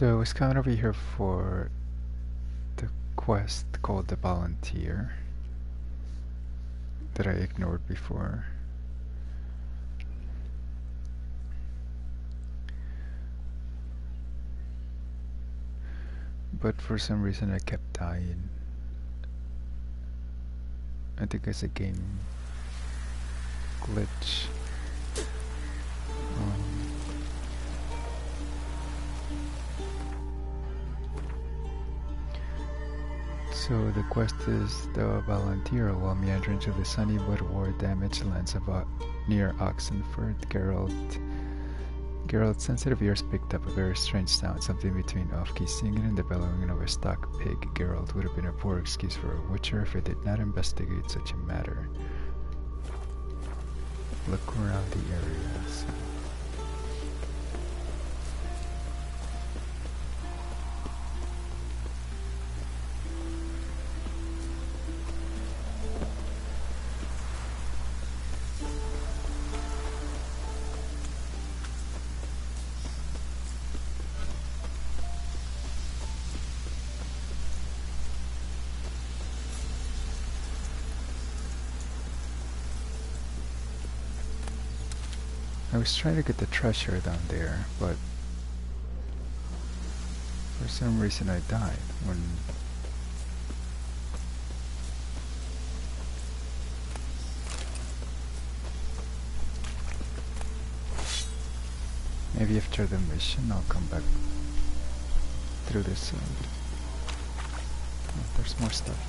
So I was coming over here for the quest called the Volunteer that I ignored before. But for some reason I kept dying. I think it's a game glitch. So the quest is the Volunteer. While meandering through the sunny but war-damaged lands of near Oxenford, Geralt's sensitive ears picked up a very strange sound, something between off-key singing and the bellowing of a stuck pig. Geralt would have been a poor excuse for a witcher if he did not investigate such a matter. Look around the area. So. I was trying to get the treasure down there, but for some reason I died when maybe after the mission I'll come back through this. Oh, there's more stuff.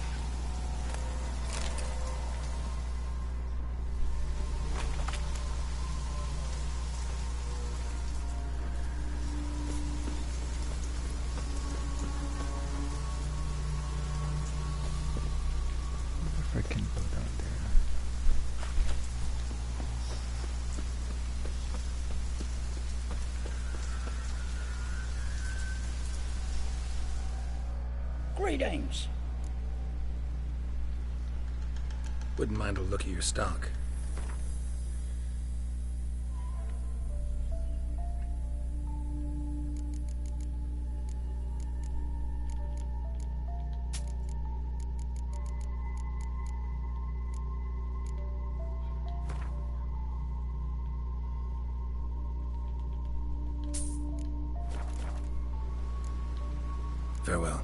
Greetings. Wouldn't mind a look at your stock. Farewell.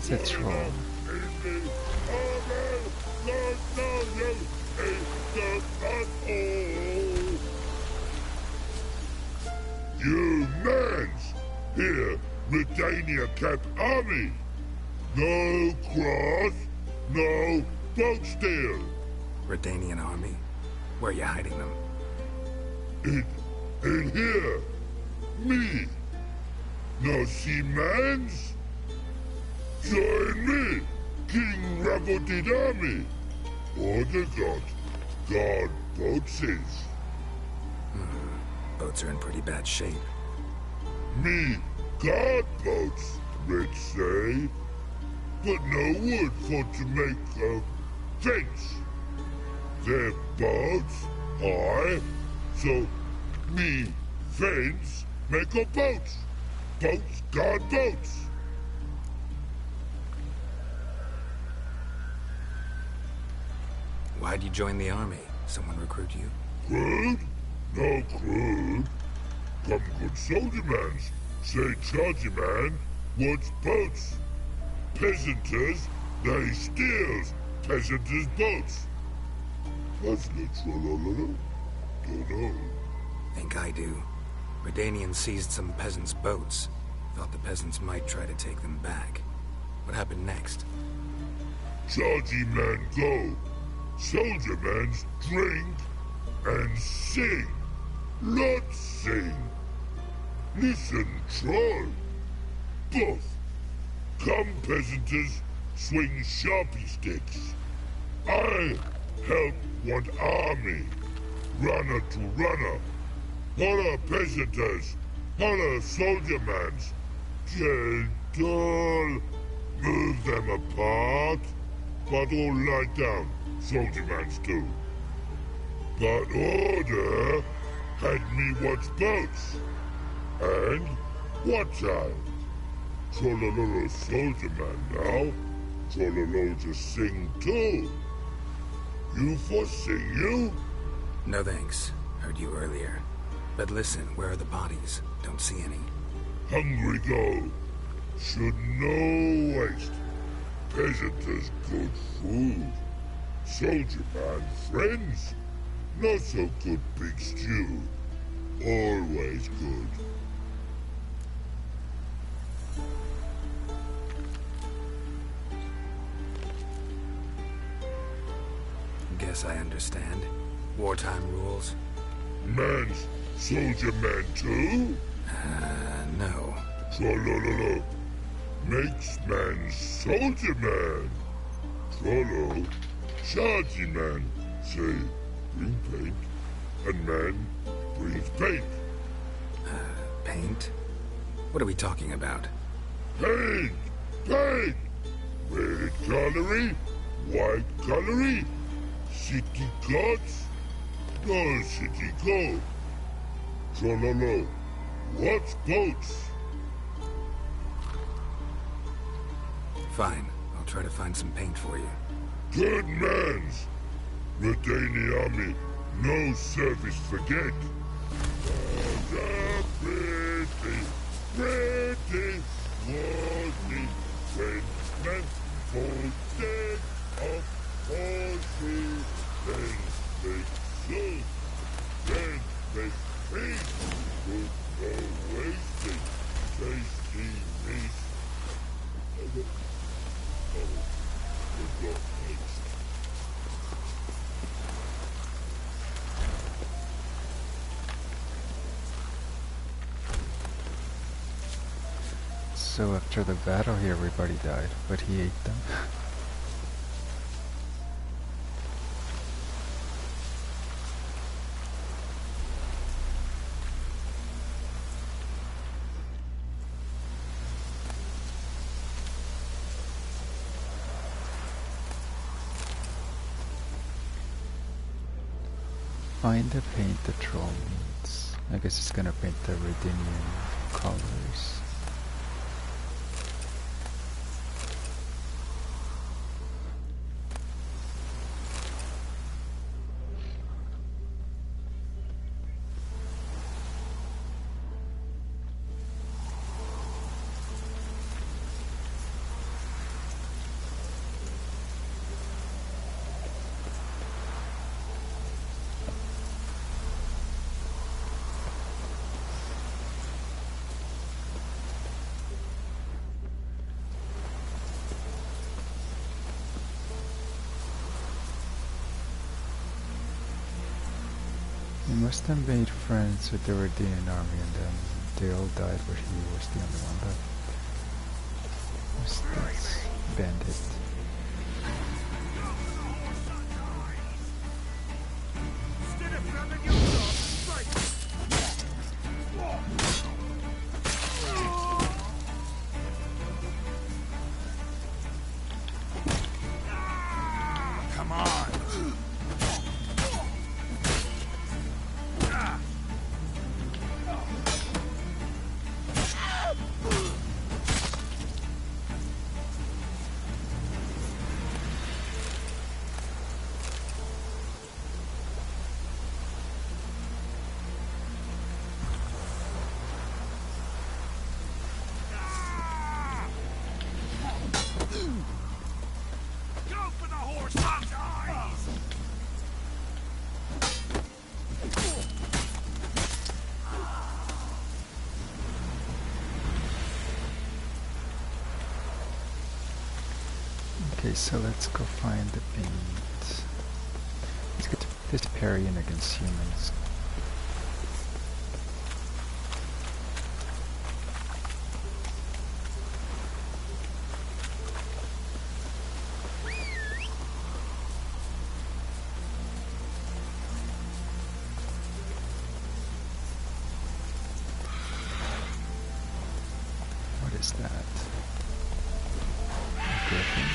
It's a troll. You mans! Here, Redania Cap Army! No cross, no boat steal! Redanian army? Where are you hiding them? In here! Me! No see mans? Join me, King Rabbotid Army! Order God boats is. Boats are in pretty bad shape. Me guard boats, let's say. But no wood for to make a fence. Their boats high, so me fence make a boat. Boats guard boats. Why'd you join the army? Someone recruit you? Crude? No crude. Come good soldier mans. Say chargy man wants boats. Peasanters, they steals peasanters' boats. That's literal. Don't know. Think I do. Redanians seized some peasants' boats. Thought the peasants might try to take them back. What happened next? Chargy man go. Soldier mans drink and sing. Not sing. Listen, troll. Both. Come peasanters swing sharpie sticks. I help one army. Runner to runner. Holla peasanters. Holla soldier mans. Gentle. Move them apart. But all lie down. Soldier mans do. But order had me watch boats. And watch out. Trollolo soldier man now. Trollolo just sing too. You for sing you? No thanks. Heard you earlier. But listen, where are the bodies? Don't see any. Hungry go. Should no waste. Peasanters good food. Soldier man friends. Not so good big stew. Always good. Guess I understand. Wartime rules? Man's soldier man too? No. Trollolo. Makes man soldier man. Trollo. Chargy man. Say, bring paint. And man brings paint. Paint? What are we talking about? Paint! Paint! Red colory, white colory, city gods, no city gold. Trollolo, what's boats? Fine. I'll try to find some paint for you. Good mans! Redani army, no service forget. Pretty, worthy, Frenchman, full dead of horses, then make soup, then make feet, with no wasting, tasty meat. Forgot next. So after the battle here, everybody died, but he ate them. Find the paint the troll needs. I guess it's gonna paint the Redinian colors. must have made friends with the Redanian army and then they all died, but he was the only one left. Who's this bandit? Okay, so let's go find the beat. Let's get this parrying against humans. What is that? Griffin.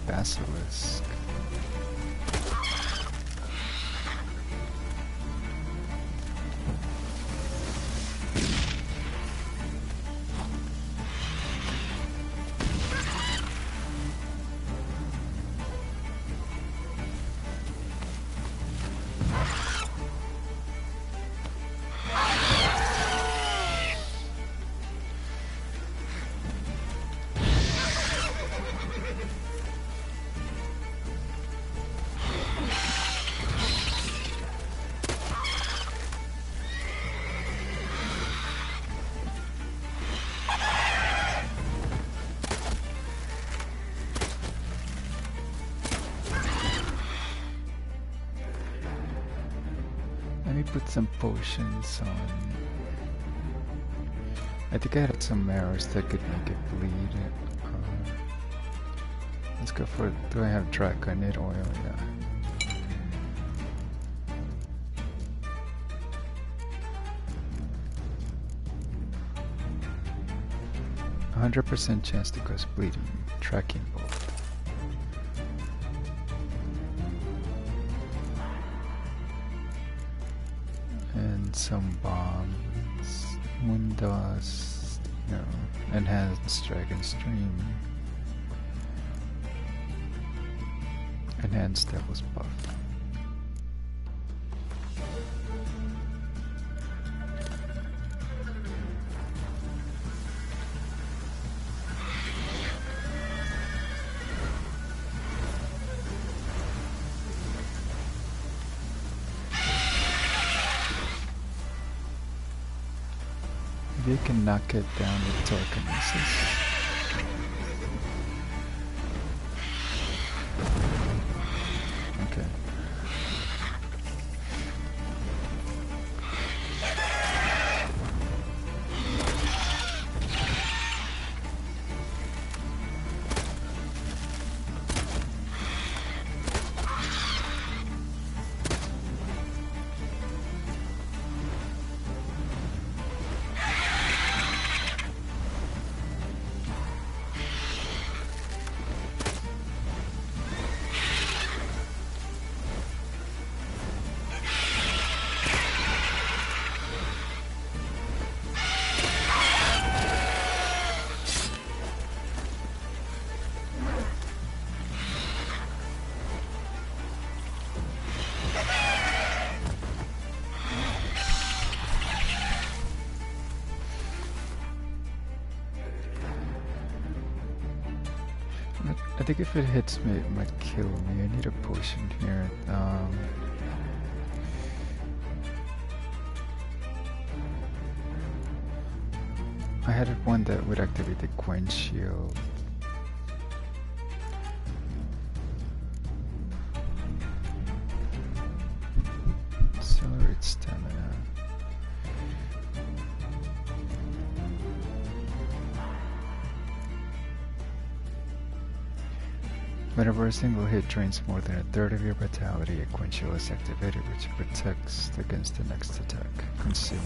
Basilisk. Let me put some potions on. I think I had some arrows that could make it bleed. Let's go for. Do I have dragonite oil? Yeah. 100% chance to cause bleeding. Tracking bolt. And some bombs. Windows. No. Enhanced Dragon Stream. Enhanced Devil's Buff. Maybe you can knock it down with telekinesis. Okay. I think if it hits me, it might kill me. I need a potion here. I had one that would activate the Gwen shield. Accelerate stamina. Whenever a single hit drains more than a third of your vitality, a Gwen shield is activated, which protects against the next attack. Consume.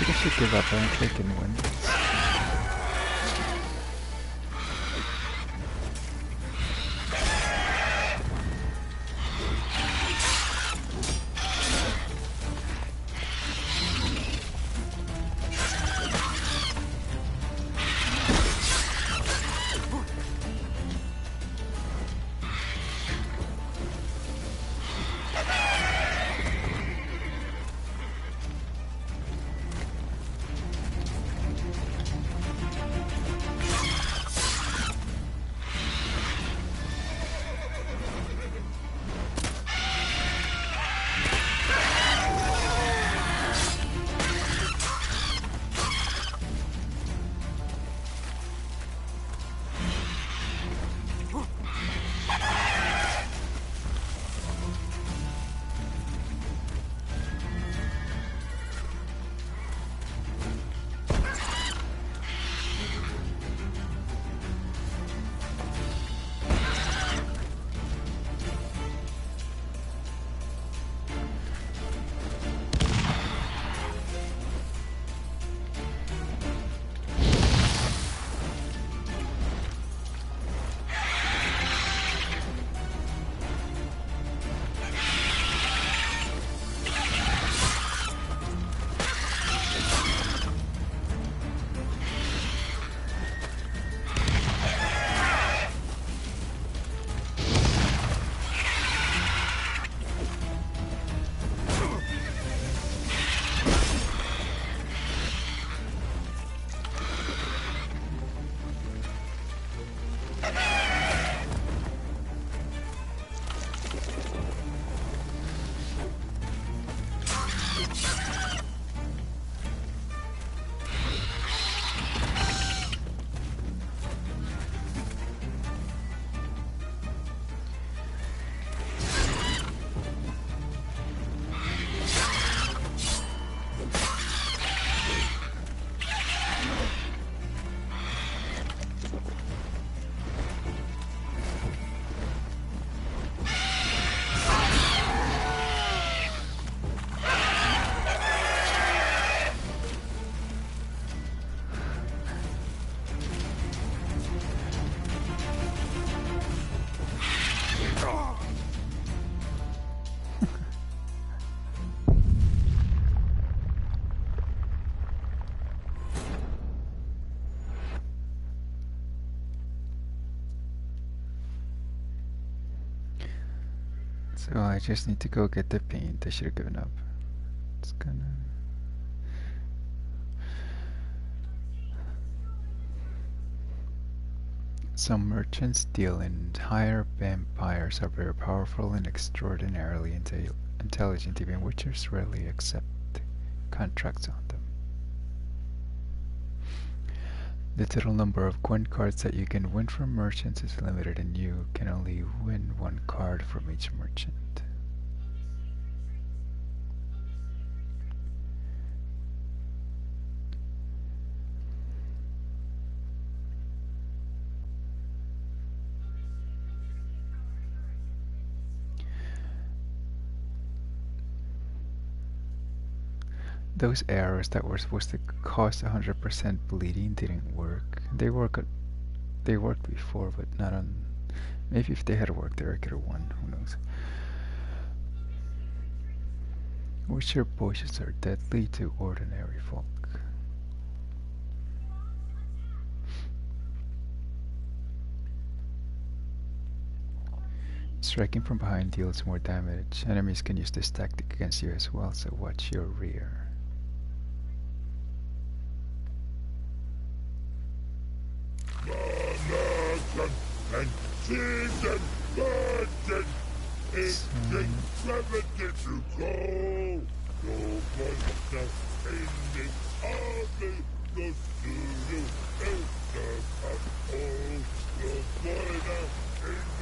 I should give up. I don't think I can win this. So I just need to go get the paint. I should have given up. It's gonna... Some merchants deal in higher vampires are very powerful and extraordinarily intelligent. Even witchers rarely accept contracts on them. The total number of Gwen cards that you can win from merchants is limited, and you can only win one card from each merchant. those arrows that were supposed to cause 100% bleeding didn't work. They worked before, but not on. Maybe if they had worked there, I could have won. Who knows? Which your poisons are deadly to ordinary folk. Striking from behind deals more damage. Enemies can use this tactic against you as well, so watch your rear. And cheese and virgin is extravagant to go. No monster in this army goes to you. It's the all the boiler in the army. No, no, it's the all.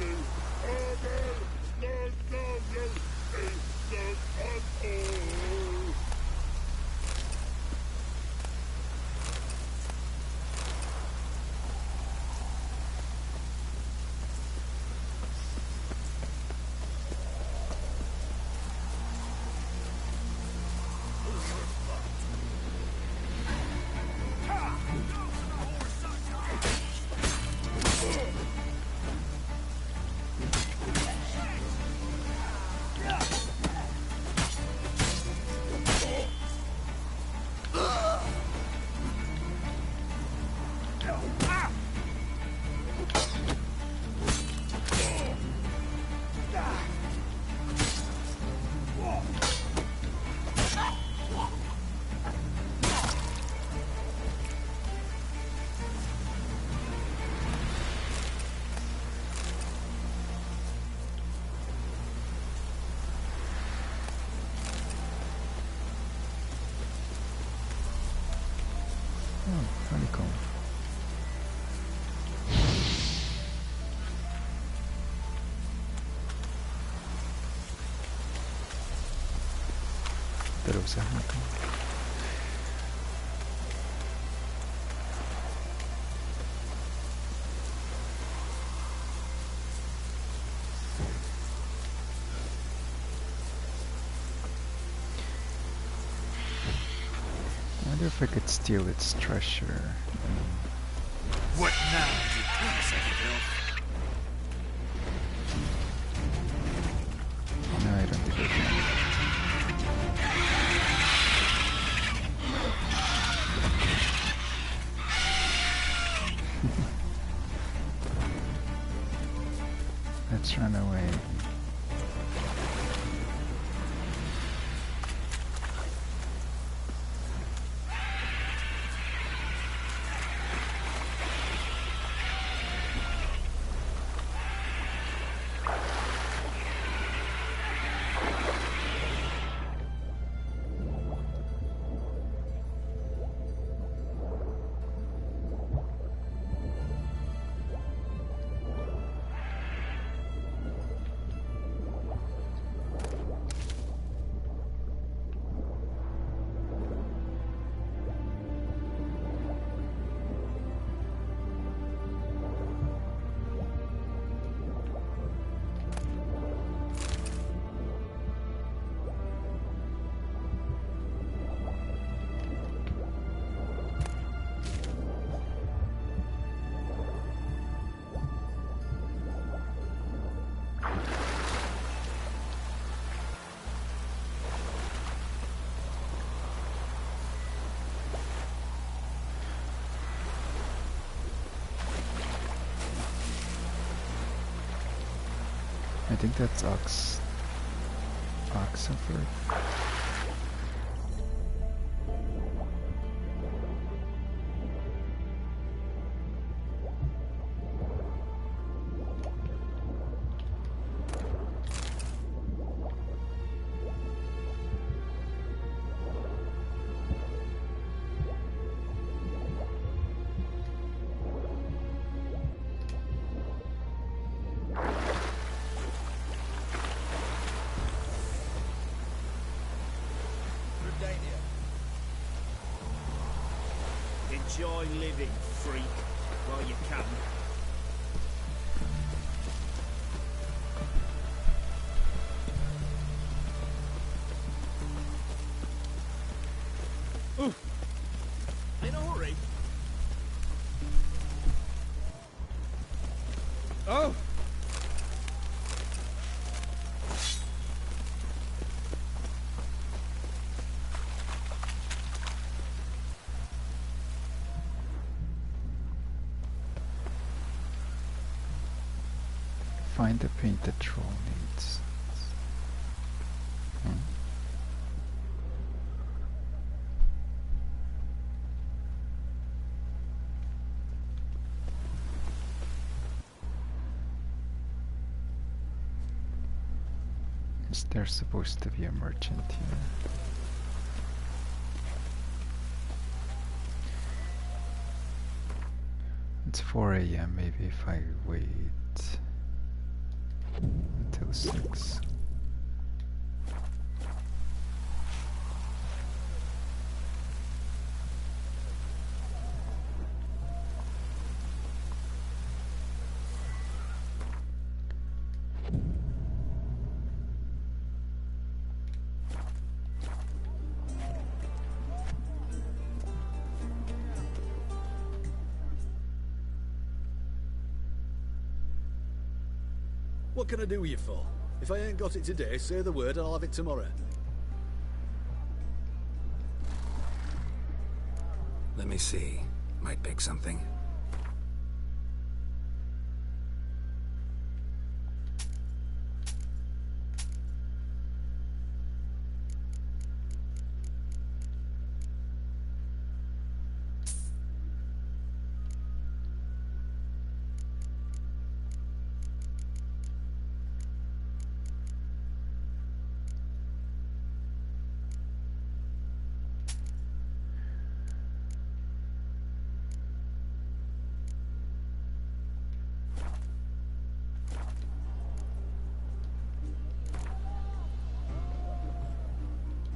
Honeycomb. That was a honeycomb. I wonder if I could steal its treasure. What now? Wait a second, Bill. No, I don't think I can. Let's run away. I think that's Oxford. Enjoy living, freak, while you can. Oh! Find the paint the troll needs. Hmm. Is there supposed to be a merchant here? It's 4 AM, maybe if I wait until 6. What can I do with you for? If I ain't got it today, say the word and I'll have it tomorrow. Let me see. Might pick something.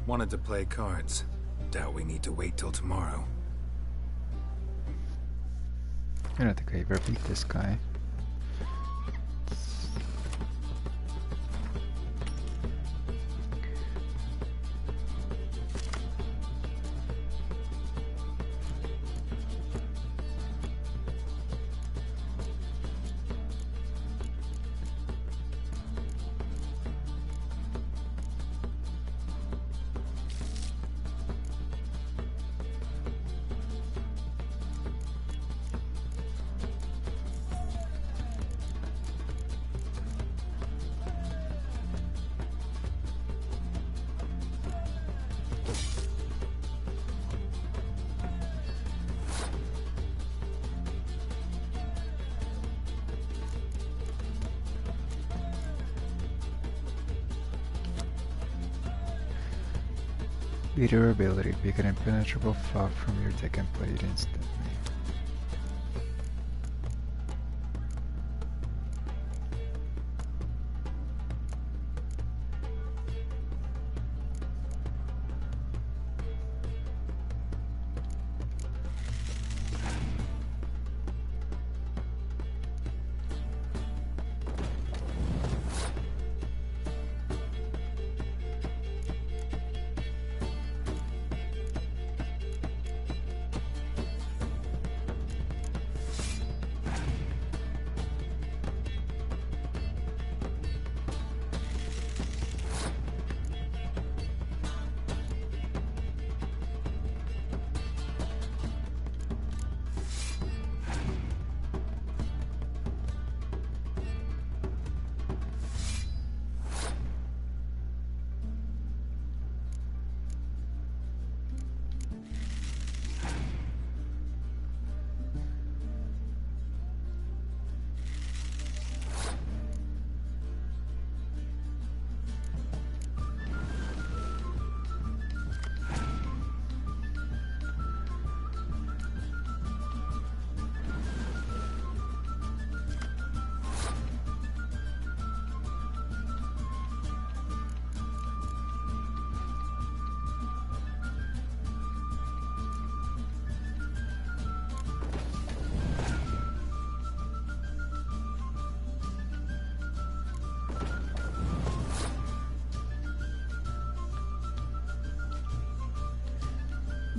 Wanted to play cards. Doubt we need to wait till tomorrow. I don't think I ever beat this guy. Leader ability, pick an impenetrable fog from your deck and play it instantly.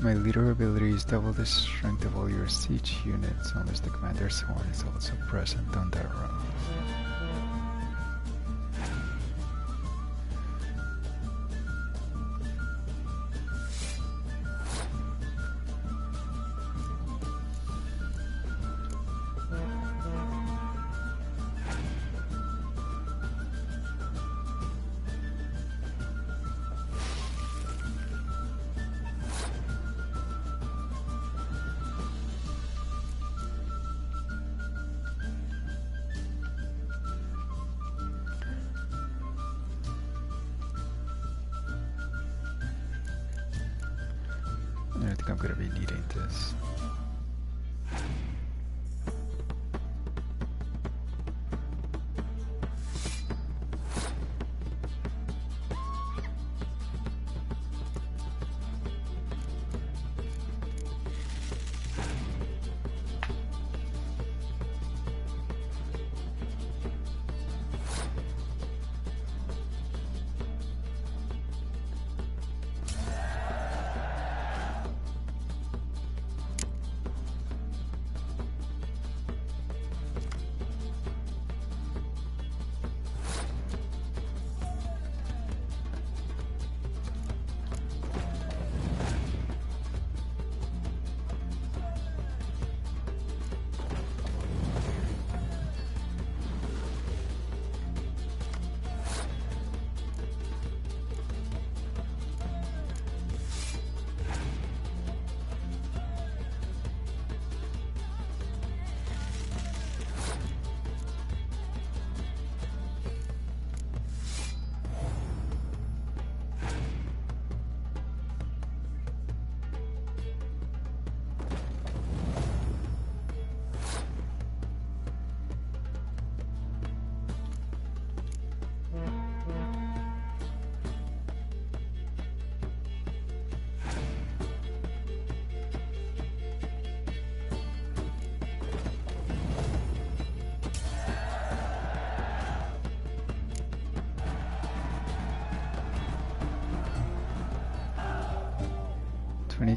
My leader abilities double the strength of all your siege units, unless the commander's horn is also present on that row. I think I'm gonna be needing this.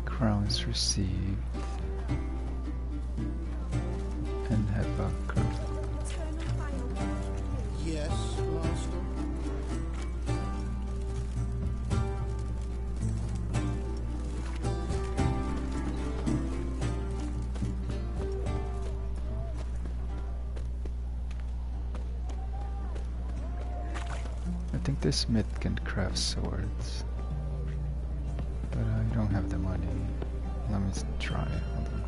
Crowns received and have a Yes, master. I think this smith can craft swords, but I don't have the money. Let me try. Hold on.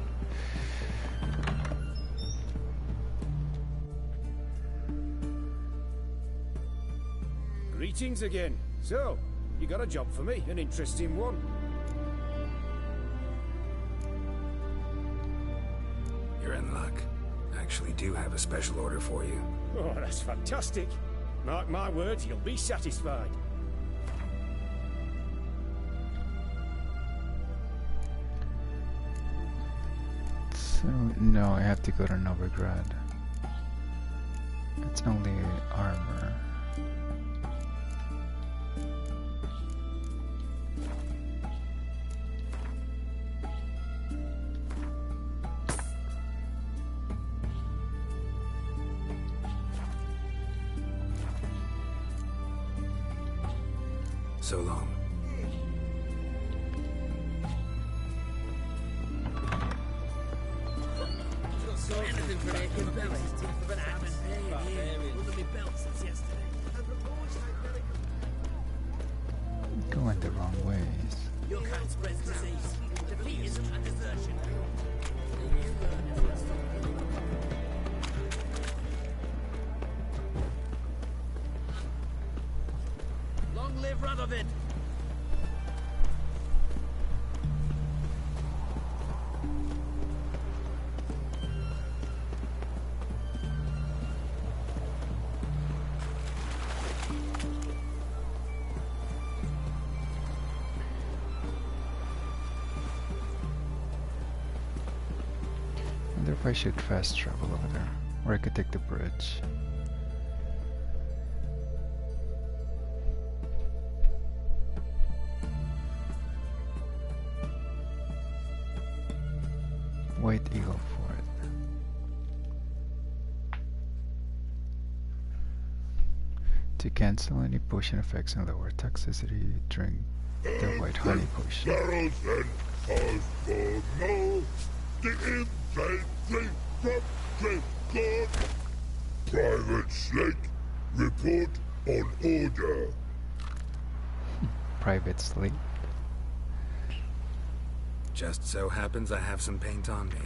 Greetings again. So, you got a job for me, an interesting one. You're in luck. I actually do have a special order for you. Oh, that's fantastic. Mark my words, you'll be satisfied. So, no, I have to go to Novigrad. It's only armor. So long. Anything for aching belly. Teeth of an axe. Under me belt since yesterday. Going the wrong ways. Your kind spreads disease. Defeatism and desertion. Long live Radovid! I wonder if I should fast travel over there, or I could take the bridge. White Eagle for it. To cancel any potion effects and lower toxicity, drink the White Honey Potion. Barrels and cause for no. The infantry from Tripcord. Private Slate, report on order. Private Slate. Just so happens I have some paint on me.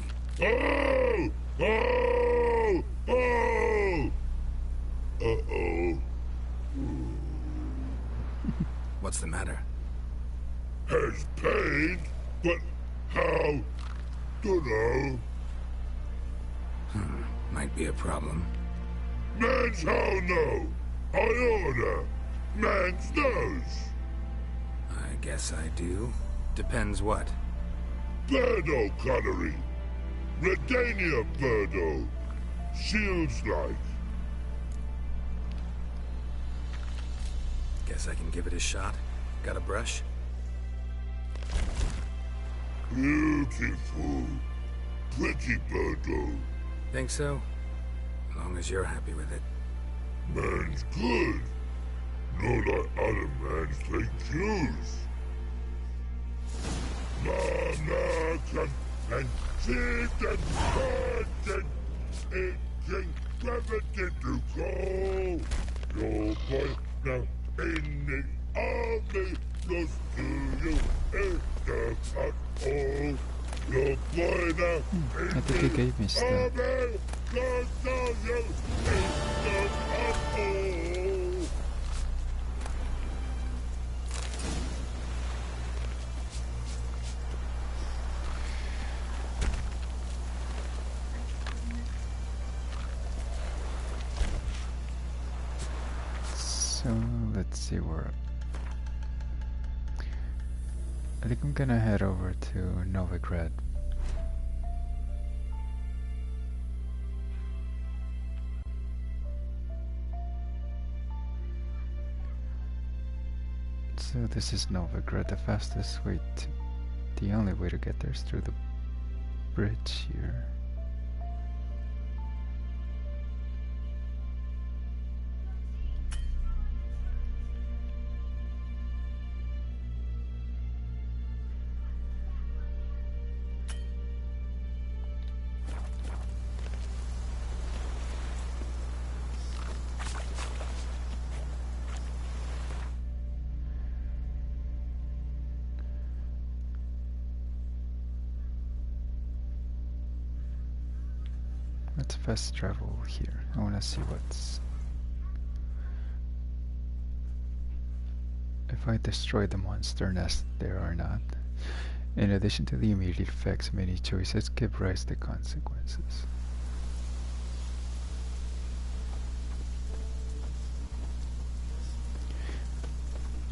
Oh! Oh! Oh! Uh-oh. What's the matter? Has pain, but how? Dunno. Might be a problem. Man's how no. I order. Man's knows. I guess I do. Depends what. Birdo Connery. Redania Birdo. Shields like. Guess I can give it a shot. Got a brush? Beautiful. Pretty Birdo. Think so? As long as you're happy with it. Man's good. Not like other mans take Jews. Mama can and see them burden. It can gravity to go. Your boy now in the army goes to you in the all. Your boy now I think he gave me stuff. army goes to you in the all. So let's see where. I think I'm gonna head over to Novigrad. So this is Novigrad, the fastest way to, the only way to get there is through the bridge here. Let's fast travel here. I wanna see what's... if I destroy the monster nest there or not. In addition to the immediate effects, many choices give rise to consequences.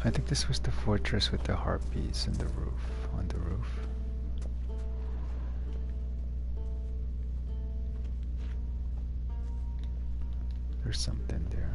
I think this was the fortress with the harpies and the roof, on the roof. There's something there.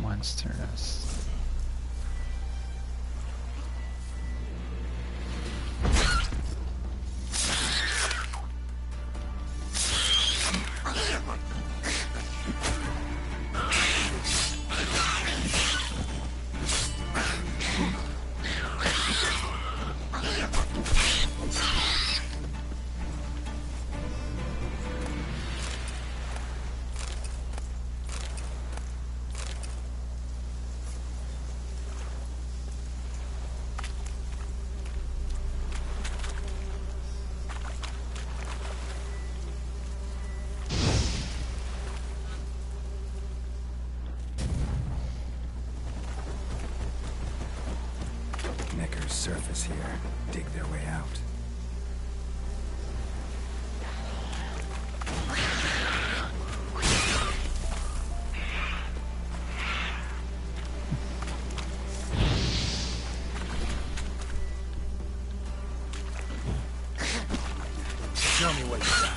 Monster nest. surface here, dig their way out. Show me what you got.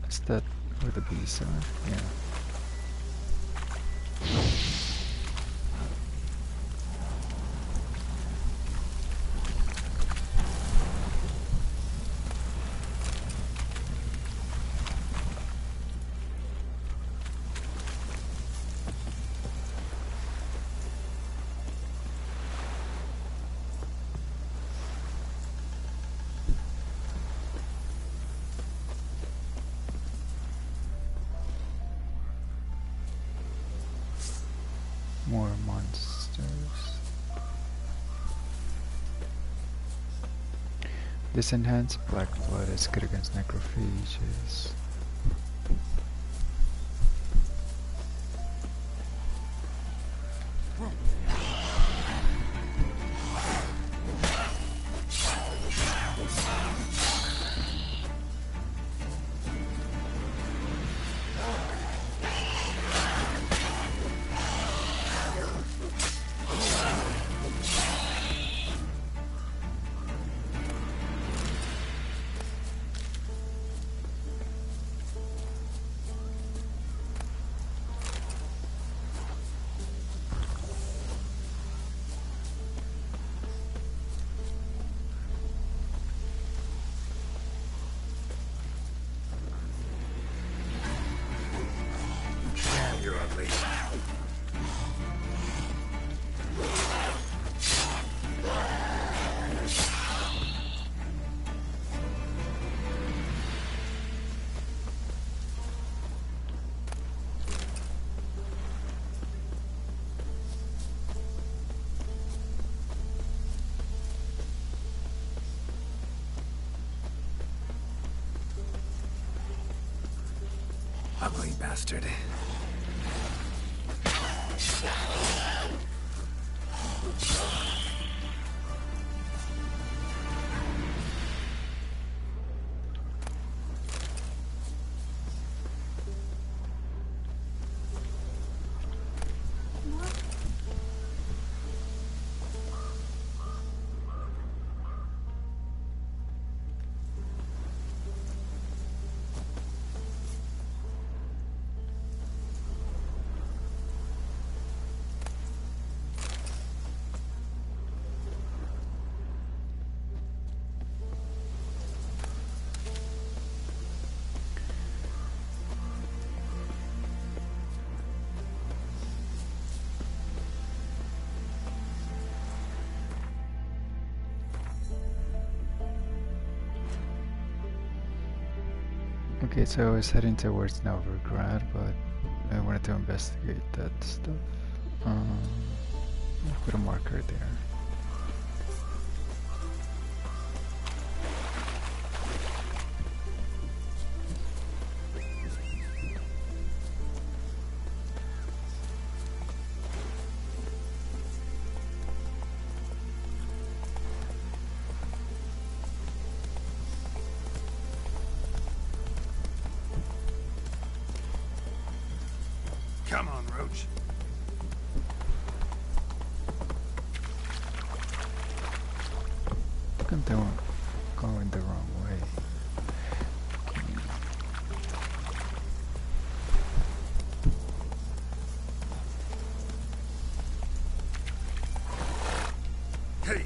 Is that where the bees are? Yeah. More monsters. This enhanced black blood is good against necrophages. You're ugly. Ugly bastard. Okay, so I was heading towards Novigrad, but I wanted to investigate that stuff. Put a marker there. Come on, Roach. I think they were going the wrong way. Hey,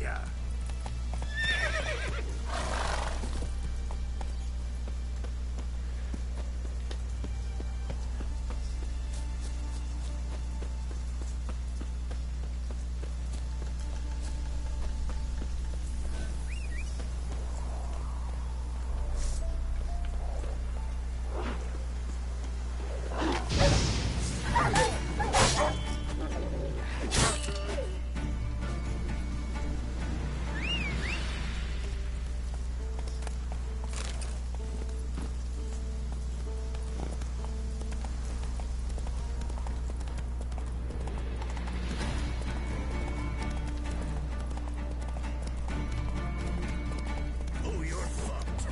Oh, you're fucked.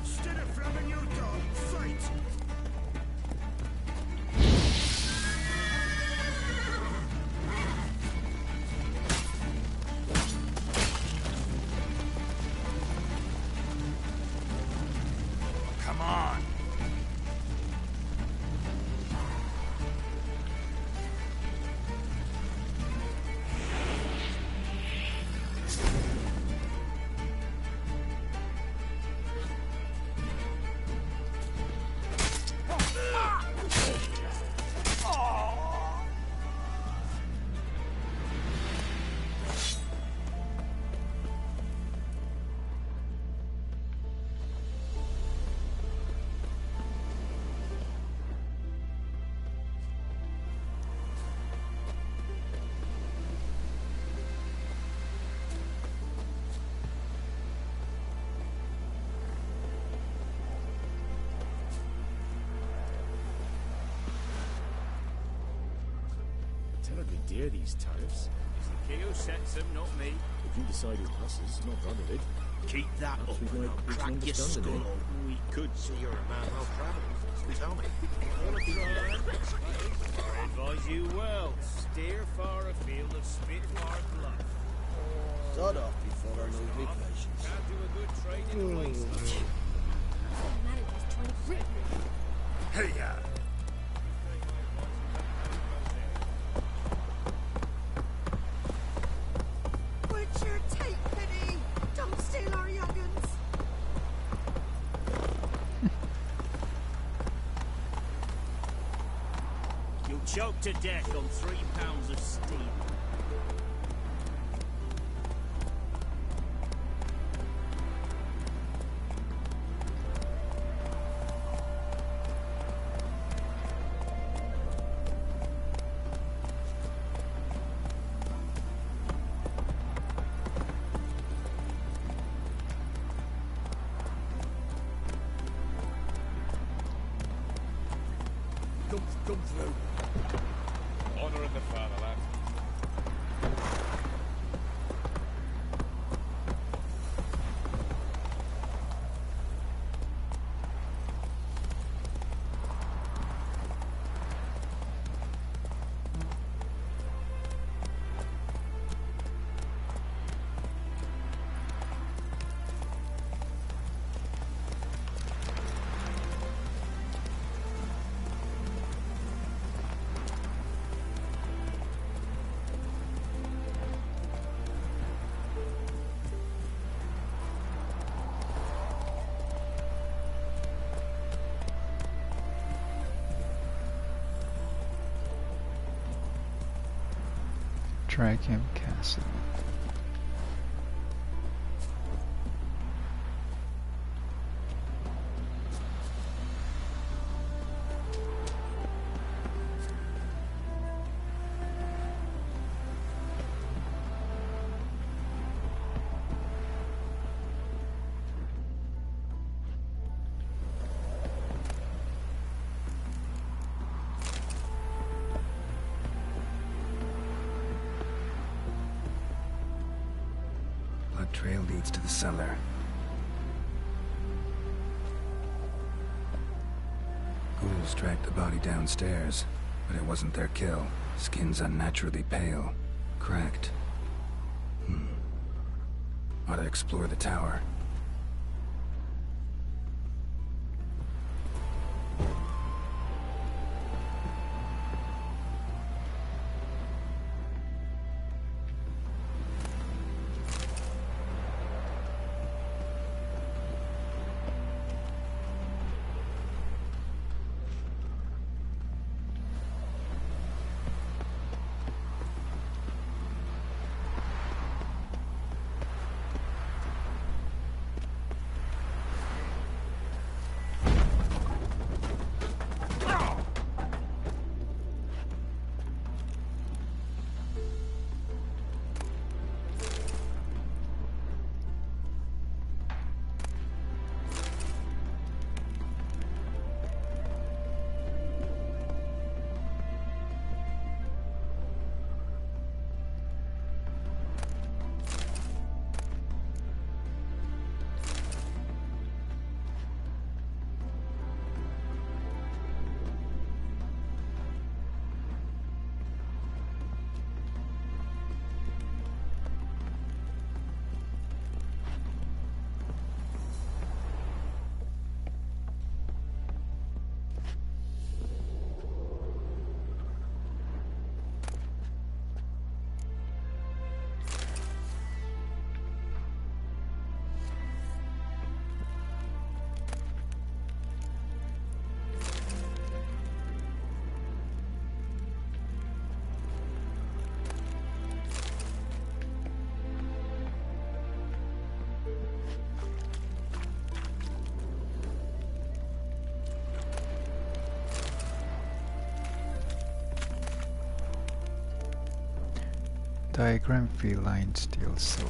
Instead of flamming your dog, fight! come on. Terribly dear, these tariffs. It's the king who sets them, not me. If you decide who passes, not bothered. Keep that Perhaps up we and might I'll reach crack an your skull. understanding, eh? We could. So you're a man well travelled. Tell me. I advise you well. Steer far afield of Spitfire Bluff. Start off before I lose my patience. Can't do a good trade in a place like this. Manager's trying to rip me. Hey, What's your take, Penny? Don't steal our young'uns. You'll choke to death on 3 pounds of steel. Come through. Honor in the fatherland. Dragham Castle. Trail leads to the cellar. Ghouls dragged the body downstairs, but it wasn't their kill. Skin's unnaturally pale, cracked. Ought to explore the tower. Diagram feline steel sword.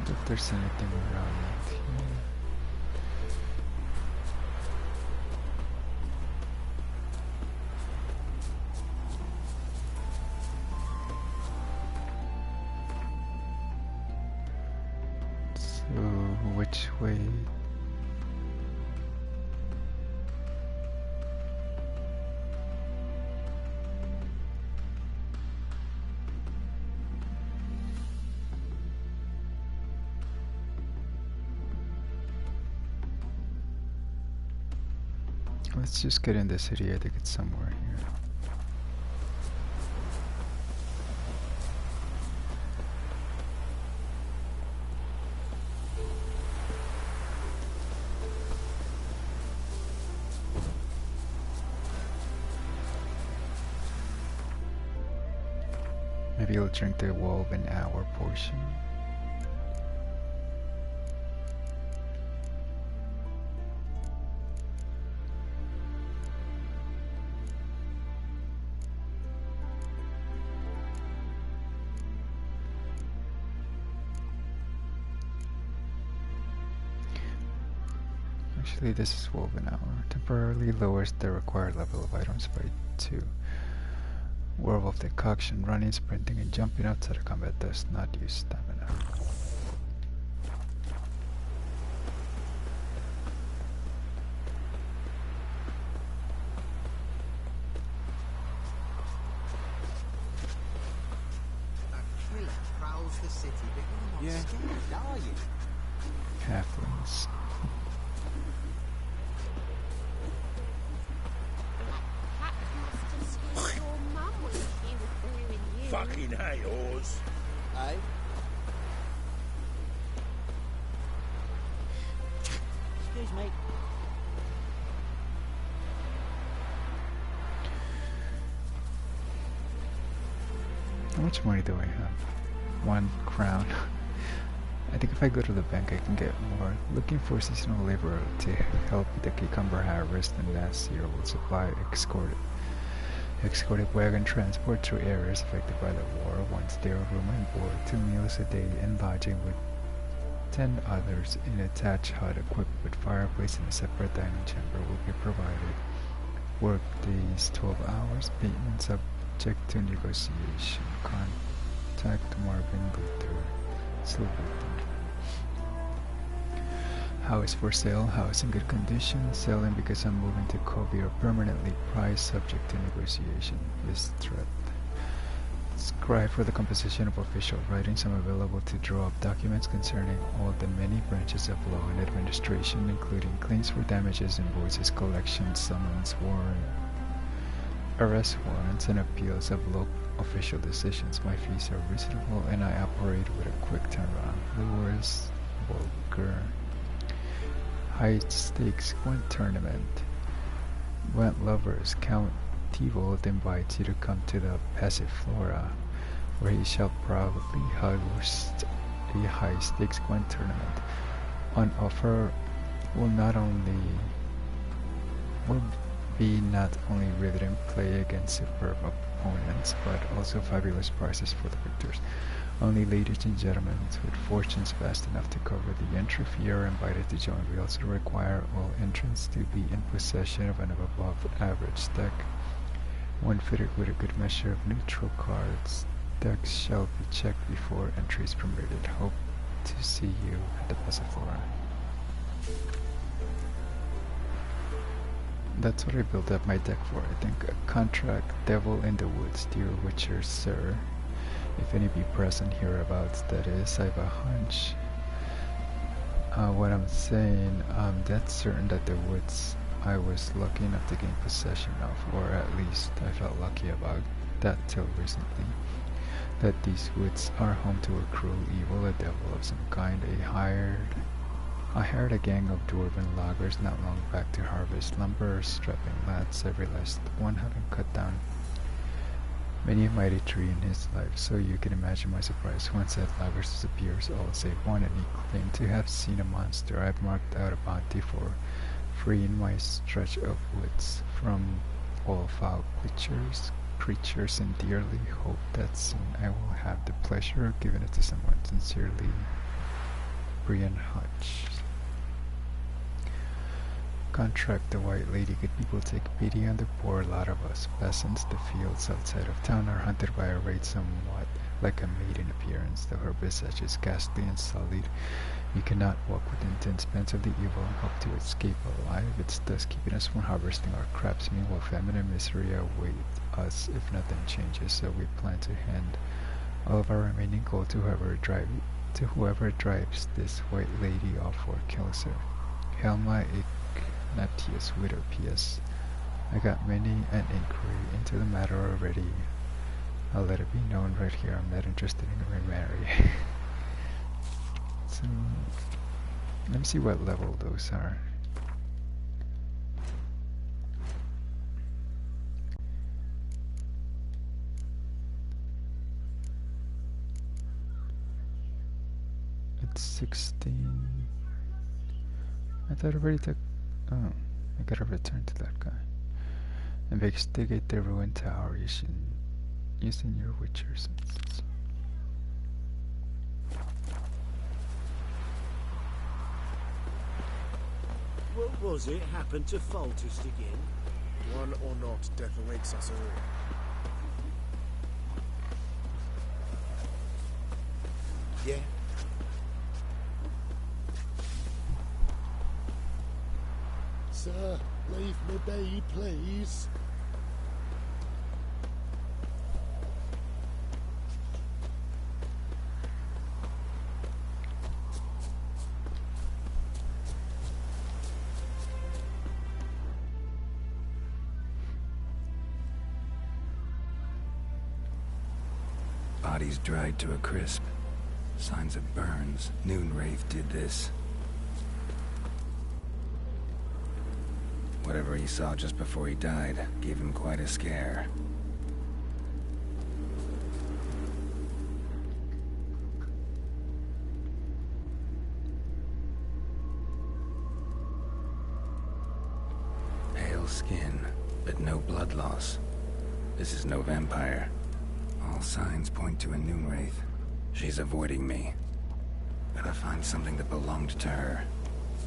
If there's anything around here. So which way? Let's just get in the city. I think it's somewhere here. Maybe I'll drink the woven hour portion. Actually, this is woven hour. Temporarily lowers the required level of items by 2. Werewolf decoction. Running, sprinting, and jumping outside of combat does not use stamina. A killer prowls the city, but you're not scared, are you? Halflings. Fucking hayors. Eh? much money do I have? 1 crown. I think if I go to the bank I can get more. Looking for seasonal labor to help with the cucumber harvest, and last year will supply escorted wagon transport through areas affected by the war. Once there are room and board, 2 meals a day and lodging with 10 others in a attached hut equipped with fireplace and a separate dining chamber will be provided. Work days 12 hours, payment subject to negotiation. Contact Marvin Luther. Silverton. House for sale, house in good condition, selling because I'm moving to Kobe or permanently priced subject to negotiation. This threat. Scribe for the composition of official writings. I'm available to draw up documents concerning all the many branches of law and administration, including claims for damages, invoices, collections, summons, arrest warrants, and appeals of local official decisions. My fees are reasonable and I operate with a quick turnaround. Lures, vulgar. High stakes Gwent tournament. Gwent lovers, Count Thibault invites you to come to the Passiflora, where he shall probably host a high stakes Gwent tournament. On offer will be not only riveting play against superb opponents, but also fabulous prizes for the victors. Only ladies and gentlemen with fortunes vast enough to cover the entry fee are invited to join. We also require all entrants to be in possession of an above average deck, one fitted with a good measure of neutral cards. Decks shall be checked before entry is permitted. Hope to see you at the Passiflora. That's what I built up my deck for, I think. A contract, Devil in the Woods, dear Witcher, sir. If any be present hereabouts, that is, I have a hunch. What I'm saying, I'm dead certain that the woods I was lucky enough to gain possession of, or at least I felt lucky about that till recently, that these woods are home to a cruel evil, a devil of some kind. I hired a gang of dwarven loggers not long back to harvest lumber, strapping lads, every last one having cut down many a mighty tree in his life, so you can imagine my surprise once that loggers disappears, all save one, and he claimed to have seen a monster. I've marked out a bounty for freeing my stretch of woods from all foul creatures, and dearly hope that soon I will have the pleasure of giving it to someone. Sincerely, Brian Hutch. Contract the White Lady. Good people take pity on the poor lot of us peasants. The fields outside of town are hunted by a raid somewhat like a maid in appearance, though her visage is ghastly and sullied. You cannot walk within 10 spans of the evil and hope to escape alive. It's thus keeping us from harvesting our crops. Meanwhile, famine and misery await us if nothing changes, so we plan to hand all of our remaining gold to whoever drives this White Lady off or kills her. Helma Ignatius, widow. P.S. I got many an inquiry into the matter already. I'll let it be known right here I'm not interested in remarry. So, let me see what level those are. It's 16. I thought I already took. Oh, I gotta return to that guy. Investigate the ruined tower using your Witcher senses. What was it happened to Foltest again? One or not, death awaits us all. Yeah. Sir, leave me be, please. Bodies dried to a crisp. Signs of burns. Noonwraith did this. Whatever he saw just before he died gave him quite a scare. pale skin, but no blood loss. This is no vampire. All signs point to a Noonwraith. She's avoiding me. Gotta find something that belonged to her.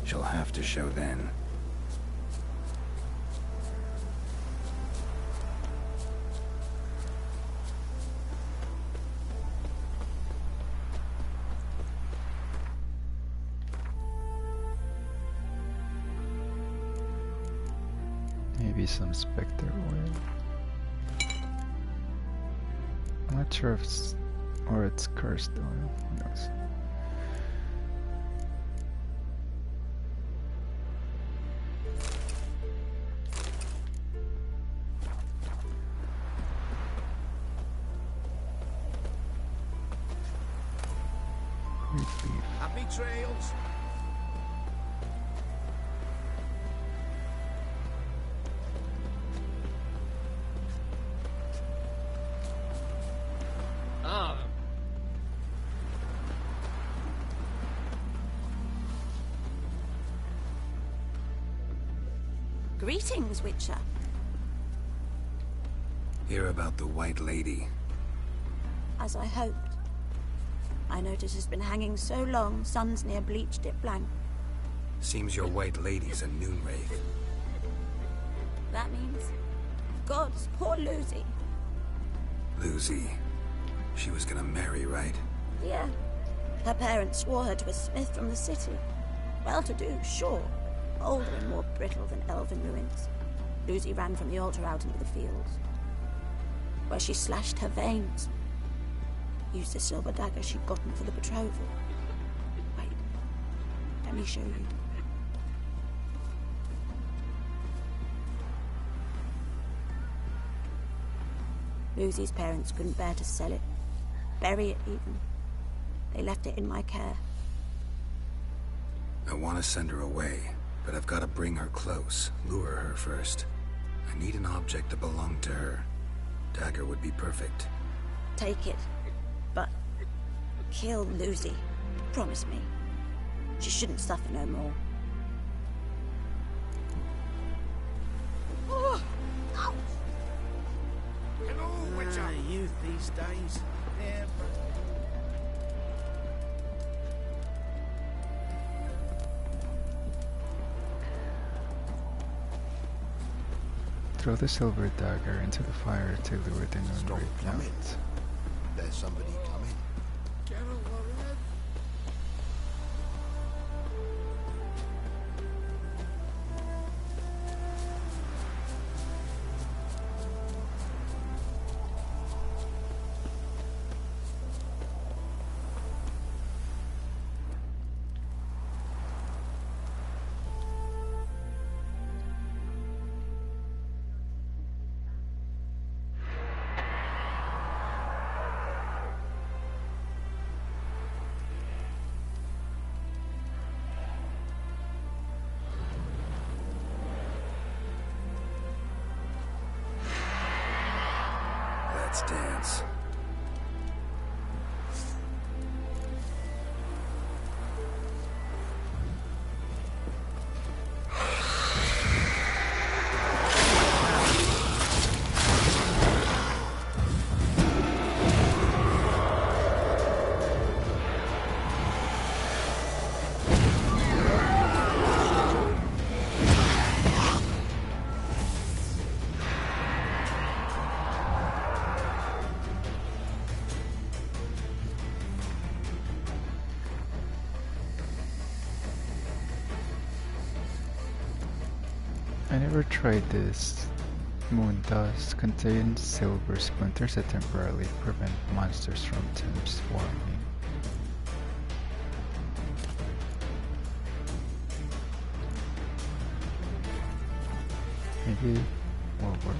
She'll have to show then. Maybe some Spectre oil. I'm not sure if it's... or it's cursed oil, who knows. Wheat beef. Happy trails. Ah. Greetings, Witcher. Hear about the White Lady. As I hoped. I notice it's been hanging so long, sun's near bleached it blank. Seems your White Lady's a Noonwraith. That means... Gods, poor Lucy. Lucy. She was gonna marry, right? Yeah. Her parents swore her to a smith from the city. Well-to-do, sure. Older and more brittle than elven ruins. Lucy ran from the altar out into the fields, where she slashed her veins. Used the silver dagger she'd gotten for the betrothal. Wait, let me show you. Lucy's parents couldn't bear to sell it, bury it even. They left it in my care. I want to send her away, but I've got to bring her close, lure her first. I need an object that belonged to her. Dagger would be perfect. Take it, but kill Lucy. Promise me. She shouldn't suffer no more. Oh, ouch. Hello, Witcher. Youth these days. Never. Throw the silver dagger into the fire to lure the Noonwraith out. There's somebody coming. Let's dance. I never tried this. Moon dust contains silver splinters that temporarily prevent monsters from swarming. Maybe it will work.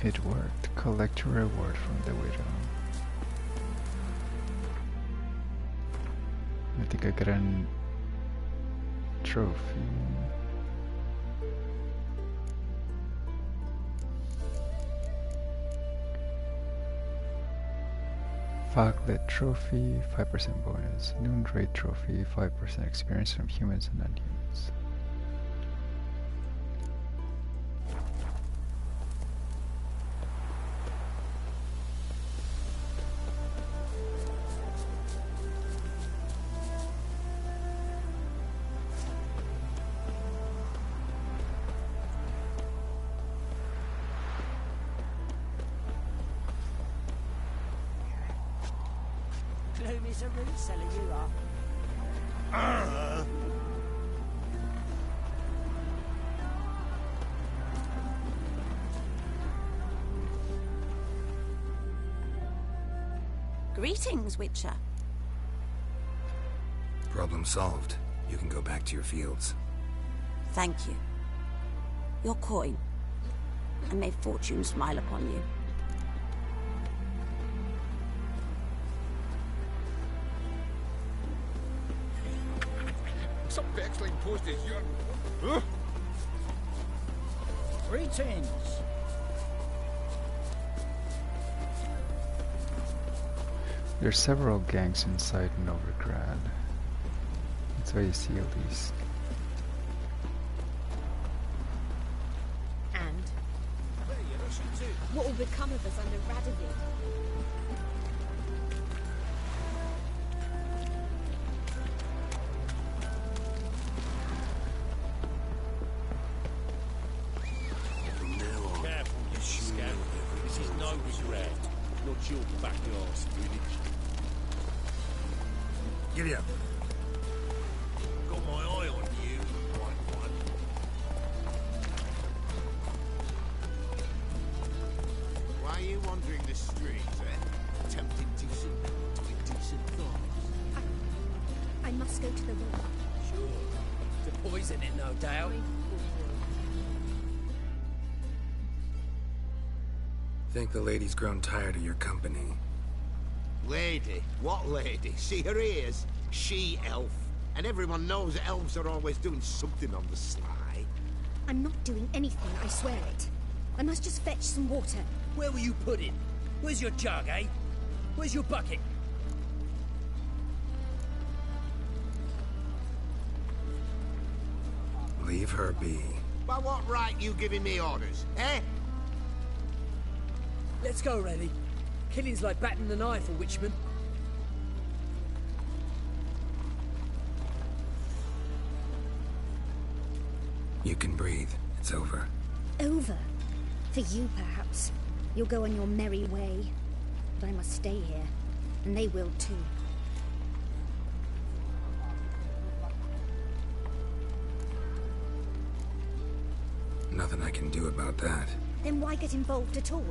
It worked. Collect a reward from the widow. I think I got a trophy. Foglet trophy, 5% bonus. Noon raid trophy, 5% experience from humans and non-humans. Gloomy's a root seller, you are. Greetings, Witcher. Problem solved. You can go back to your fields. Thank you. Your coin. And may fortune smile upon you. Some backsliding postage here. Huh? Greetings. There's several gangs inside Novigrad. That's why you see all these. And what will become of us under Radovid? Careful, you scamp. This is Novigrad, not your backyard village. Giddy up. Got my eye on you, white one. Why are you wandering the streets, eh? Tempting decent to indecent thoughts. I must go to the room. Sure. To poison it, no doubt. Think the lady's grown tired of your company. Lady? What lady? See her ears? She-elf. And everyone knows elves are always doing something on the sly. I'm not doing anything, I swear it. I must just fetch some water. Where were you put in? Where's your jug, eh? Where's your bucket? Leave her be. By what right you giving me orders, eh? Let's go, Rennie. Killing's like batting an eye for witchmen. You can breathe. It's over. Over? For you, perhaps. You'll go on your merry way. But I must stay here. And they will too. Nothing I can do about that. Then why get involved at all?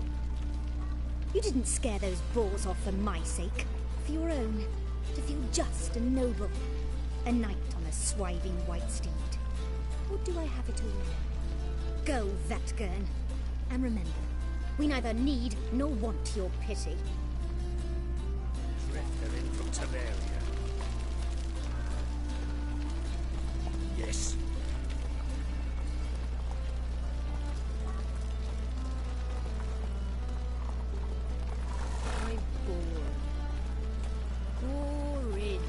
You didn't scare those boars off for my sake. For your own. To feel just and noble. A knight on a swiving white steed. Or do I have it all wrong? Go, Vatgern. And remember, we neither need nor want your pity. Drifter in from Temeria. Yes. I'm bored. Boring.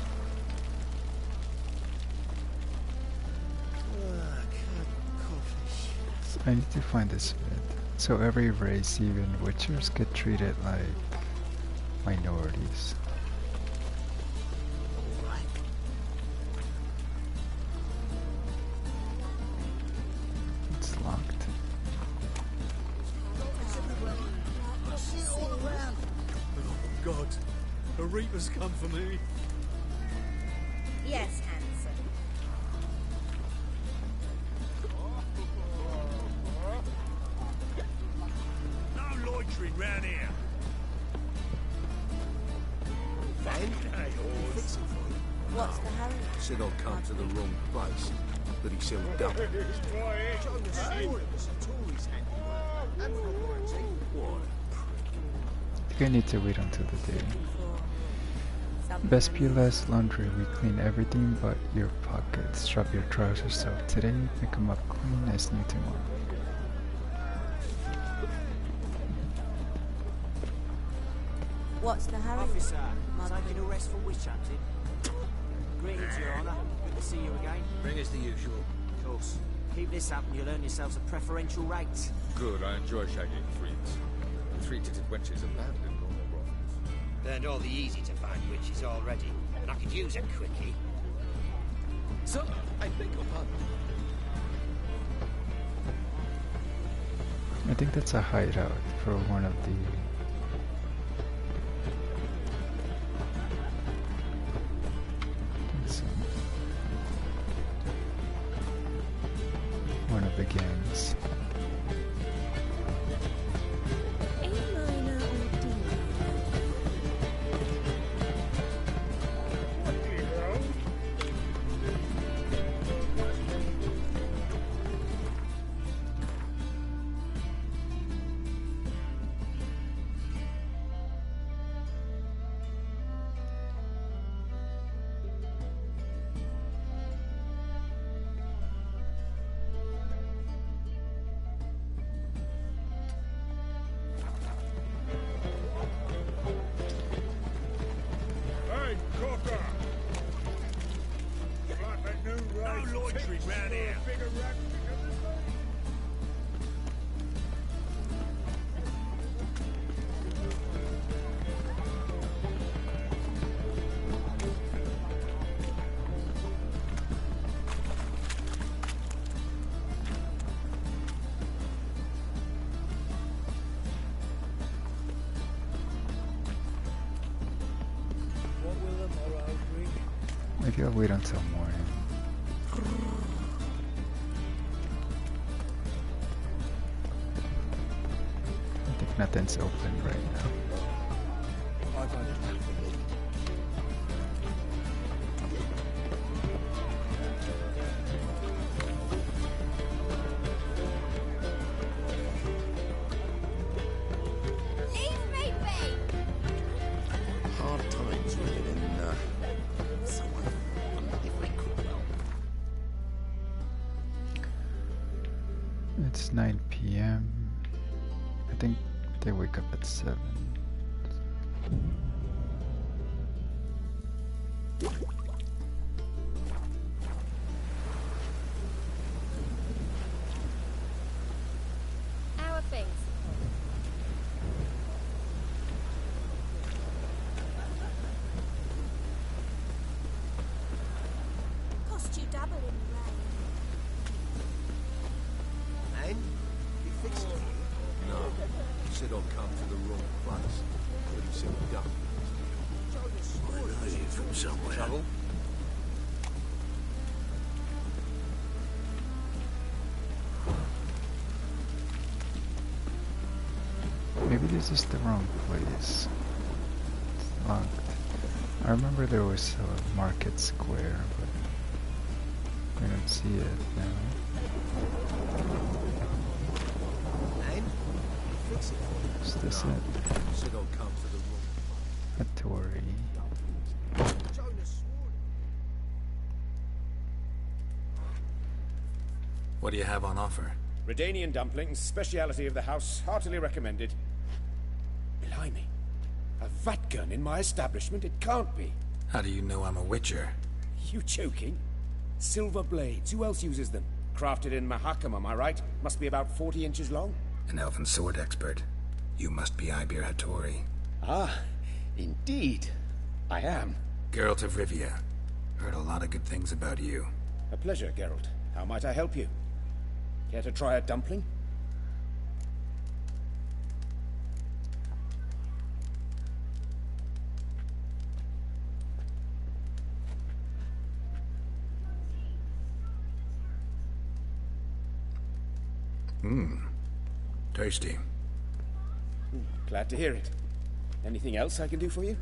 So I need to find this bit. So every race, even witchers, get treated like minorities. It's locked. Oh, God. A Reaper's come for me. Yes, handsome. No loitering round here. What's the hurry? Said I'd come to the wrong place, but he sealed up. John the Steward was a Tory's handiwork. I think I need to wait until the day. Best be less laundry. We clean everything but your pockets. Drop your trousers off today. Pick them up clean as new tomorrow. What's the hurry? Officer, taking arrest for witch hunting. Greetings, Your Honour. Good to see you again. Bring us the usual. Of course. Keep this up and you'll earn yourselves a preferential rate. Good, I enjoy shagging freaks. Three-titted wenches are banned in normal brothels. Learned all the easy-to-find witches already, and I could use a quickie. So, I beg your pardon. I think that's a hideout for one of the... one of the gangs. Maybe I'll wait until morning. I think nothing's open right now. It's 9 p.m. I think they wake up at 7. How are things? Cost you double in the rain. And? You fixed it? No. He said I'd come to the wrong place. But he said he'd done. I know you from somewhere. Trouble? Maybe this is the wrong place. It's locked. I remember there was a market square, but I don't see it now. And? You fix it? Is this No. it? He said I'd come to the wrong Hattori. What do you have on offer? Redanian dumplings, speciality of the house, heartily recommended. Blimey. A vat gun in my establishment? It can't be. How do you know I'm a witcher? You joking? Silver blades, who else uses them? Crafted in Mahakam, am I right? Must be about 40 inches long. An elven sword expert. You must be Ibir Hattori. Ah, indeed. I am. Geralt of Rivia. Heard a lot of good things about you. A pleasure, Geralt. How might I help you? Care to try a dumpling? Tasty. Glad to hear it. Anything else I can do for you?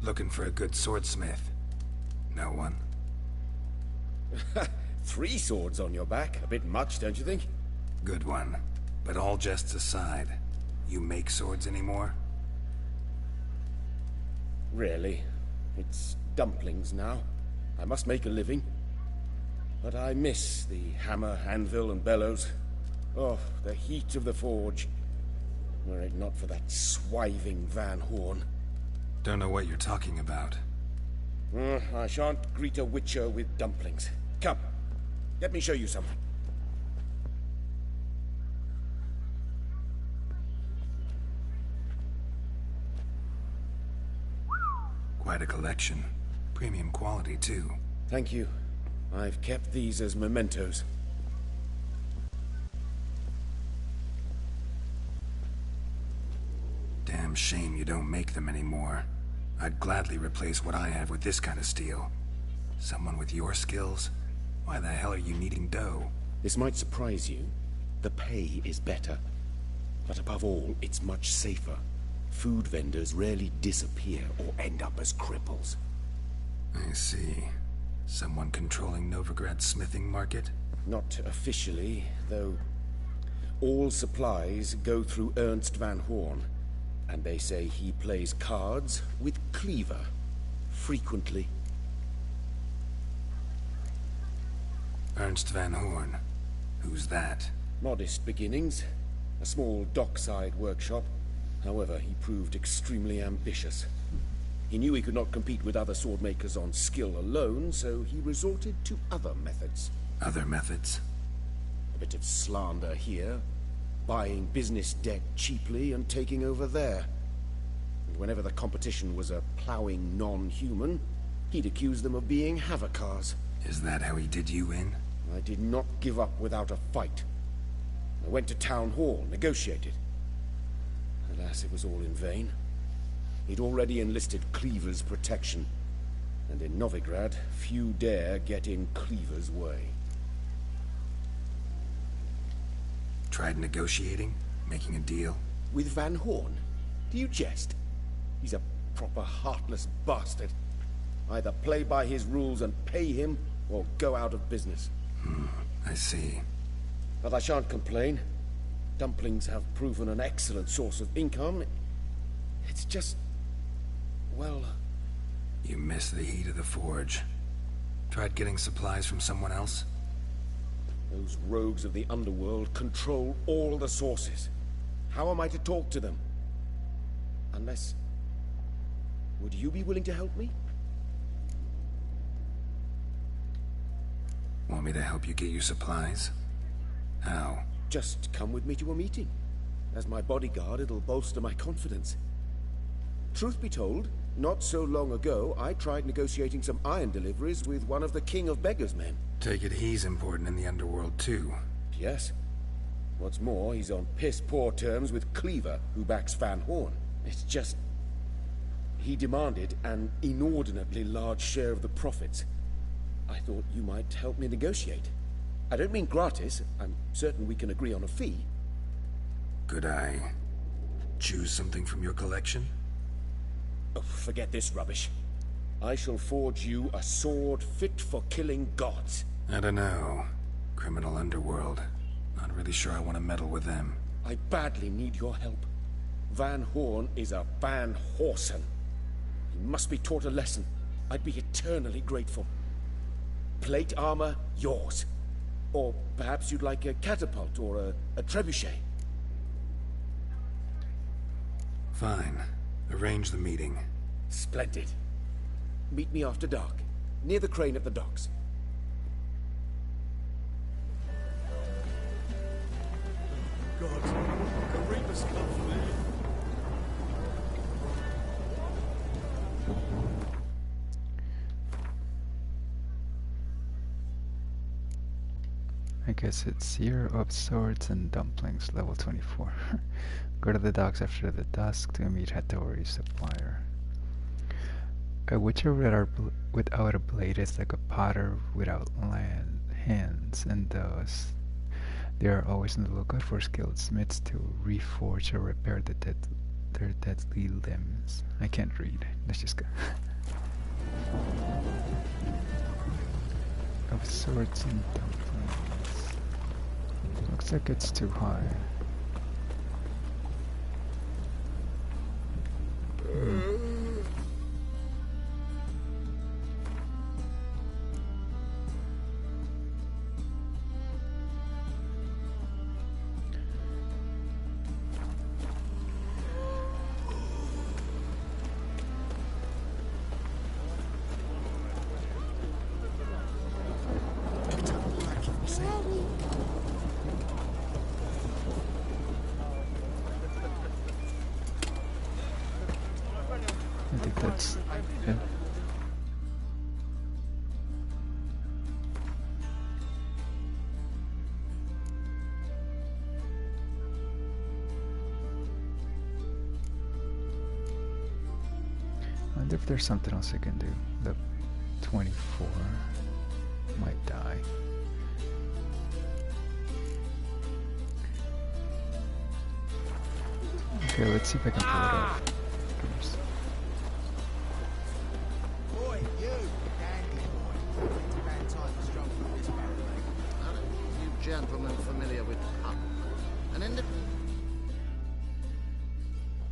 Looking for a good swordsmith. No one? 3 swords on your back. A bit much, don't you think? Good one. But all jests aside, you make swords anymore? Really. It's dumplings now. I must make a living. But I miss the hammer, anvil, and bellows. Oh, the heat of the forge. Were it not for that swiving Van Horn. Don't know what you're talking about. I shan't greet a witcher with dumplings. Come, let me show you something. Quite a collection. Premium quality, too. Thank you. I've kept these as mementos. Damn shame you don't make them anymore. I'd gladly replace what I have with this kind of steel. Someone with your skills? Why the hell are you needing dough? This might surprise you. The pay is better. But above all, it's much safer. Food vendors rarely disappear or end up as cripples. I see. Someone controlling Novigrad's smithing market? Not officially, though. All supplies go through Ernst Van Horn. And they say he plays cards with Cleaver. Frequently. Ernst Van Horn? Who's that? Modest beginnings. A small dockside workshop. However, he proved extremely ambitious. He knew he could not compete with other swordmakers on skill alone, so he resorted to other methods. Other methods? A bit of slander here, buying business debt cheaply and taking over there. And whenever the competition was a ploughing non-human, he'd accuse them of being Havocars. Is that how he did you in? I did not give up without a fight. I went to Town Hall, negotiated. Alas, it was all in vain. He'd already enlisted Cleaver's protection, and in Novigrad, few dare get in Cleaver's way. Tried negotiating? Making a deal? With Van Horn? Do you jest? He's a proper heartless bastard. Either play by his rules and pay him, or go out of business. I see. But I shan't complain. Dumplings have proven an excellent source of income. It's just... well... You miss the heat of the forge. Tried getting supplies from someone else? Those rogues of the underworld control all the sources. How am I to talk to them? Unless... would you be willing to help me? Want me to help you get your supplies? How? Just come with me to a meeting. As my bodyguard, it'll bolster my confidence. Truth be told, not so long ago, I tried negotiating some iron deliveries with one of the King of Beggars' men. Take it he's important in the underworld, too. Yes. What's more, he's on piss-poor terms with Cleaver, who backs Van Horn. It's just... he demanded an inordinately large share of the profits. I thought you might help me negotiate. I don't mean gratis. I'm certain we can agree on a fee. Could I choose something from your collection? Oh, forget this rubbish. I shall forge you a sword fit for killing gods. I don't know. Criminal underworld. Not really sure I want to meddle with them. I badly need your help. Van Horn is a Van Horsen. He must be taught a lesson. I'd be eternally grateful. Plate armor, yours. Or perhaps you'd like a catapult or a trebuchet. Fine. Arrange the meeting. Splendid. Meet me after dark, near the crane at the docks. God, the Reapers come for me. I guess it's Year of Swords and Dumplings, level 24. Go to the docks after the dusk to meet Hattori's supplier. A witcher without a blade is like a potter without hands, and thus they are always on the lookout for skilled smiths to reforge or repair their deadly limbs. I can't read. Let's just go. Of Swords and dumplings. Looks like it's too high. I think that's it. I wonder if there's something else I can do. The 24 might die. Okay, let's see if I can pull it off. Oops. Boy, you, dandy boy. It's about time to stroll through this barrel, you gentlemen familiar with pub?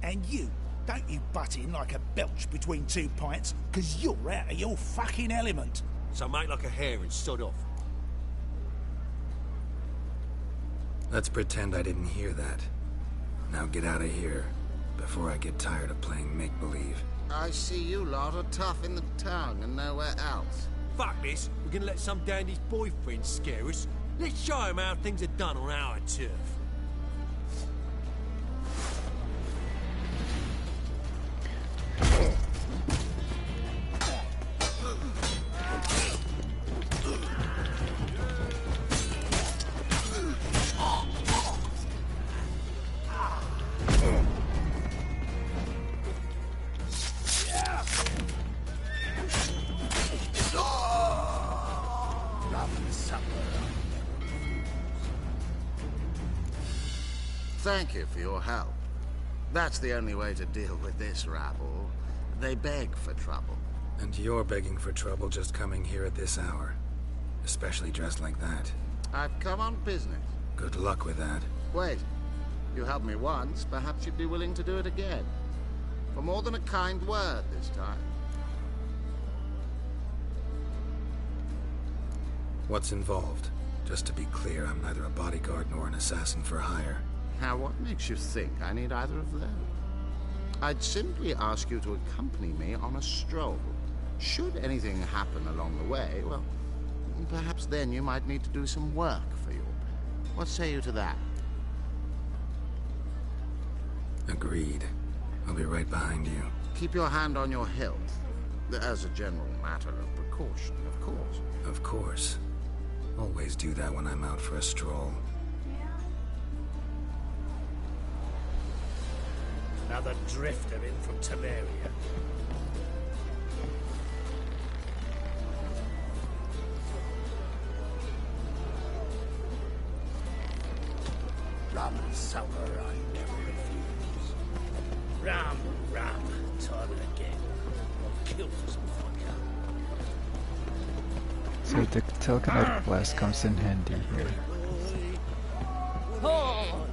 And you, don't you butt in like a belch between 2 pints, because you're out of your fucking element. So make like a hare and sod off. Let's pretend I didn't hear that. Now get out of here, before I get tired of playing make-believe. I see you lot are tough in the tongue and nowhere else. Fuck this. We're gonna let some dandy's boyfriend scare us. Let's show him how things are done on our turf. Thank you for your help. That's the only way to deal with this rabble. They beg for trouble. And you're begging for trouble just coming here at this hour. Especially dressed like that. I've come on business. Good luck with that. Wait. You helped me once, perhaps you'd be willing to do it again. For more than a kind word this time. What's involved? Just to be clear, I'm neither a bodyguard nor an assassin for hire. Now, what makes you think I need either of those? I'd simply ask you to accompany me on a stroll. Should anything happen along the way, well, perhaps then you might need to do some work for your pay. What say you to that? Agreed. I'll be right behind you. Keep your hand on your hilt. As a general matter of precaution, of course. Of course. Always do that when I'm out for a stroll. Another drifter in from Temeria. Rum and supper I never refuse. Rum, time and again. I'll kill for some vodka. So the telekinetic blast comes in handy here. Oh!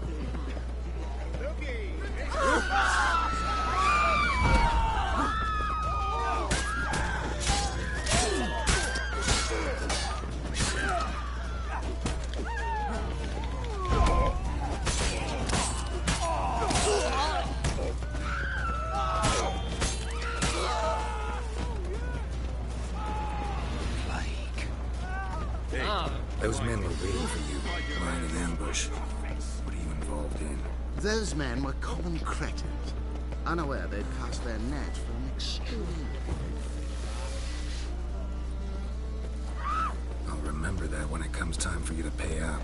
Those men were waiting for you, lying in ambush. What are you involved in? Those men were common cretins, unaware they'd cast their net for an extreme. I'll remember that when it comes time for you to pay up.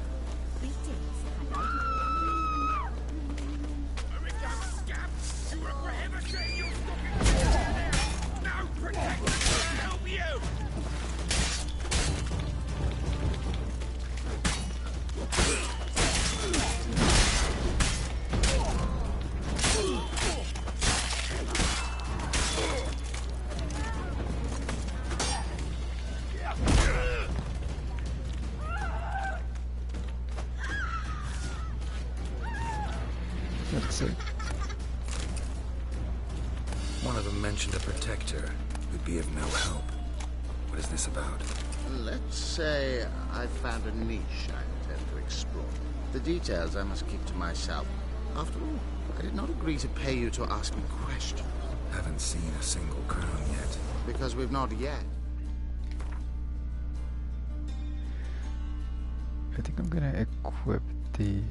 That's it. One of them mentioned a protector who'd be of no help. What is this about? Let's say I found a niche I intend to explore. The details I must keep to myself. After all, I did not agree to pay you to ask me questions. Haven't seen a single crown yet. Because we've not yet. I think I'm gonna equip the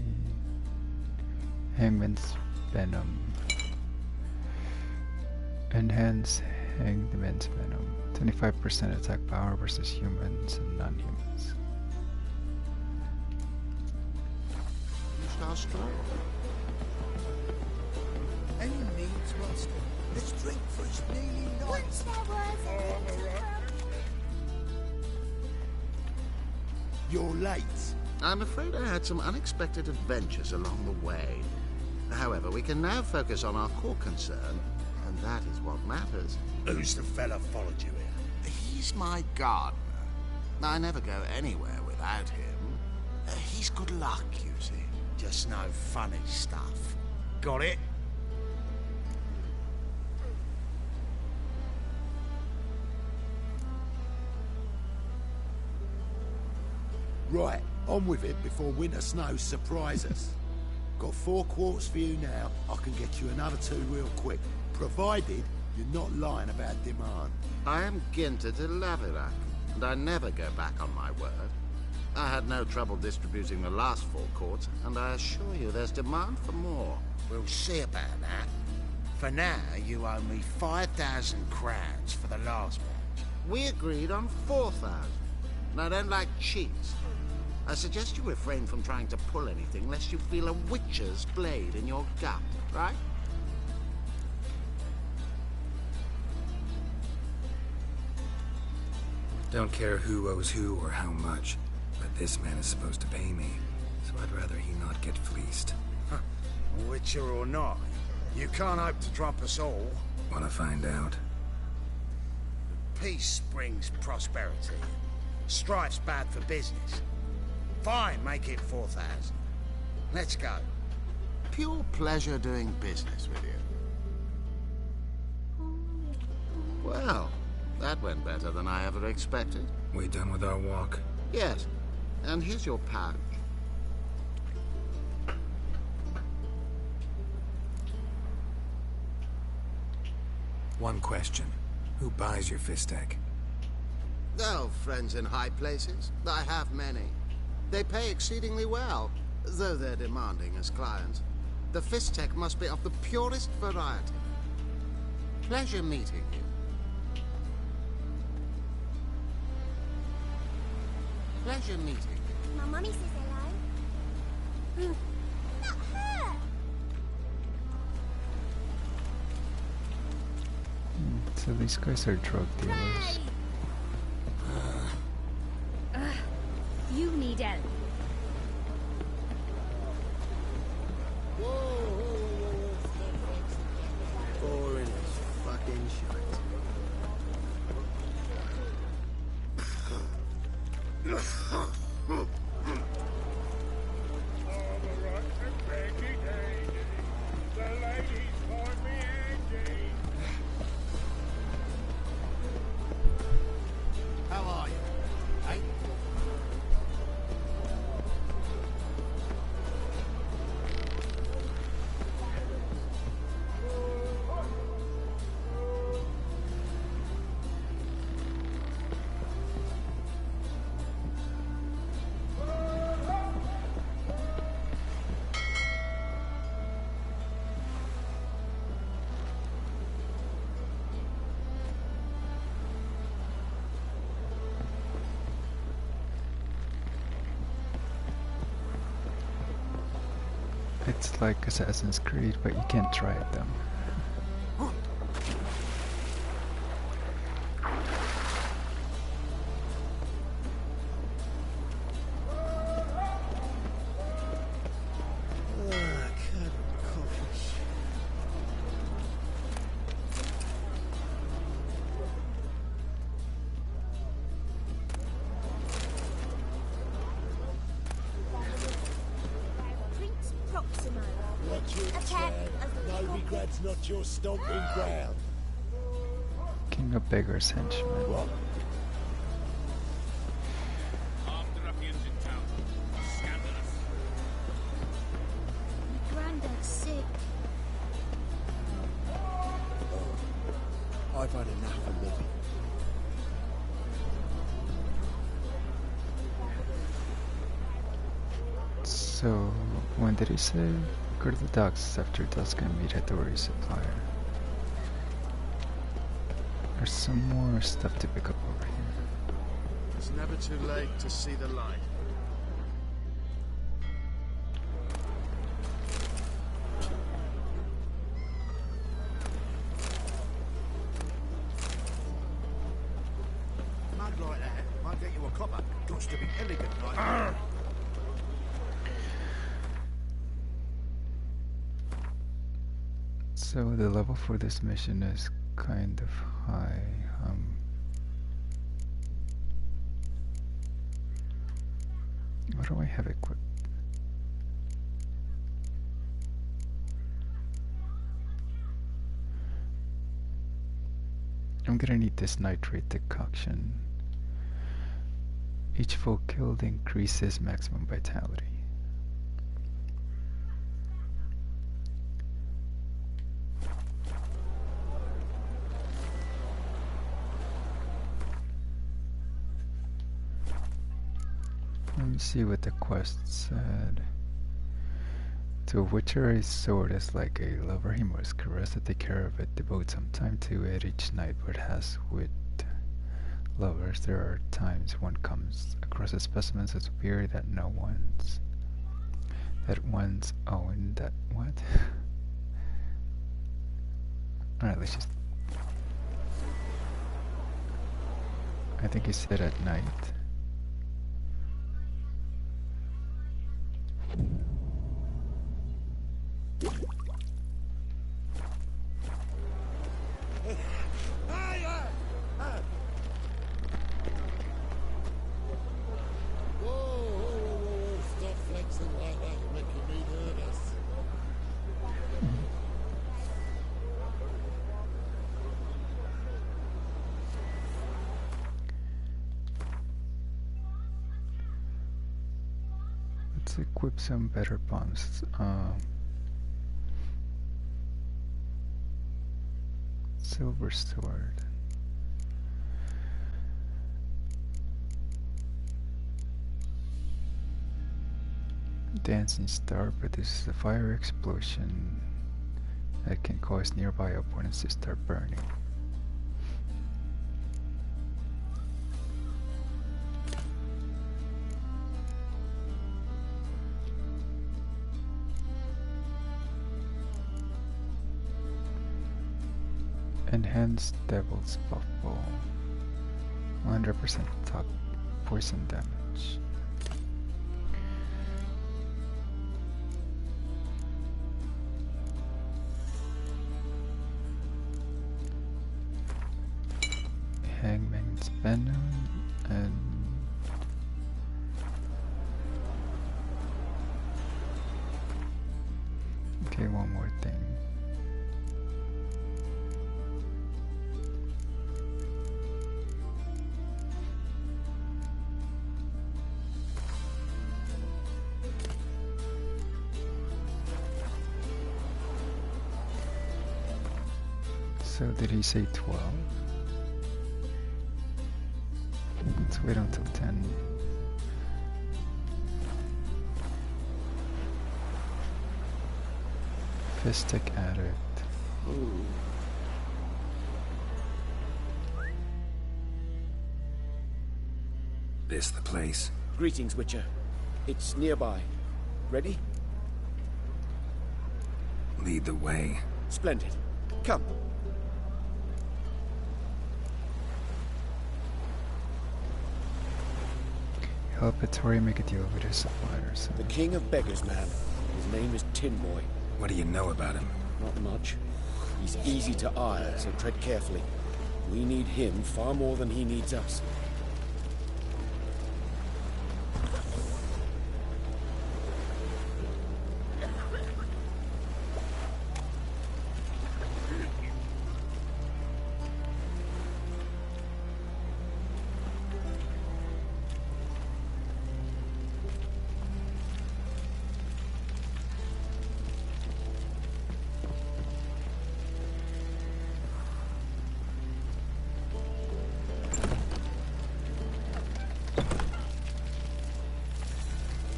Hangman's Venom. Enhance Hangman's Venom. 25% attack power versus humans and non-humans. You shall stroll. Any needs, master? Let's drink for his nearly life. Once there was a little You're late. I'm afraid I had some unexpected adventures along the way. However, we can now focus on our core concern, and that is what matters. Who's the fella followed you here? He's my gardener. I never go anywhere without him. He's good luck, you see. Just no funny stuff. Got it? Right, on with it before winter snows surprise us. Got 4 quarts for you now. I can get you another 2 real quick, provided you're not lying about demand. I am Ginter de Laverack, and I never go back on my word. I had no trouble distributing the last 4 quarts, and I assure you there's demand for more. We'll see about that. For now, you owe me 5,000 crowns for the last batch. We agreed on 4,000, and I don't like cheats. I suggest you refrain from trying to pull anything lest you feel a witch's blade in your gut, right? Don't care who owes who or how much, but this man is supposed to pay me, so I'd rather he not get fleeced. Huh. Witcher or not, you can't hope to trump us all. Wanna find out? Peace brings prosperity. Strife's bad for business. Fine, make it 4,000. Let's go. Pure pleasure doing business with you. Well, that went better than I ever expected. We done with our walk? Yes. And here's your pouch. One question. Who buys your Fistek? Oh, friends in high places. I have many. They pay exceedingly well, though they're demanding as clients. The Fistek must be of the purest variety. Pleasure meeting you. Pleasure meeting you. My mummy says hello. Not her! So these guys are drug dealers. You need help. Boring as fucking shit. How are you? Hey? It's like Assassin's Creed, but you can't try them. Prince Proximo. A Novigrad's not your stomping ground. King of Beggars henchman. What? My granddad's sick. I've had enough of living. So, when did he say? Go to the docks after dusk and meet Hattori's supplier. There's some more stuff to pick up over here. It's never too late to see the light. Mud like that might get you a copper. Got to be elegant like that. So the level for this mission is kind of high. What do I have equipped? I'm gonna need this nitrate decoction. Each foe killed increases maximum vitality. Let me see what the quest said. To a witcher, a sword is like a lover. He must caress it, take care of it, devote some time to it each night. But as with lovers, there are times one comes across a specimen so superior that one's own. That what? Alright, let's just. I think he said at night. Let's equip some better bombs. Silver sword. Dancing star produces a fire explosion that can cause nearby opponents to start burning. Enhanced Devil's Buff Ball. 100% top poison damage. Hangman's Venom and okay, one more thing. So did he say 12? Let's wait until 10. Fistic Addict. Ooh. This the place? Greetings, Witcher. It's nearby. Ready? Lead the way. Splendid. Come. Help Hattori make a deal with his suppliers. The king of beggars, man. His name is Tin Boy. What do you know about him? Not much. He's easy to ire, so tread carefully. We need him far more than he needs us.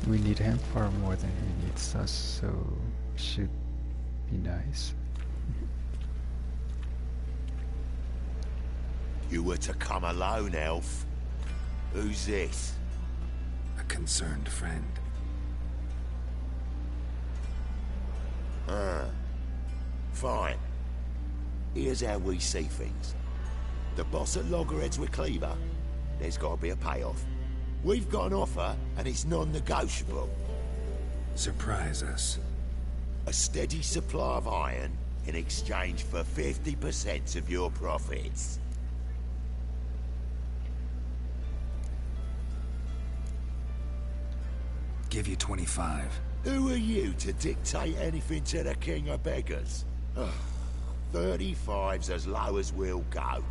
We need him far more than he needs us, so should be nice. You were to come alone, elf. Who's this? A concerned friend. Ah. Fine. Here's how we see things. The boss at Loggerheads with Cleaver, there's got to be a payoff. We've got an offer, and it's non-negotiable. Surprise us. A steady supply of iron in exchange for 50% of your profits. Give you 25. Who are you to dictate anything to the king of beggars? 35's as low as we'll go.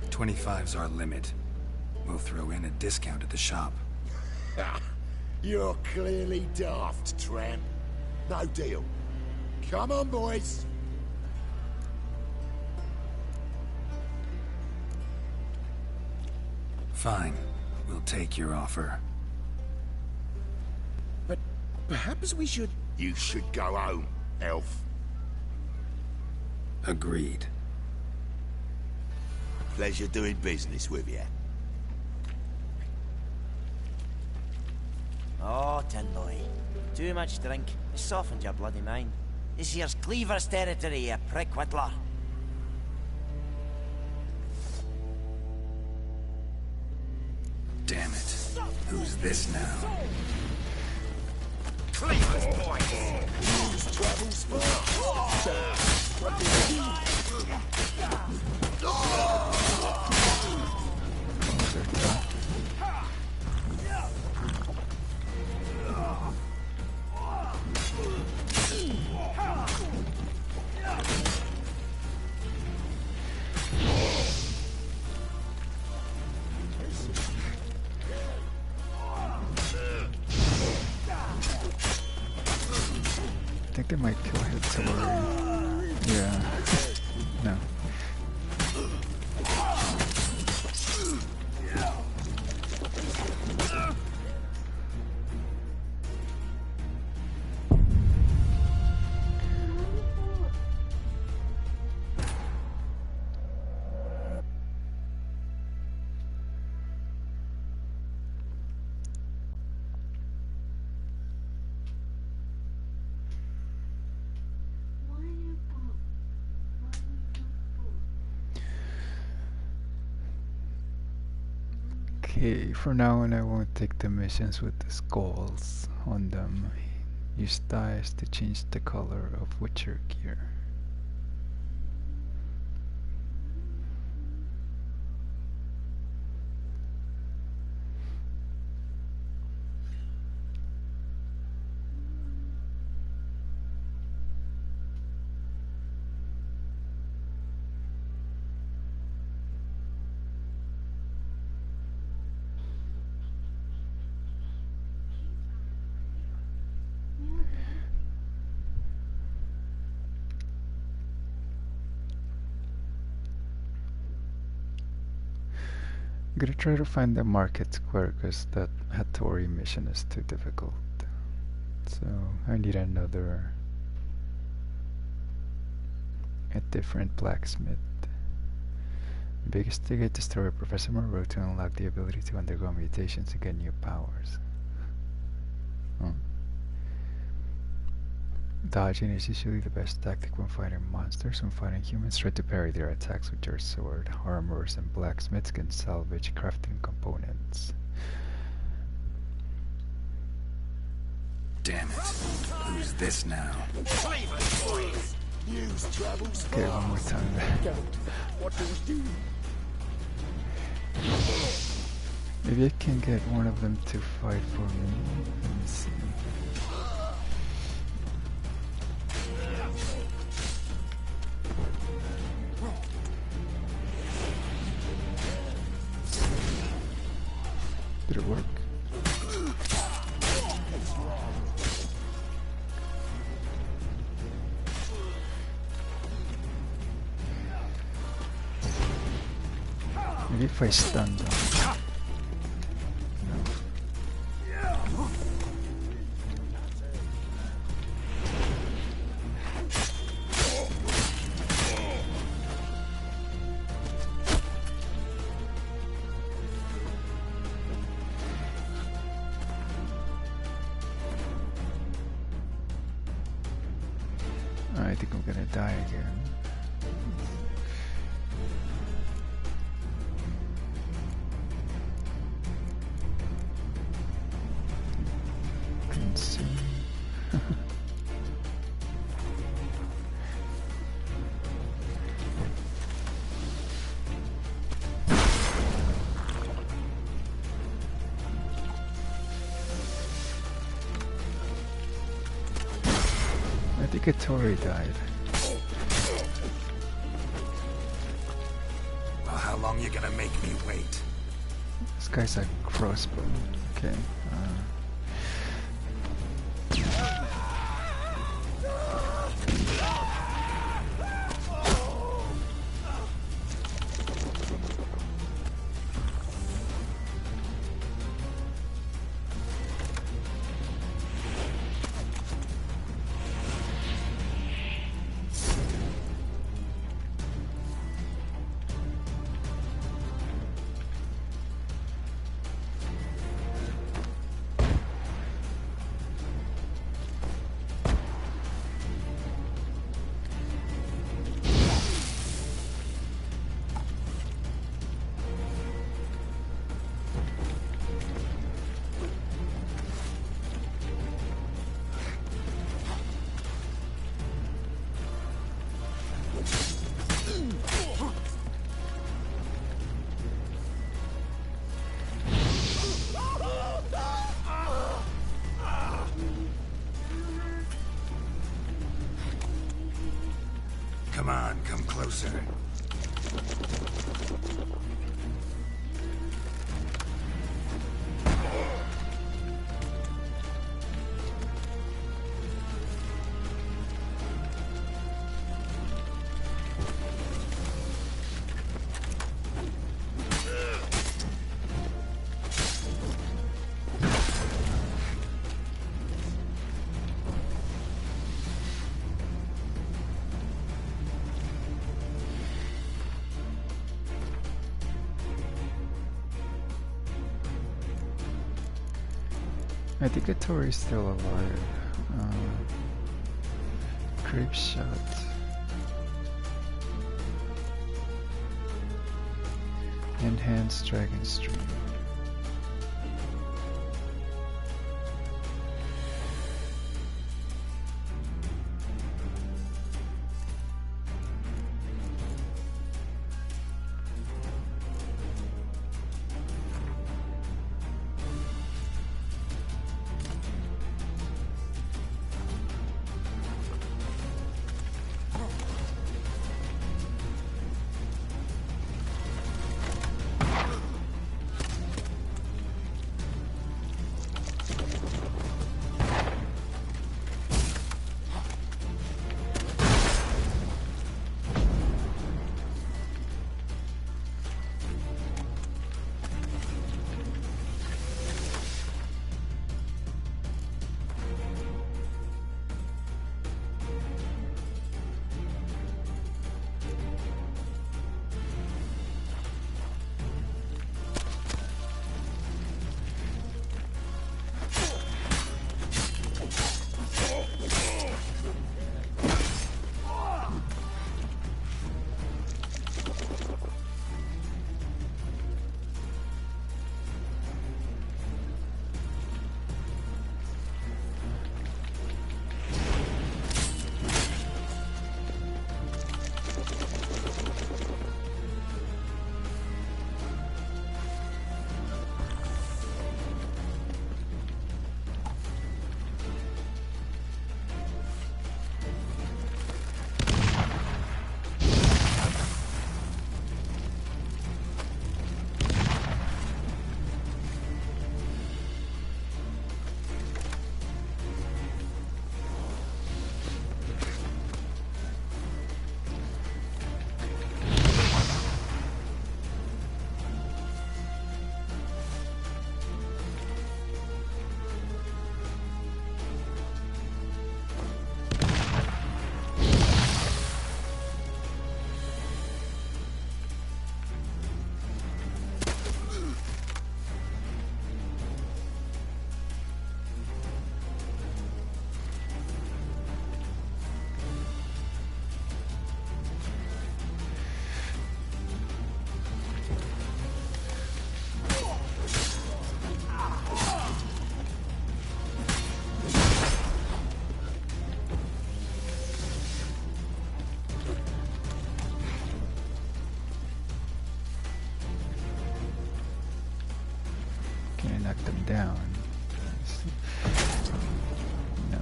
$25's our limit. We'll throw in a discount at the shop. You're clearly daft, tramp. No deal. Come on, boys. Fine. We'll take your offer. But perhaps we should... You should go home, elf. Agreed. Pleasure doing business with you. Oh, Tin Boy. Too much drink. It softened your bloody mind. This here's Cleaver's territory, you prick whittler. Damn it. Who's this now? Cleaver's boy! Use travel spot! I think they might kill Hattori. Yeah. No. Okay, for now on I won't take the missions with the skulls on them. Use dyes to change the color of Witcher gear. I'm gonna try to find the market square because that Hattori mission is too difficult. So I need a different blacksmith. Investigate the story of Professor Moreau to unlock the ability to undergo mutations and get new powers. Dodging is usually the best tactic when fighting monsters. When fighting humans, try to parry their attacks with your sword. Armorers and blacksmiths can salvage crafting components. Damn it. Who's this now? Okay, one more time. What do we do? Maybe I can get one of them to fight for me. Let me see. Did it work? Maybe if I stun them. I think I'm gonna die again. Consume. I think Hattori died. Well, how long you gonna make me wait? This guy's a crossbow. Okay. Come on, come closer. I think Hattori's still alive. Grape shot. Enhanced Dragon Stream. knock them down. No.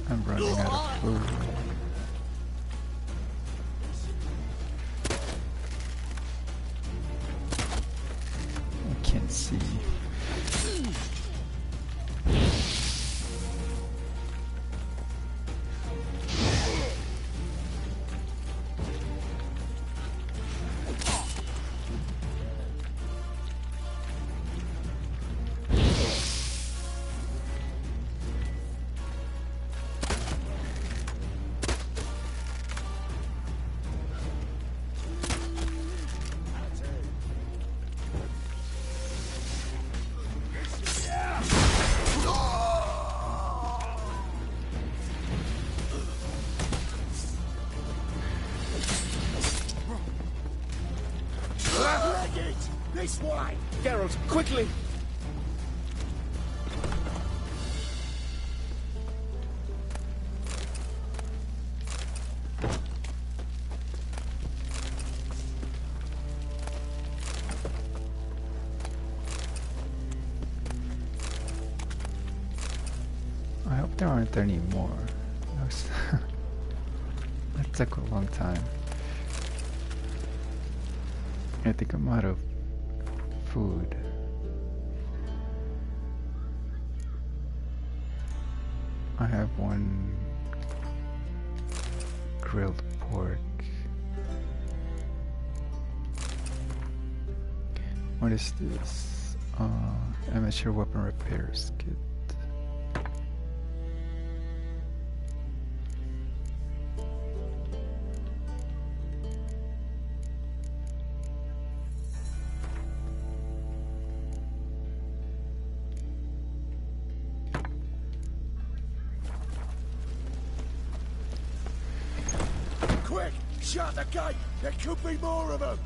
I'm running out of food. I can't see. This way! Geralt, quickly! I hope there aren't any more. That took a long time. I think I'm out of food. I have one grilled pork. What is this? Amateur weapon repairs kit. Quick! Shut the gate! There could be more of them!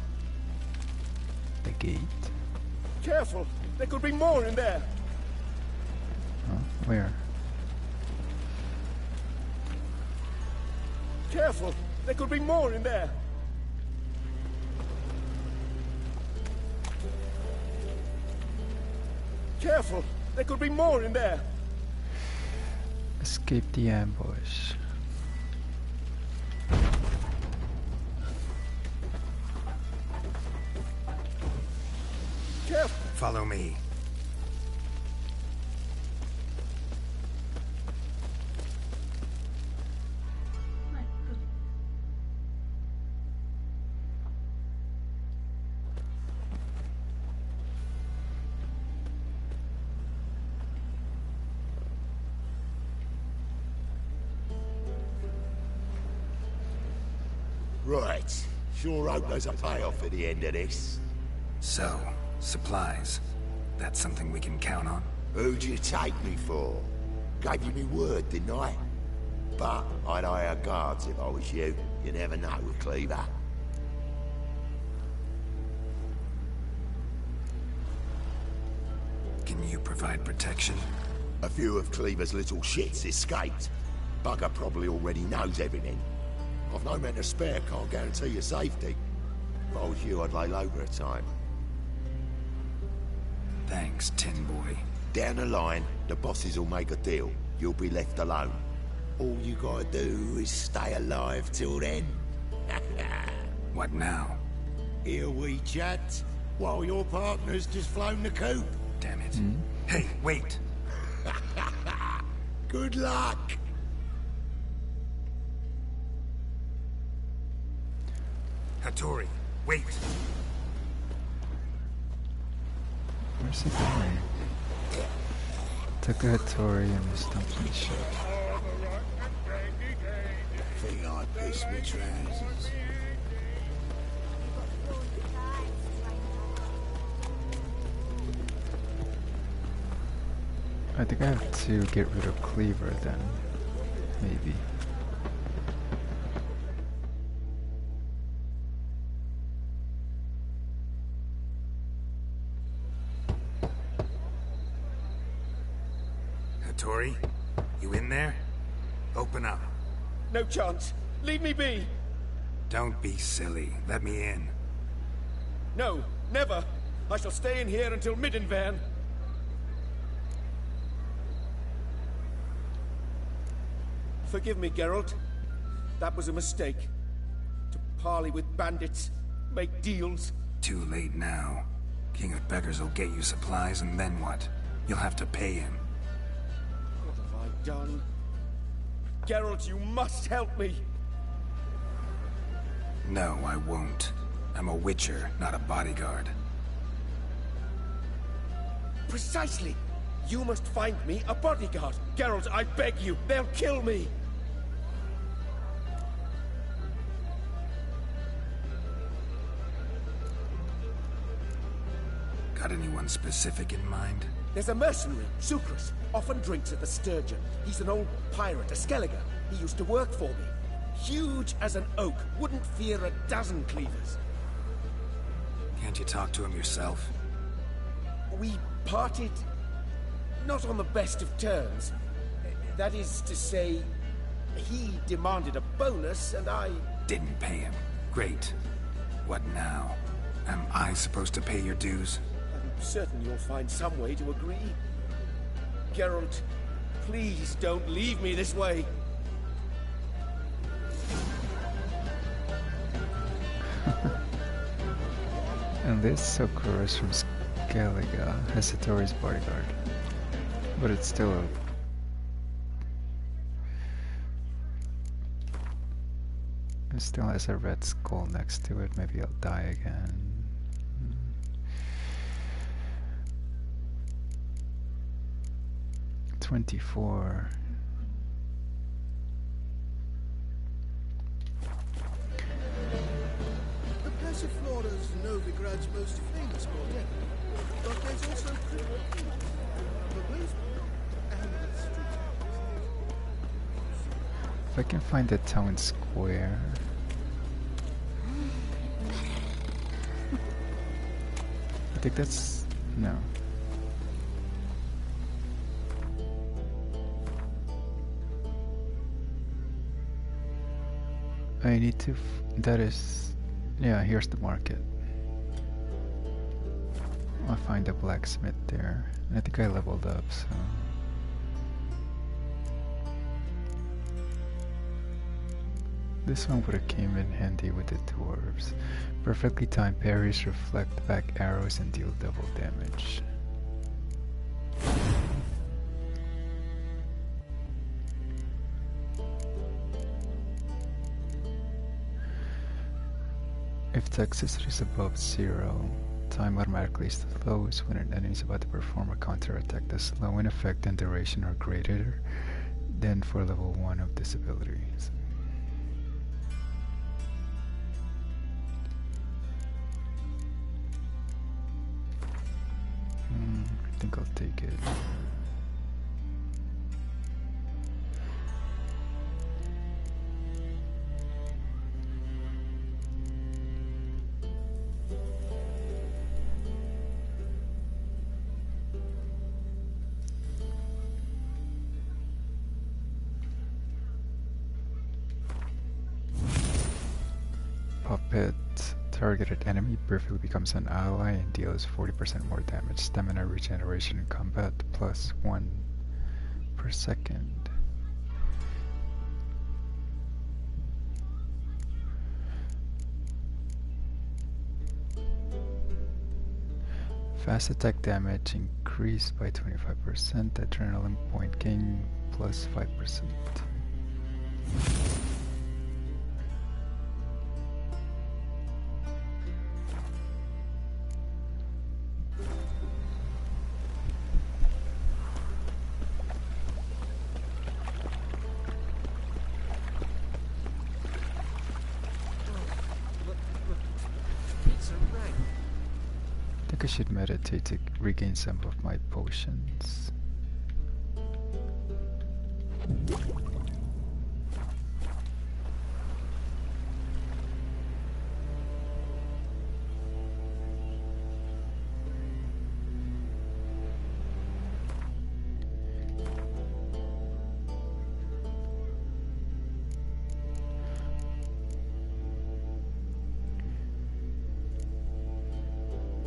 The gate? Careful! There could be more in there! Huh? Where? Careful! There could be more in there! Careful! There could be more in there! Escape the ambush. Careful! Follow me. Right. Sure hope there's a payoff at the end of this. So, supplies. That's something we can count on? Who'd you take me for? Gave you me word, didn't I? But I'd hire guards if I was you. You never know with Cleaver. Can you provide protection? A few of Cleaver's little shits escaped. Bugger probably already knows everything. I've no men to spare, can't guarantee your safety. If I was you, I'd lay low for a time. Thanks, Tin Boy. Down the line, the bosses will make a deal. You'll be left alone. All you gotta do is stay alive till then. What now? Here we chat, while your partner's just flown the coop. Damn it. Hey, wait! Good luck! Hattori, wait! Where's he going? Took a Hattori and his dumpling ship. Think I piss me trousers. I think I have to get rid of Cleaver then. Maybe. Hattori, you in there? Open up. No chance. Leave me be. Don't be silly. Let me in. No, never. I shall stay in here until Middenvern. Forgive me, Geralt. That was a mistake. To parley with bandits, make deals. Too late now. King of Beggars will get you supplies, and then what? You'll have to pay him. What have I done? Geralt, you must help me! No, I won't. I'm a witcher, not a bodyguard. Precisely! You must find me a bodyguard. Geralt, I beg you, they'll kill me! Got anyone specific in mind? There's a mercenary, Sucrus, often drinks at the Sturgeon. He's an old pirate, a Skelliger. He used to work for me. Huge as an oak, wouldn't fear a dozen cleavers. Can't you talk to him yourself? We parted not on the best of terms. That is to say, he demanded a bonus and I... Didn't pay him. Great. What now? Am I supposed to pay your dues? I'm certain you'll find some way to agree. Geralt, please don't leave me this way. And this Sakura is from Skellige, has Hattori's bodyguard. But it's still a... It still has a red skull next to it. Maybe I'll die again. 24. The Passiflora is Novigrad's most famous quartet, but there's also the baseball and the street. If I can find the town square. I think that's... no. I need to... that is... yeah, here's the market. I'll find a blacksmith there. I think I leveled up, so... This one would have came in handy with the dwarves. Perfectly timed parries reflect back arrows and deal double damage. If toxicity is above 0, time automatically slows when an enemy is about to perform a counterattack. The slow in effect and duration are greater than for level 1 of this ability. think I'll take it. Puppet. Targeted enemy briefly becomes an ally and deals 40% more damage. Stamina regeneration in combat plus 1 per second. Fast attack damage increased by 25%. Adrenaline point gain plus 5%. I should meditate to regain some of my potions.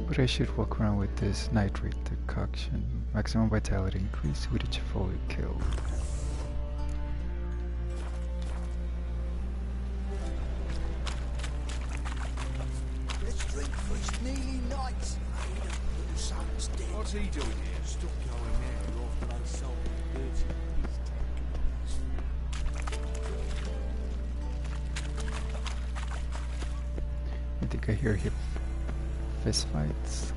But I should walk around with this nitrate decoction. Maximum vitality increase with each fully killed. Let's drink for it's nearly night. The sun's dead. What's he doing here? Stop going there, or I'll blow salt and dirty. I think I hear him. Fist fights.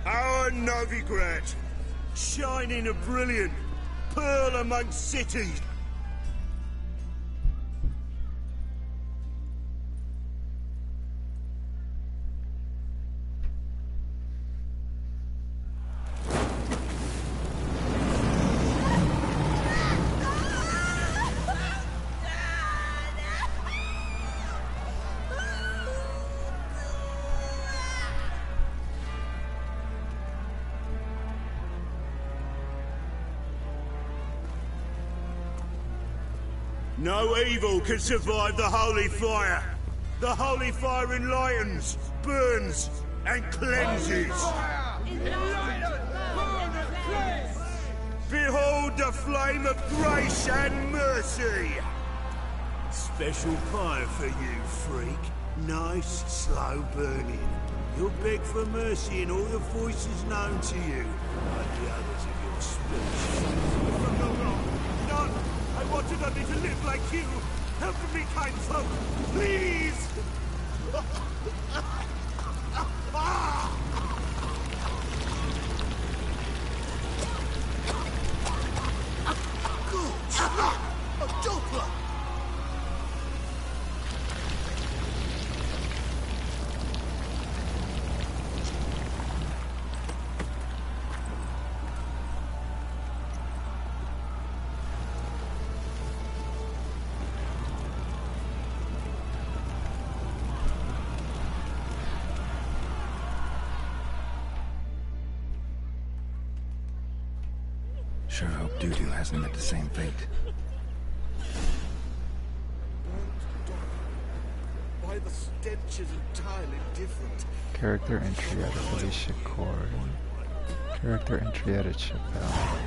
Our Novigrad, shining a brilliant pearl amongst cities. No evil can survive the holy fire. The holy fire enlightens, burns, and cleanses. Behold the flame of grace and mercy. Special fire for you, freak. Nice, slow burning. You'll beg for mercy in all the voices known to you, like the others of your species. None! I wanted only to live like you! Help me, kind folk! Please! Good slap! A doppler! Sure hope Dudu hasn't met the same fate. Why the stench is entirely different. Character entry at Felicia Cord. Character entry at Chappelle.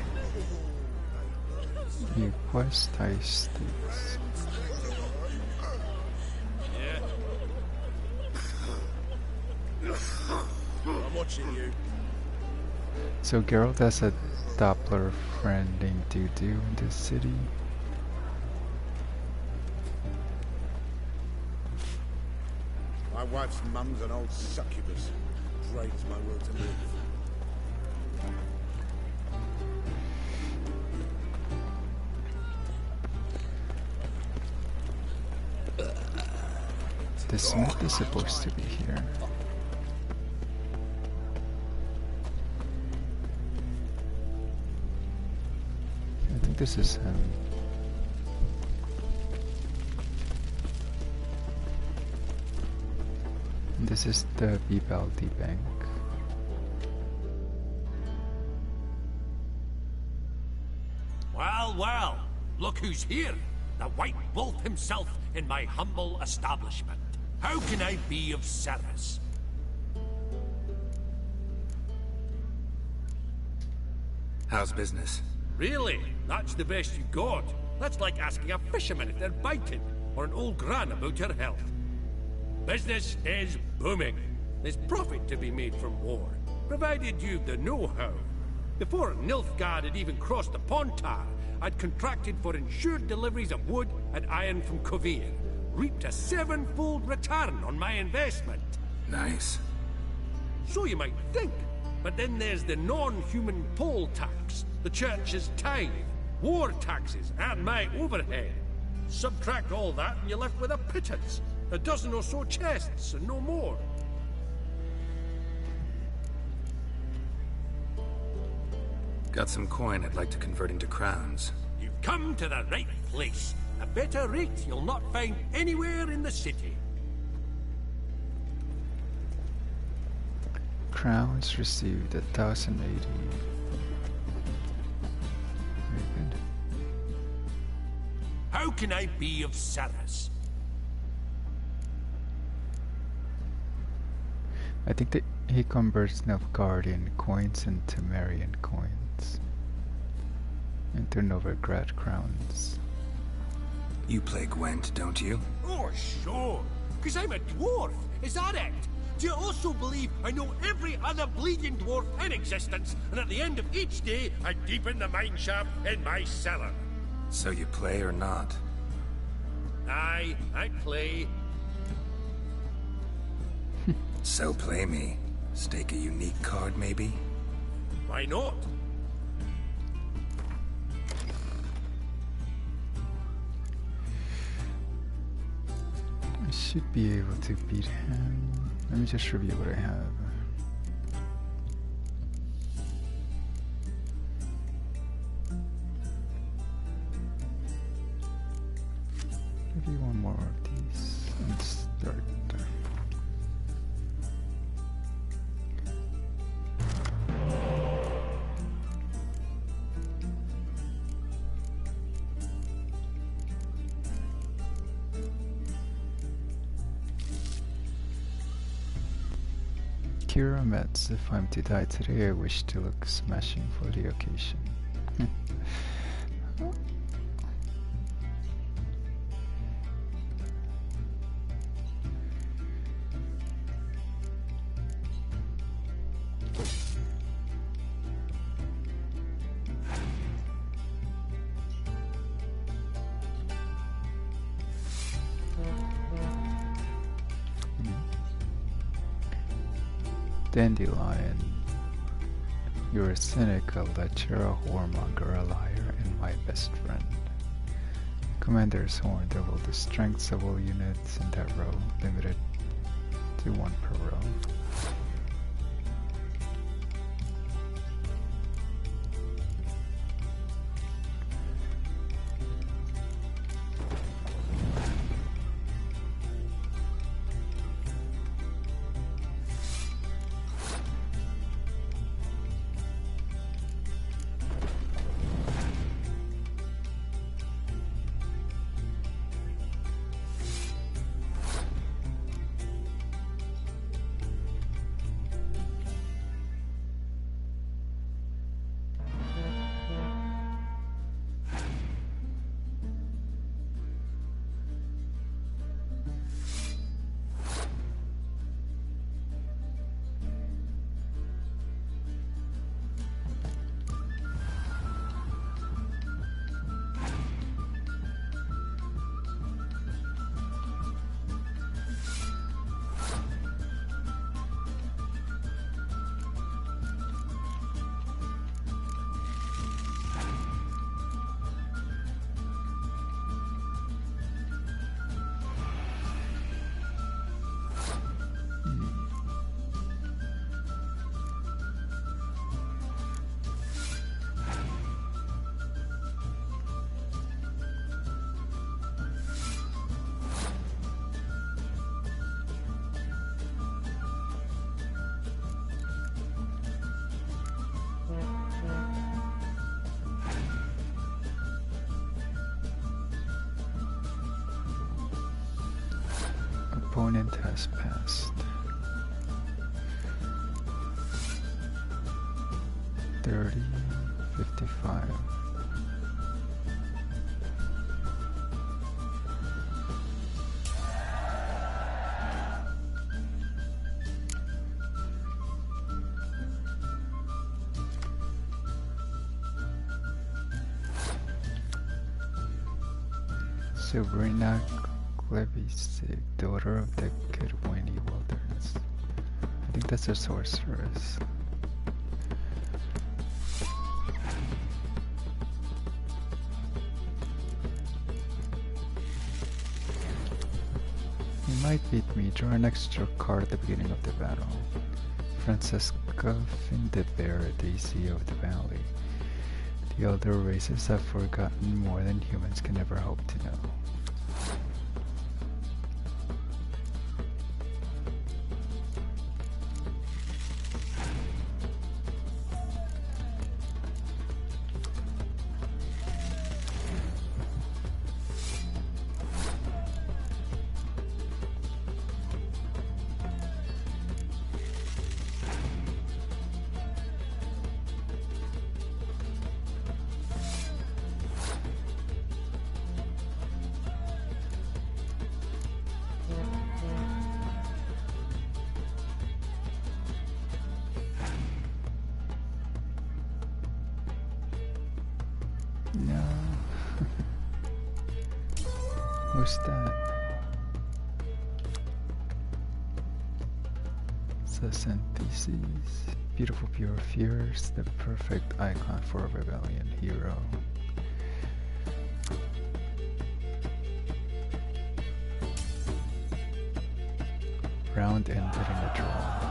New quest high stakes. I'm watching you. So Geralt has a Doppler friend named Dudu in this city. My wife's mum's an old succubus. Drains my will to live. The smith is supposed to be here. this is him. This is the Vivaldi Bank. Well, well, look who's here. The White Wolf himself in my humble establishment. How can I be of service? How's business? Really? That's the best you got? That's like asking a fisherman if they're biting, or an old gran about her health. Business is booming. There's profit to be made from war, provided you've the know-how. Before Nilfgaard had even crossed the Pontar, I'd contracted for insured deliveries of wood and iron from Kovir, reaped a 7-fold return on my investment. Nice. So you might think, but then there's the non-human poll tax, the church's tithe, war taxes, and my overhead. Subtract all that and you're left with a pittance, a dozen or so chests and no more. Got some coin I'd like to convert into crowns. You've come to the right place. A better rate you'll not find anywhere in the city. Crowns received 1,080. Very good. How can I be of service? I think that he converts Novgardian coins into Marian coins. Into Novigrad crowns. You play Gwent, don't you? Oh, sure. Because I'm a dwarf. Is that it? Do you also believe I know every other bleeding dwarf in existence, and at the end of each day, I deepen the mine shaft in my cellar? So you play or not? Aye, I play. So play me. Stake a unique card, maybe? Why not? I should be able to beat him. Let me just review what I have. Maybe one more of these and start. Keira Metz, if I'm to die today, I wish to look smashing for the occasion. Dandelion, you're a cynic, a lecher, a whoremonger, a liar, and my best friend. Commander's Horn doubled the strengths of all units in that row, limited to 1 per row. opponent has passed. 30, 55. Sabrina Klevisic, daughter of the Kerwini Wilderness. I think that's a sorceress. You might beat me. Draw an extra card at the beginning of the battle. Francesca Findebear, Daisy of the Valley. The other races have forgotten more than humans can ever hope to know. No. Who's that? Sacentheses. Beautiful pure fears, the perfect icon for a rebellion hero. Round ended in a draw.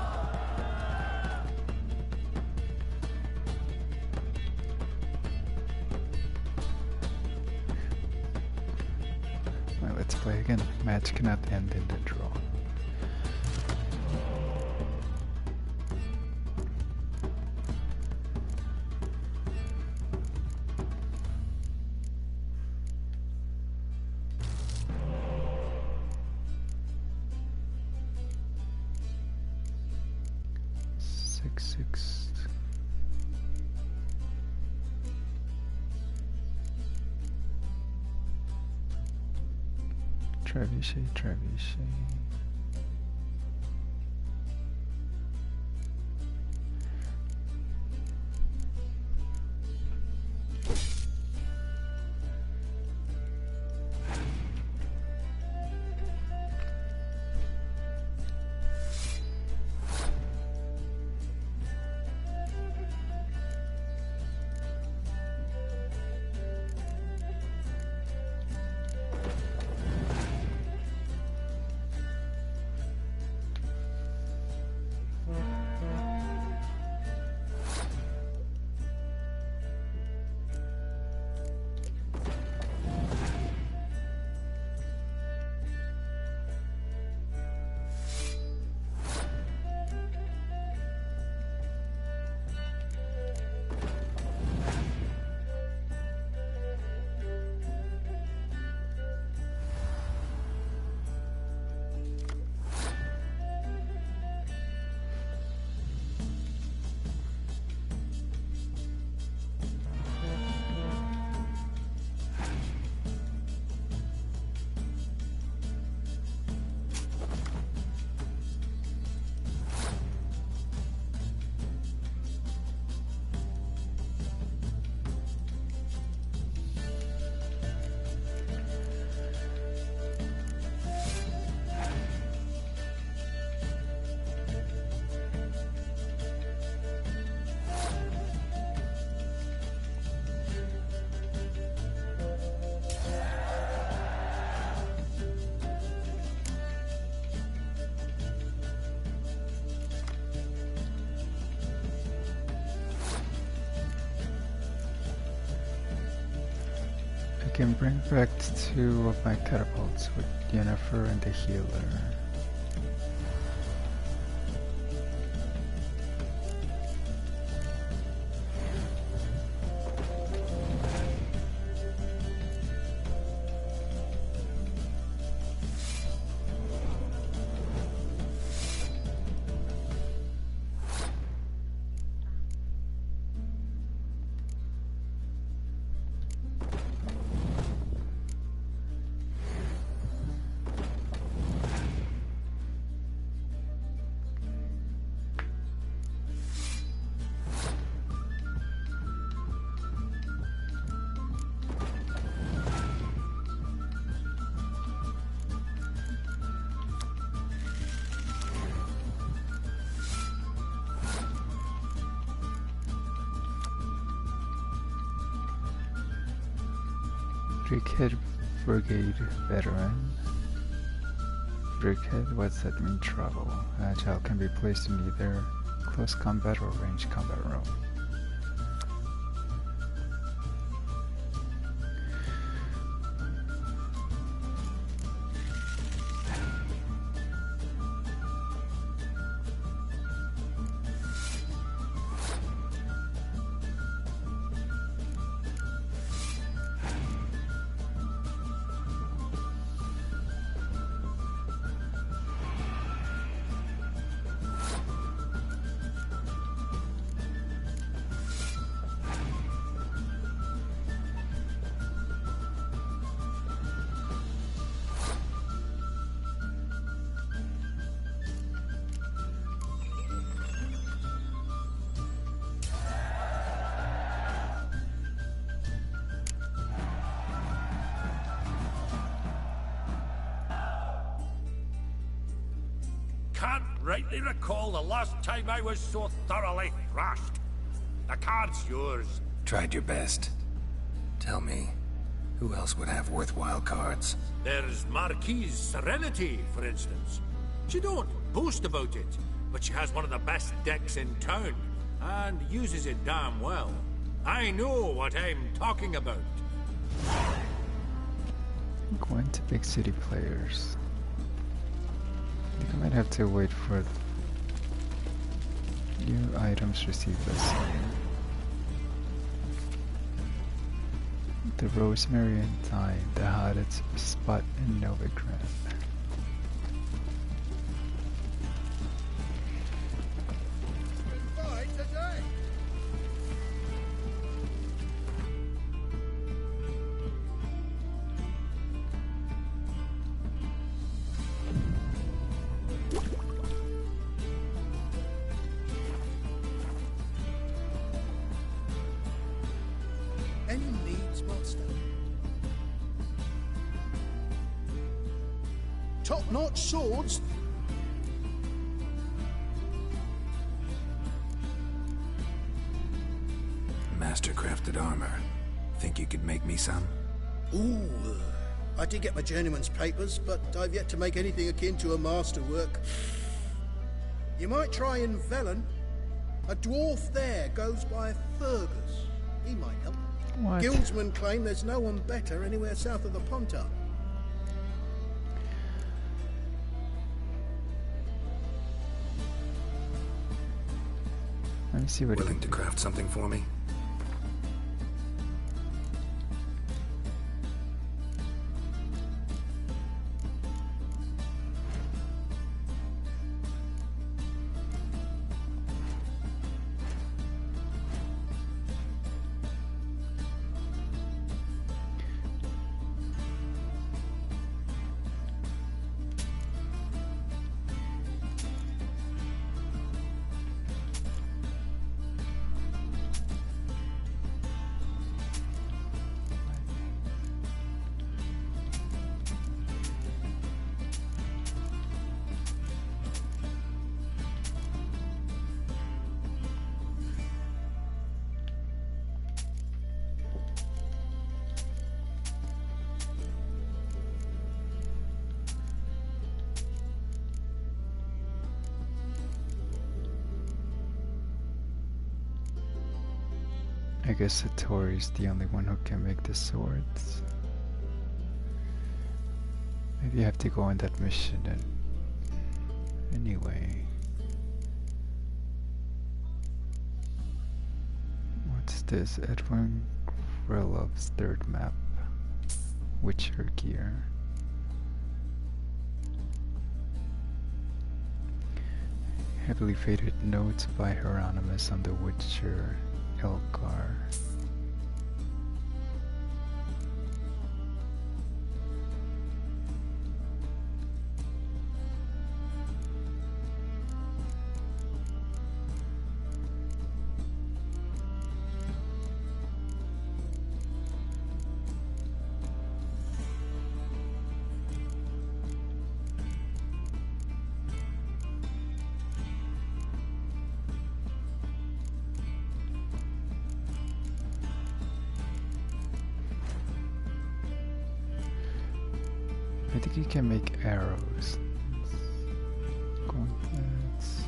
Let's play again. Match cannot end in the draw. Six. Trebuchet. I can bring back 2 of my catapults with Yennefer and the healer. Brickhead Brigade veteran. Brickhead, what's that mean? Travel. Agile can be placed in either close combat or range combat role. Can't rightly recall the last time I was so thoroughly thrashed. The card's yours. Tried your best. Tell me, who else would have worthwhile cards? There's Marquise Serenity, for instance. She don't boast about it, but she has one of the best decks in town, and uses it damn well. I know what I'm talking about. Going to big city players. I think I might have to wait for new items received this year. The Rosemary and Thyme, the hottest spot in Novigrad. Any needs, master? Top-notch swords? Master-crafted armor. Think you could make me some? Ooh, I did get my journeyman's papers, but I've yet to make anything akin to a masterwork. You might try in Velen. A dwarf there goes by Fergus. He might help. What? Guildsmen claim there's no one better anywhere south of the Pontar. Let me see what Willing to craft something for me? I guess Hattori is the only one who can make the swords. Maybe I have to go on that mission then. Anyway. What's this? Edwin Krelov's third map. Witcher gear. Heavily faded notes by Hieronymus on the Witcher Elgar. I think you can make arrows. Gauntlets.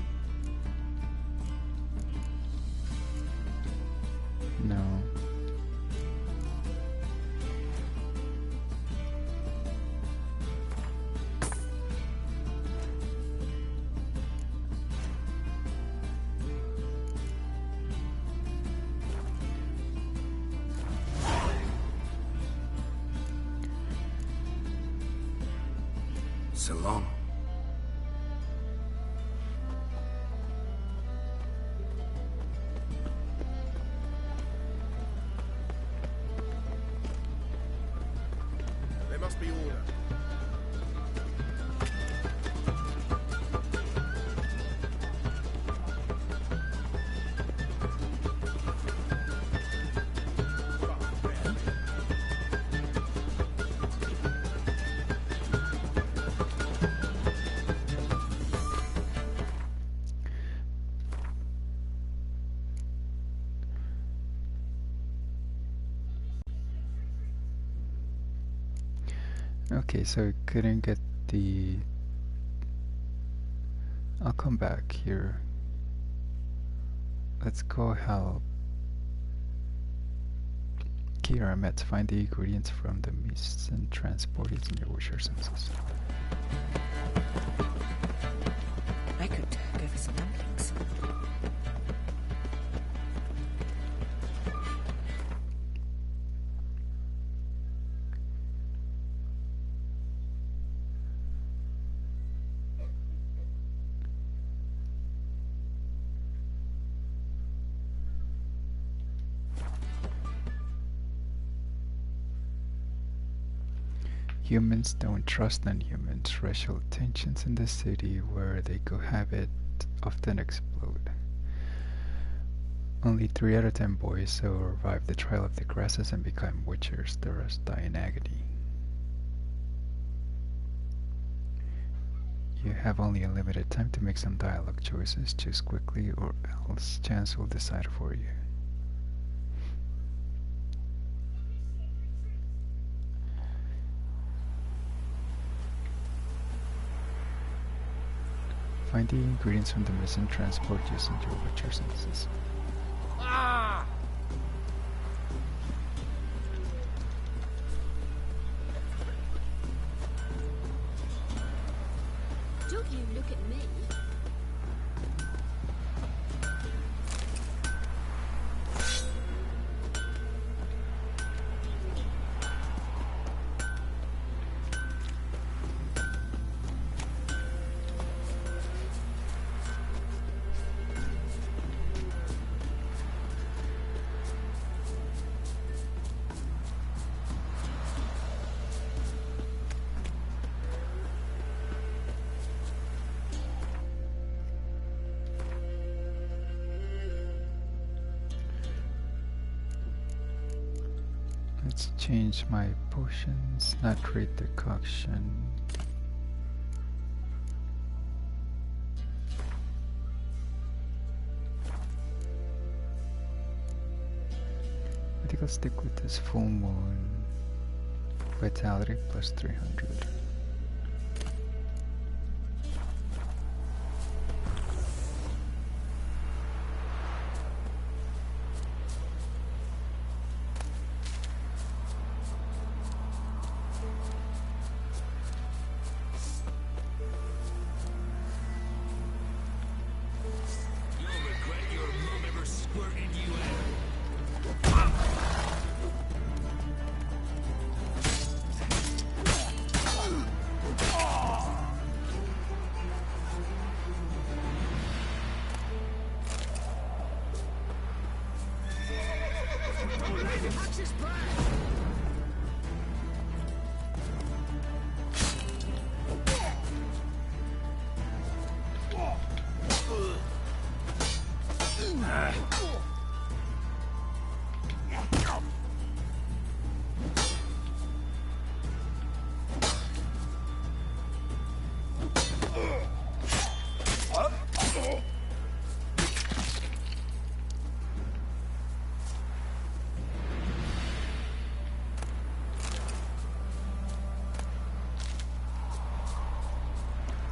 No. So long. There must be order. Okay, so we couldn't get the... I'll come back here. Let's go help Keira Metz find the ingredients from the mists and transport it in your wisher senses. I could go for some dumplings. Humans don't trust non-humans. Racial tensions in the city where they cohabit often explode. Only 3 out of 10 boys survive the trial of the grasses and become witchers. The rest die in agony. You have only a limited time to make some dialogue choices. Choose quickly or else chance will decide for you. Find the ingredients from the mist and transport using your witcher senses. Ah! Don't you look at me. Let's change my potions, not rate decoction. I think I'll stick with this full moon. Vitality plus 300.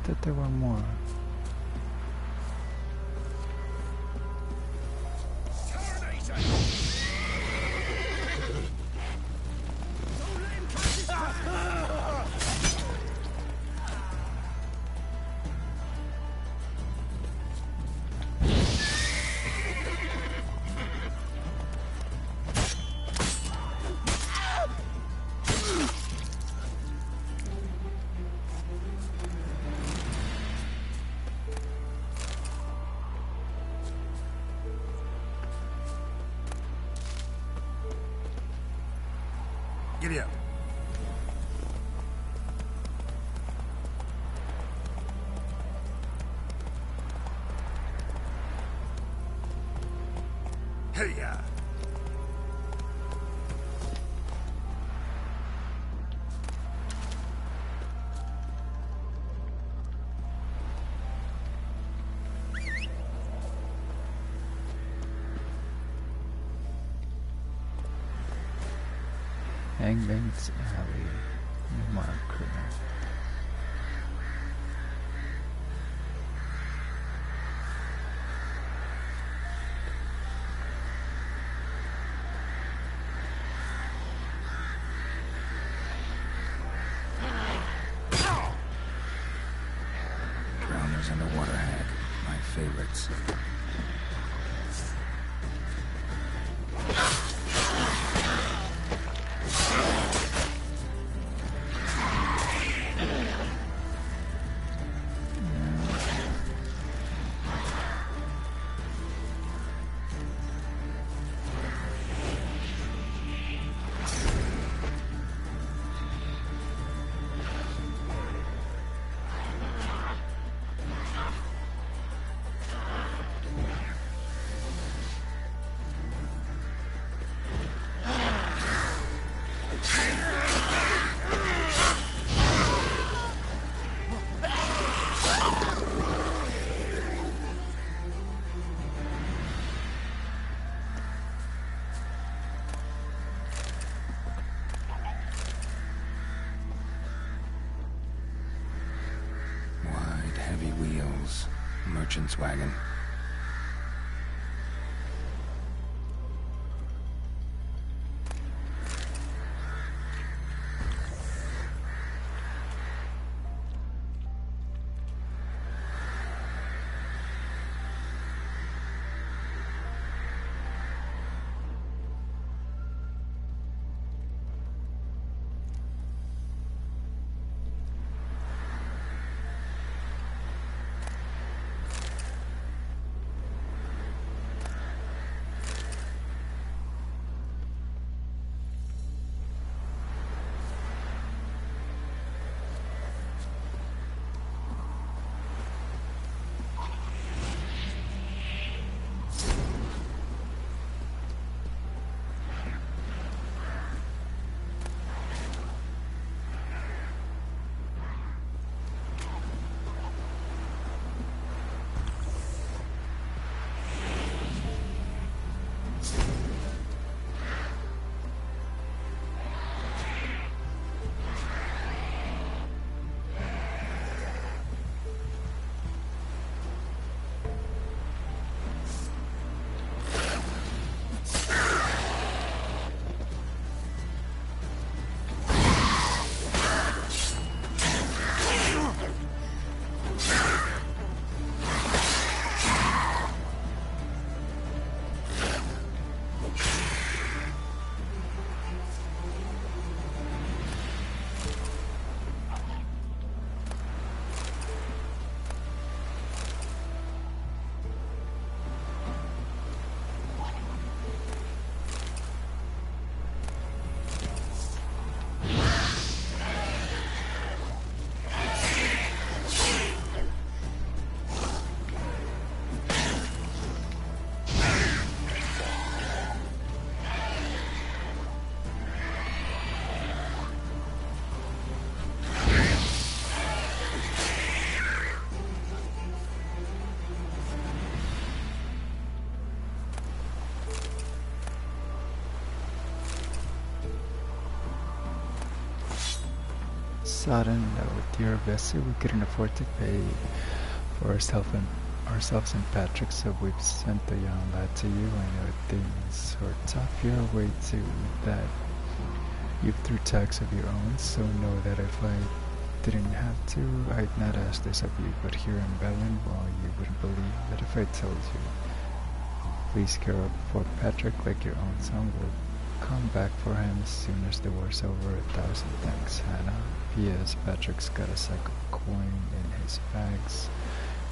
thought there were more. Giddy up. Hey-ya. Hangman's Alley marker. Drowners and the water hag, my favorites. Heavy wheels. Merchant's wagon. sudden note, dear Bessie, we couldn't afford to pay for ourselves and Patrick, so we've sent the young lad to you. I know things are tough your way too, that you've through tax of your own, so know that if I didn't have to, I'd not ask this of you, but here in Berlin, well, you wouldn't believe it if I told you. Please care for Patrick like your own son. Will come back for him as soon as the war's over. 1,000 thanks, Hannah. P.S. Patrick's got a sack of coin in his bags,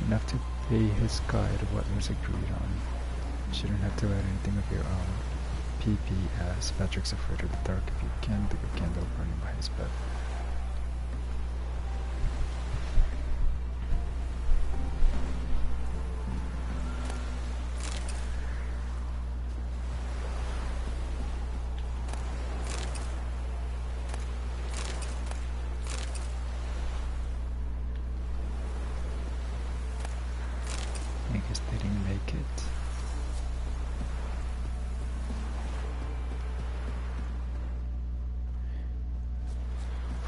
enough to pay his guide what was agreed on. Shouldn't have to add anything of your own. P.P.S. Patrick's afraid of the dark. If you can, leave a candle burning by his bed. I guess they didn't make it.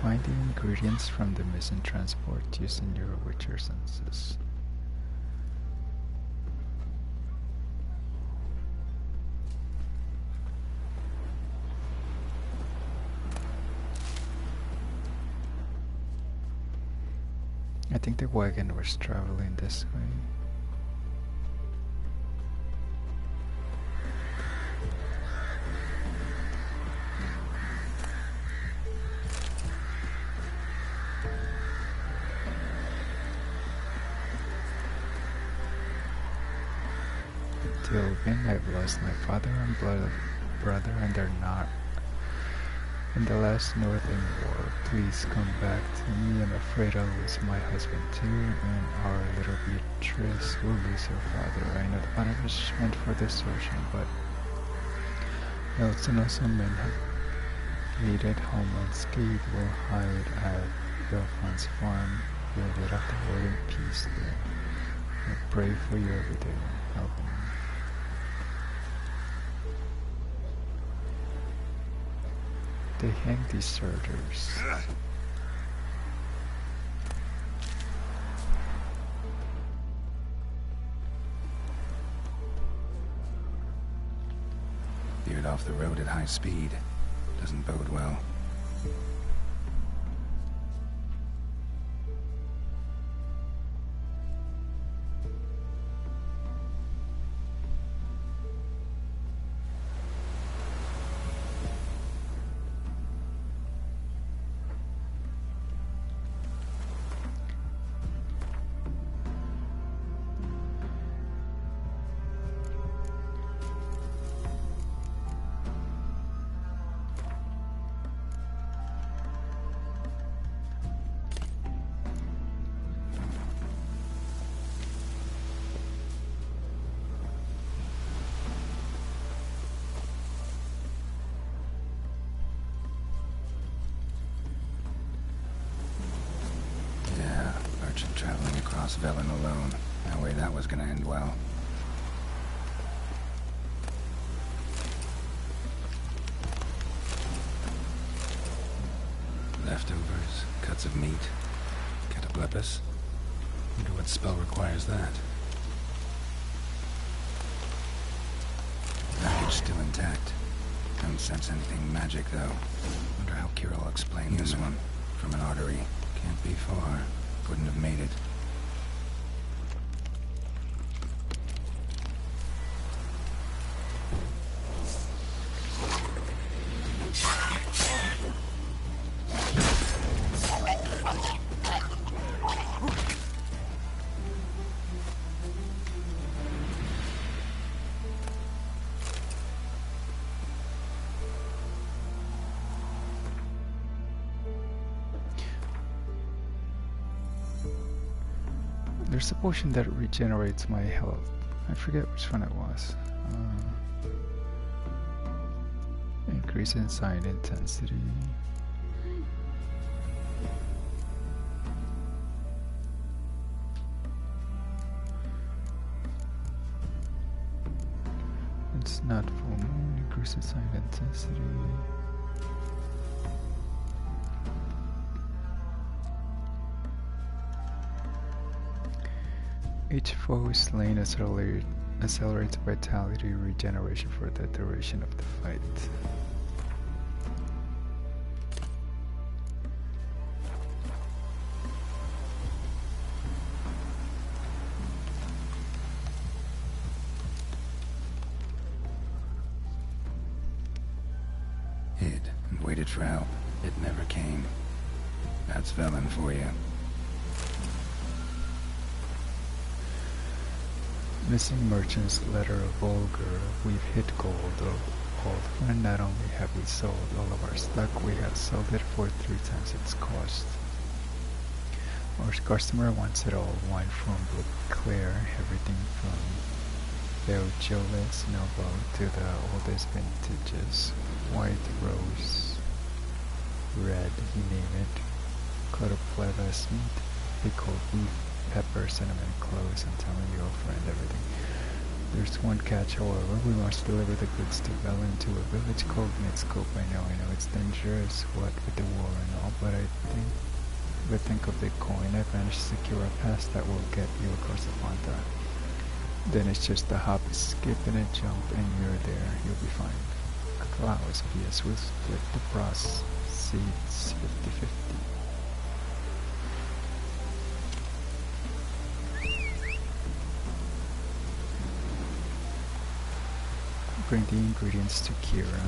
Find the ingredients from the missing transport using your Witcher senses. I think the wagon was traveling this way. I've lost my father and brother, and they're not in the last Northern War. Please come back to me. I'm afraid I'll lose my husband too, and our little Beatrice will lose her father. I know the punishment for desertion, but I also know some men have made it home unscathed. Will hide at Belfon's farm. We'll get off the road in peace there. I pray for you every day, Alvin. They hang deserters. Veered off the road at high speed. Doesn't bode well. Traveling across Velen alone. No way that was gonna end well. Leftovers, cuts of meat, cataplepis. Wonder what spell requires that. Package still intact. Don't sense anything magic though. Wonder how Keira will explain this one. From an artery. Can't be far. Wouldn't have made it. There's a potion that regenerates my health. I forget which one it was. Increase in sign intensity. It's not full moon. Increase in sign intensity. Each foe slain accelerates vitality regeneration for the duration of the fight. Hid and waited for help. It never came. That's Velen for you. Missing merchant's letter of Volgar. We've hit gold, old friend. Not only have we sold all of our stock, we have sold it for 3 times its cost. Our customer wants it all. Wine from Claire, everything from Beaujolais Nouveau to the oldest vintages. White, rose, red, you name it. Cut of plevas meat, pickled beef, pepper, cinnamon, cloves, and telling your friend everything. There's one catch, however. We must deliver the goods to Velen, to a village called Mitskop. I know it's dangerous, what with the war and all, but think of the coin. I've managed to secure a pass that will get you across the Fonta. Then it's just a hop, skip, and a jump, and you're there. You'll be fine. Klaus, yes, we'll split the proceeds 50-50. Bring the ingredients to Keira.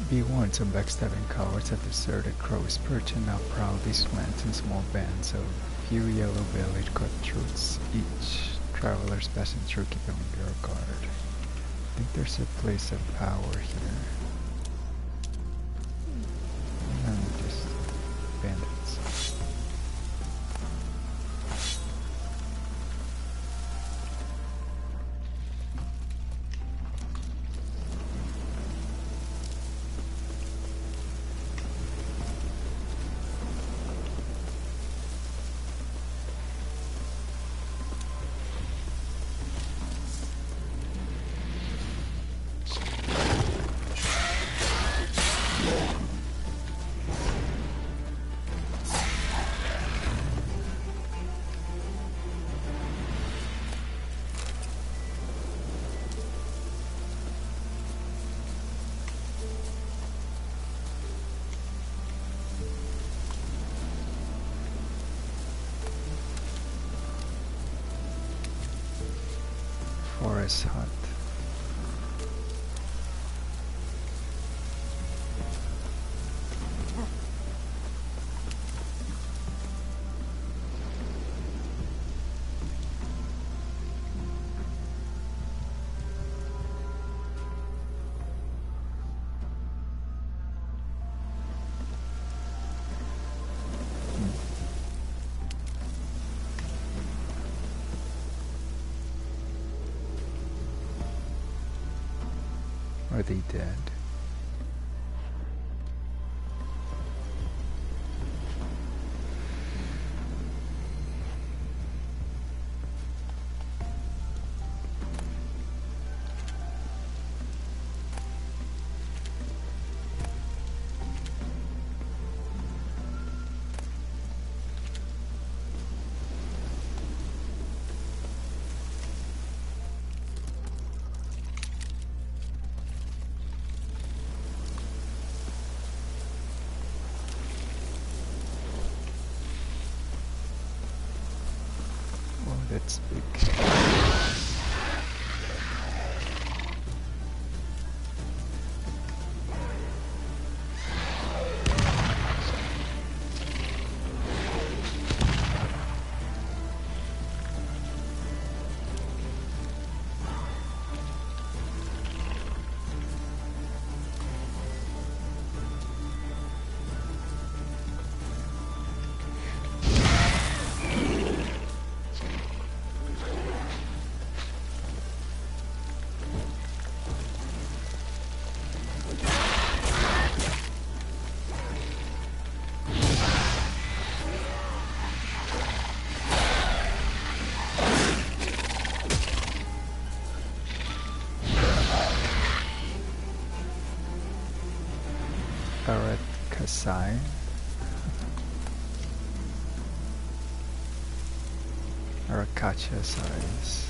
Be warned, some backstabbing cowards have deserted Crow's Perch and now proudly slant in small bands of few yellow-bellied cutthroats each. Travelers passing through, keep on your guard. I think there's a place of power here. No, just bandits. Forest hut. Are they dead? that's big. Kasai. Arakacha size.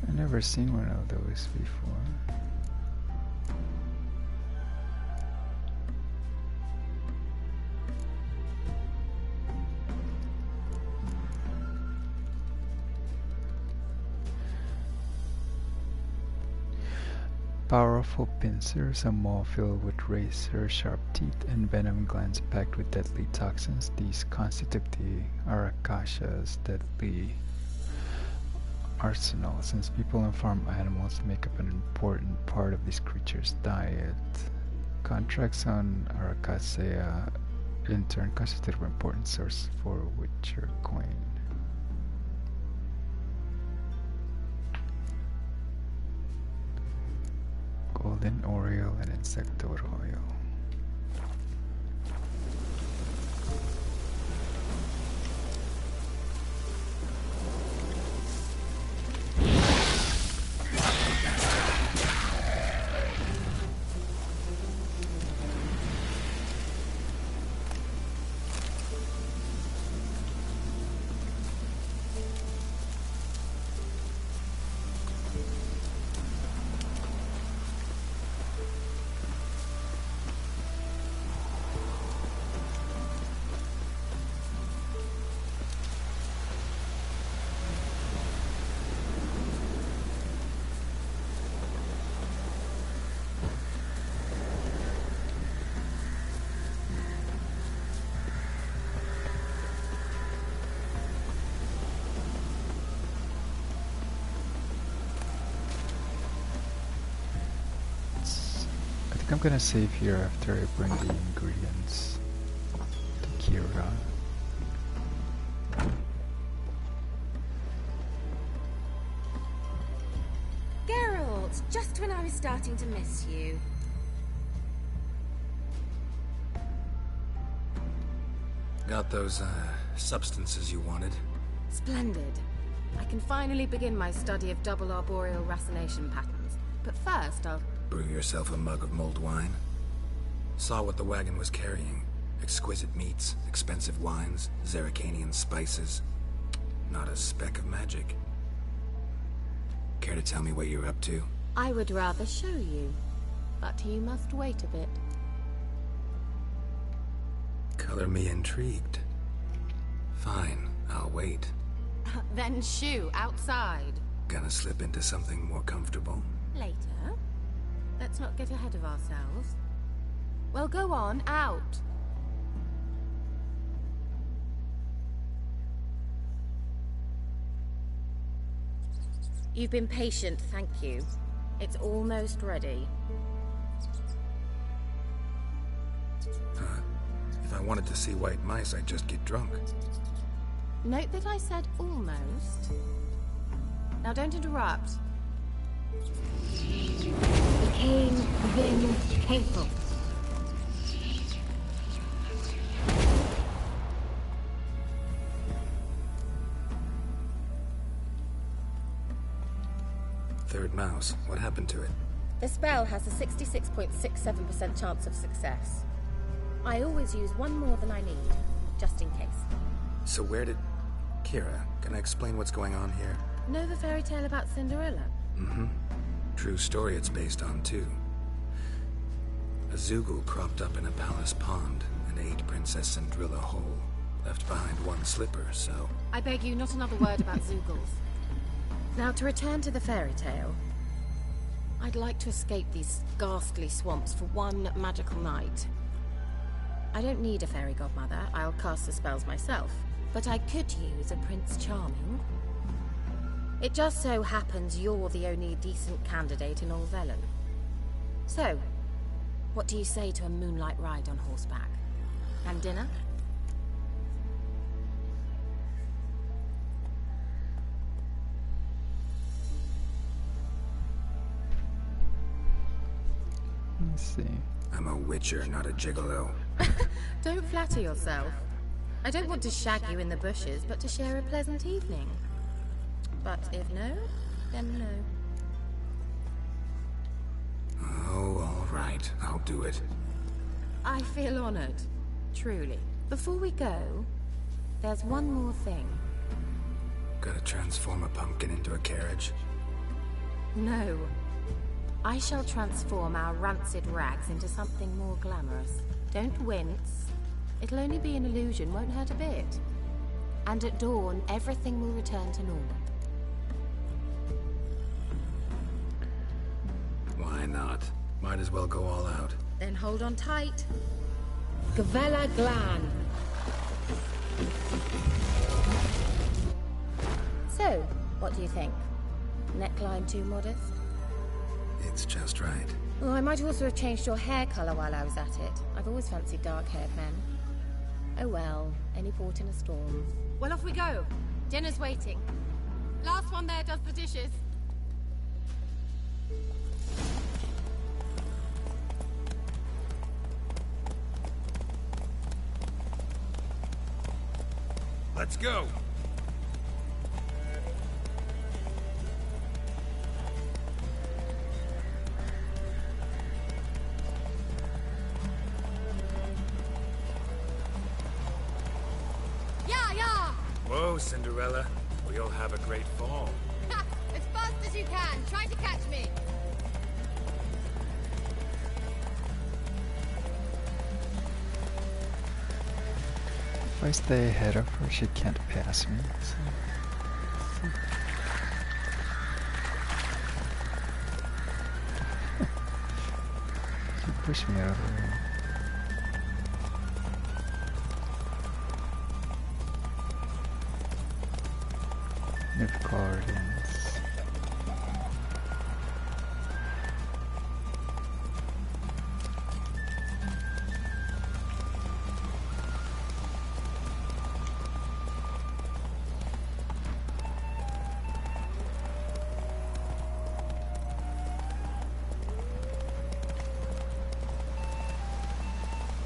I've never seen one of those before. Powerful pincers, a maw filled with razor-sharp teeth and venom glands packed with deadly toxins. These constitute the Arakasha's deadly arsenal, since people and farm animals make up an important part of this creature's diet. Contracts on Arakasea in turn constitute an important source for Witcher coin. Golden Oriole and Insectoid Oil. I'm gonna save here after I bring the ingredients to Keira. Geralt, just when I was starting to miss you. Got those, substances you wanted? Splendid. I can finally begin my study of double arboreal racination patterns. But first, I'll... Brew yourself a mug of mulled wine? Saw what the wagon was carrying. Exquisite meats, expensive wines, Zerrikanian spices. Not a speck of magic. Care to tell me what you're up to? I would rather show you. But you must wait a bit. Color me intrigued. Fine, I'll wait. Then shoo, outside. Gonna slip into something more comfortable? Later. Let's not get ahead of ourselves. Well, go on, out. You've been patient, thank you. It's almost ready. If I wanted to see white mice, I'd just get drunk. Note that I said almost. Now don't interrupt. Became then capable. Third mouse. What happened to it? The spell has a 66.67% chance of success. I always use one more than I need, just in case. So where did... Keira, can I explain what's going on here? Know the fairy tale about Cinderella? Mm-hmm. True story it's based on, too. A Zugul cropped up in a palace pond and ate Princess Sandrilla whole. Left behind one slipper, so... I beg you, not another word about Zuguls. Now, to return to the fairy tale, I'd like to escape these ghastly swamps for one magical night. I don't need a fairy godmother, I'll cast the spells myself. But I could use a Prince Charming. It just so happens you're the only decent candidate in all Velen. So, what do you say to a moonlight ride on horseback? And dinner? Let's see. I'm a witcher, not a gigolo. Don't flatter yourself. I don't want to shag you in the bushes, but to share a pleasant evening. But if no, then no. Oh, all right. I'll do it. I feel honored. Truly. Before we go, there's one more thing. Gotta transform a pumpkin into a carriage? No. I shall transform our rancid rags into something more glamorous. Don't wince. It'll only be an illusion, won't hurt a bit. And at dawn, everything will return to normal. Why not? Might as well go all out. Then hold on tight. Gavella Glan. So, what do you think? Neckline too modest? It's just right. Oh, I might also have changed your hair colour while I was at it. I've always fancied dark-haired men. Oh well, any port in a storm. Well, off we go. Dinner's waiting. Last one there does the dishes. Let's go! Whoa, Cinderella. We'll have a great fall. As fast as you can. Try to catch me. If I stay ahead of her, she can't pass me. So. She pushed me out of the way. Nivgardens.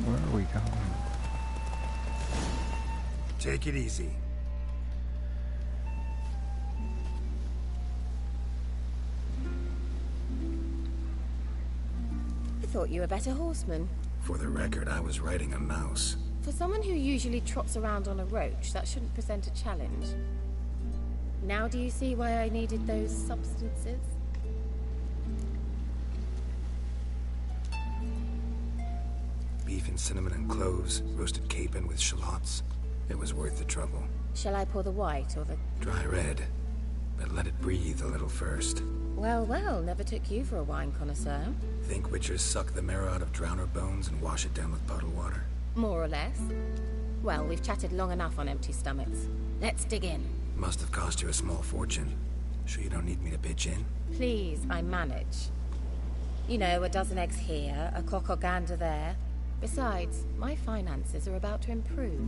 Where are we going? Take it easy. I thought you were a better horseman. For the record, I was riding a mouse. For someone who usually trots around on a roach, that shouldn't present a challenge. Now do you see why I needed those substances? Beef and cinnamon and cloves, roasted capon with shallots. It was worth the trouble. Shall I pour the white or the... Dry red, but let it breathe a little first. Well, well, never took you for a wine connoisseur. Think witchers suck the marrow out of drowner bones and wash it down with bottled water? More or less. Well, we've chatted long enough on empty stomachs. Let's dig in. Must have cost you a small fortune. Sure you don't need me to pitch in? Please, I manage. You know, a dozen eggs here, a cock or gander there. Besides, my finances are about to improve.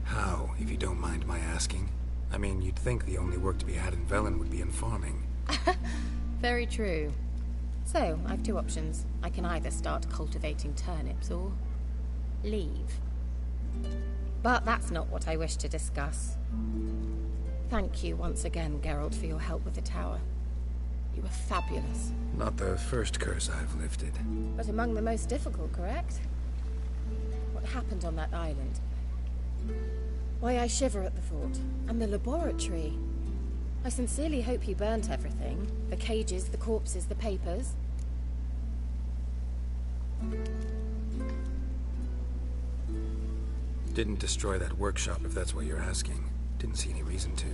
How, if you don't mind my asking? I mean, you'd think the only work to be had in Velen would be in farming. Very true. So, I've two options. I can either start cultivating turnips or... leave. But that's not what I wish to discuss. Thank you once again, Geralt, for your help with the tower. You were fabulous. Not the first curse I've lifted. But among the most difficult, correct? What happened on that island? Why, I shiver at the thought. And the laboratory. I sincerely hope you burnt everything. The cages, the corpses, the papers. Didn't destroy that workshop, if that's what you're asking. Didn't see any reason to.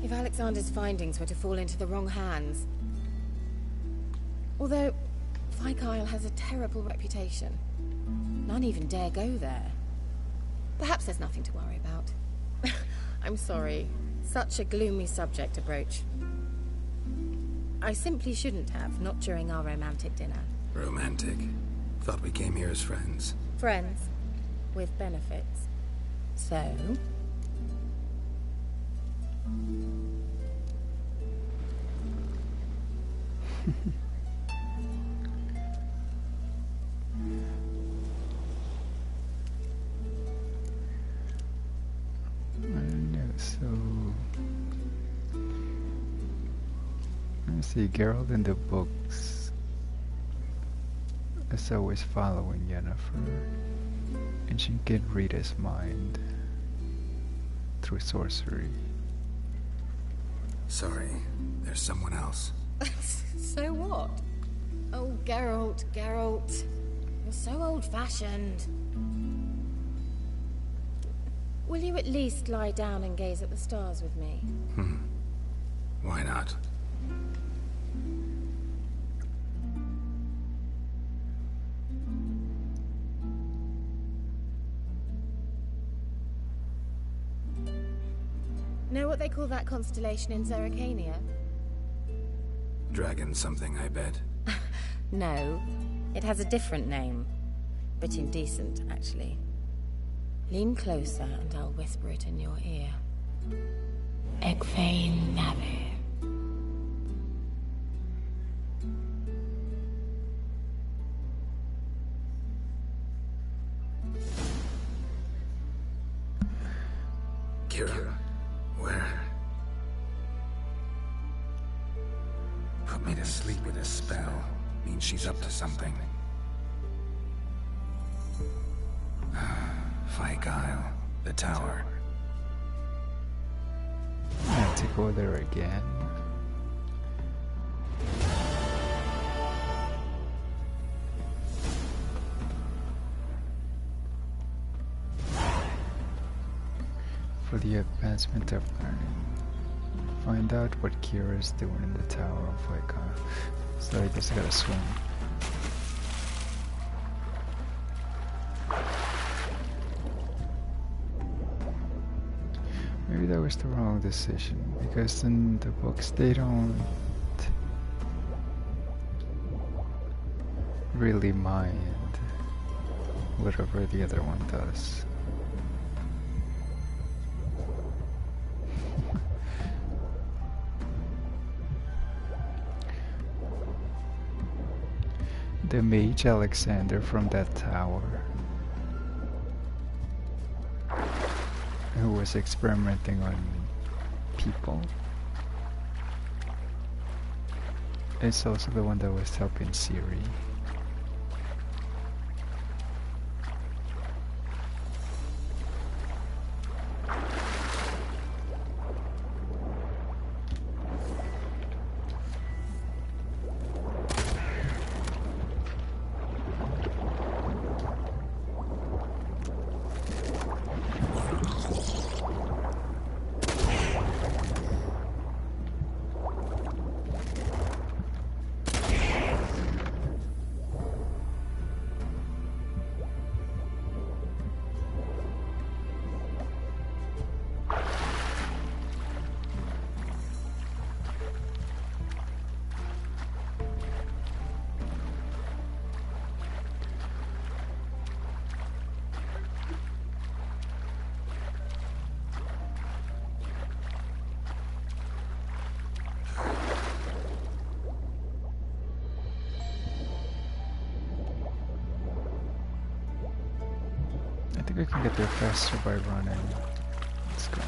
If Alexander's findings were to fall into the wrong hands... Although, Vikyle has a terrible reputation. None even dare go there. Perhaps there's nothing to worry about. I'm sorry. Such a gloomy subject to broach. I simply shouldn't have, not during our romantic dinner. Romantic? Thought we came here as friends. Friends. With benefits. So... See, Geralt in the books is always following Yennefer, and she can read his mind through sorcery. Sorry, there's someone else. So what? Oh, Geralt, you're so old-fashioned. Will you at least lie down and gaze at the stars with me? Why not? Know what they call that constellation in Zerrikania? Dragon something, I bet. No, it has a different name. Bit indecent, actually. Lean closer and I'll whisper it in your ear. Egfain Nave. Keira, where? Put me to sleep with a spell. Means she's up to something. Vikyle, the tower. I have to go there again. For the advancement of learning. Find out what Keira is doing in the tower of Vikyle. So I just gotta swim. Maybe that was the wrong decision, because in the books they don't really mind whatever the other one does. The mage Alexander from that tower, who was experimenting on people, is also the one that was helping Ciri. I think I can get there faster by running. Let's go.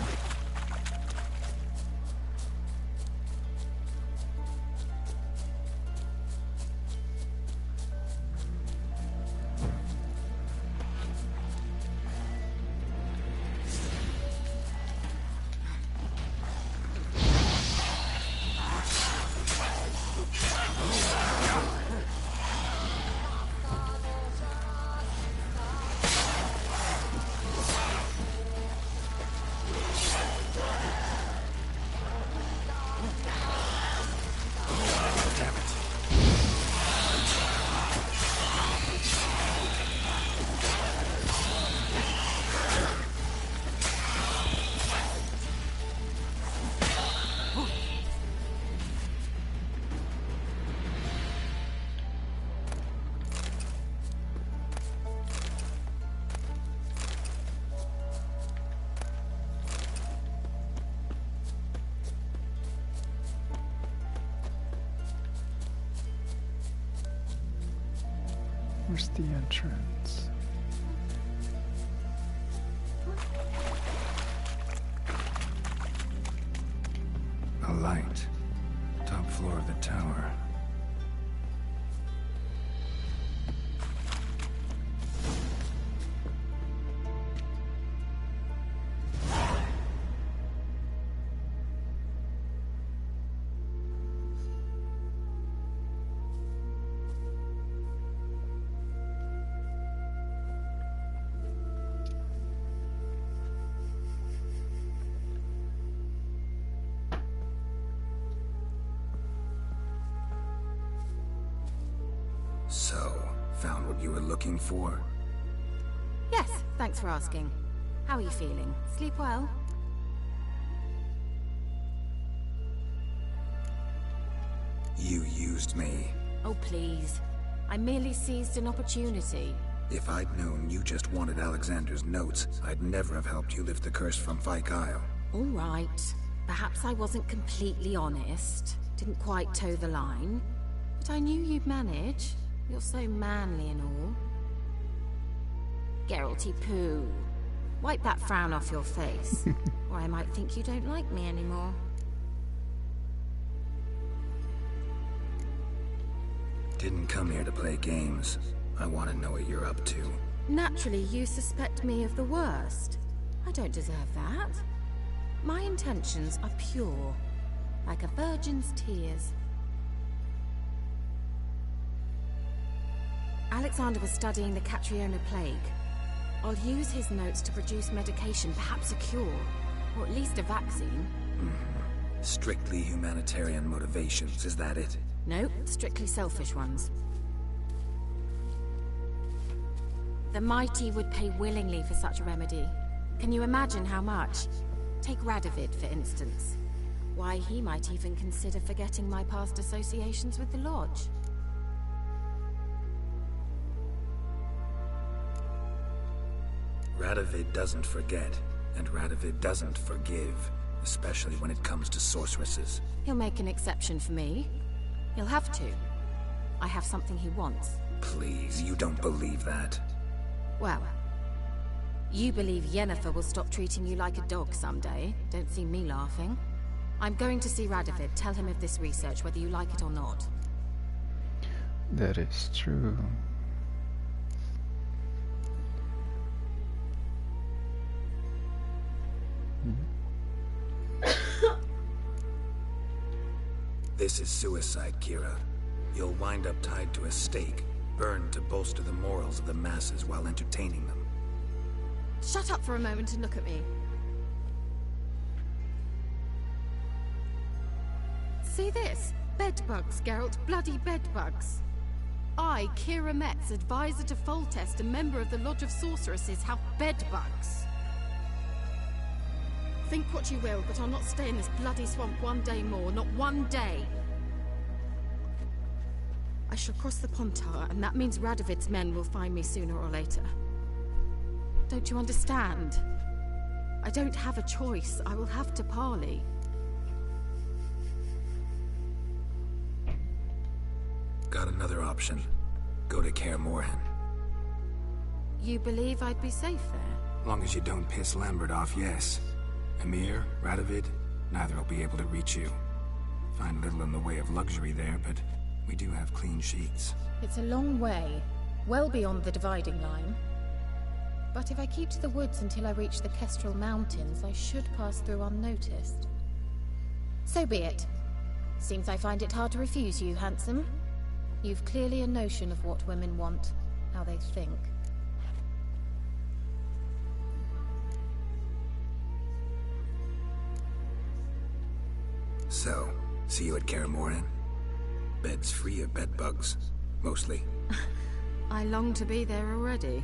Where's the entrance? A light. Top floor of the tower. So, found what you were looking for? Yes, thanks for asking. How are you feeling? Sleep well? You used me. Oh, please. I merely seized an opportunity. If I'd known you just wanted Alexander's notes, I'd never have helped you lift the curse from Fyke Isle. All right. Perhaps I wasn't completely honest. Didn't quite toe the line. But I knew you'd manage. You're so manly and all. Geralty poo. Wipe that frown off your face, or I might think you don't like me anymore. Didn't come here to play games. I want to know what you're up to. Naturally, you suspect me of the worst. I don't deserve that. My intentions are pure, like a virgin's tears. Alexander was studying the Catriona plague. I'll use his notes to produce medication, perhaps a cure, or at least a vaccine. Strictly humanitarian motivations, is that it? Nope, strictly selfish ones. The mighty would pay willingly for such a remedy. Can you imagine how much? Take Radovid, for instance. Why, he might even consider forgetting my past associations with the Lodge. Radovid doesn't forget, and Radovid doesn't forgive, especially when it comes to sorceresses. He'll make an exception for me. He'll have to. I have something he wants. Please, you don't believe that. Well, you believe Yennefer will stop treating you like a dog someday. Don't see me laughing. I'm going to see Radovid, tell him of this research, whether you like it or not. That is true. This is suicide, Keira. You'll wind up tied to a stake, burned to bolster the morals of the masses while entertaining them. Shut up for a moment and look at me. See this? Bedbugs, Geralt. Bloody bedbugs. I, Keira Metz, advisor to Foltest, a member of the Lodge of Sorceresses, have bedbugs. Think what you will, but I'll not stay in this bloody swamp one day more. Not one day. I shall cross the Pontar, and that means Radovid's men will find me sooner or later. Don't you understand? I don't have a choice. I will have to parley. Got another option. Go to Kaer Morhen. You believe I'd be safe there? Long as you don't piss Lambert off, yes. Emir, Radovid, neither will be able to reach you. Find little in the way of luxury there, but we do have clean sheets. It's a long way, well beyond the dividing line. But if I keep to the woods until I reach the Kestrel Mountains, I should pass through unnoticed. So be it. Seems I find it hard to refuse you, handsome. You've clearly a notion of what women want, how they think. So, see you at Kaer Morhen? Beds free of bedbugs, mostly. I long to be there already.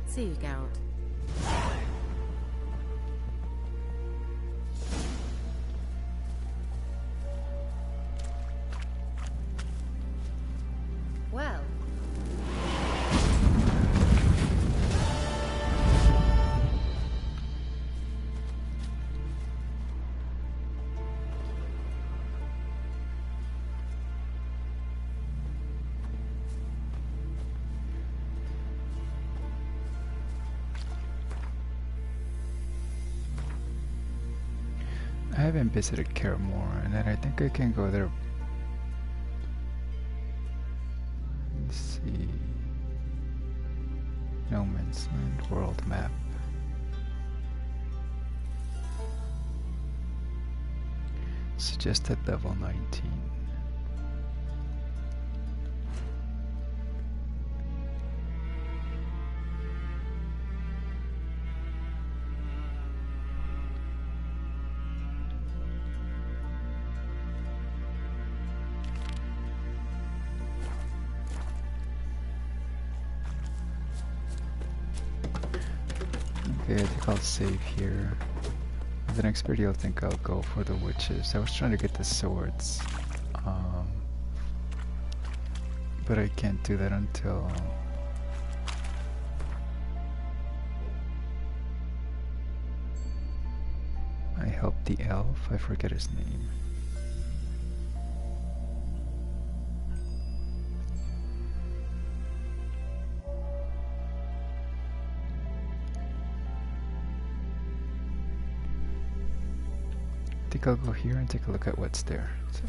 See you, Geralt. Well. haven't visited Keira and then I think I can go there. Let's see. No Man's Land world map. Suggested level 19. Okay, I think I'll save here. In the next video I think I'll go for the witches. I was trying to get the swords. But I can't do that until I help the elf. I forget his name. I think I'll go here and take a look at what's there. So.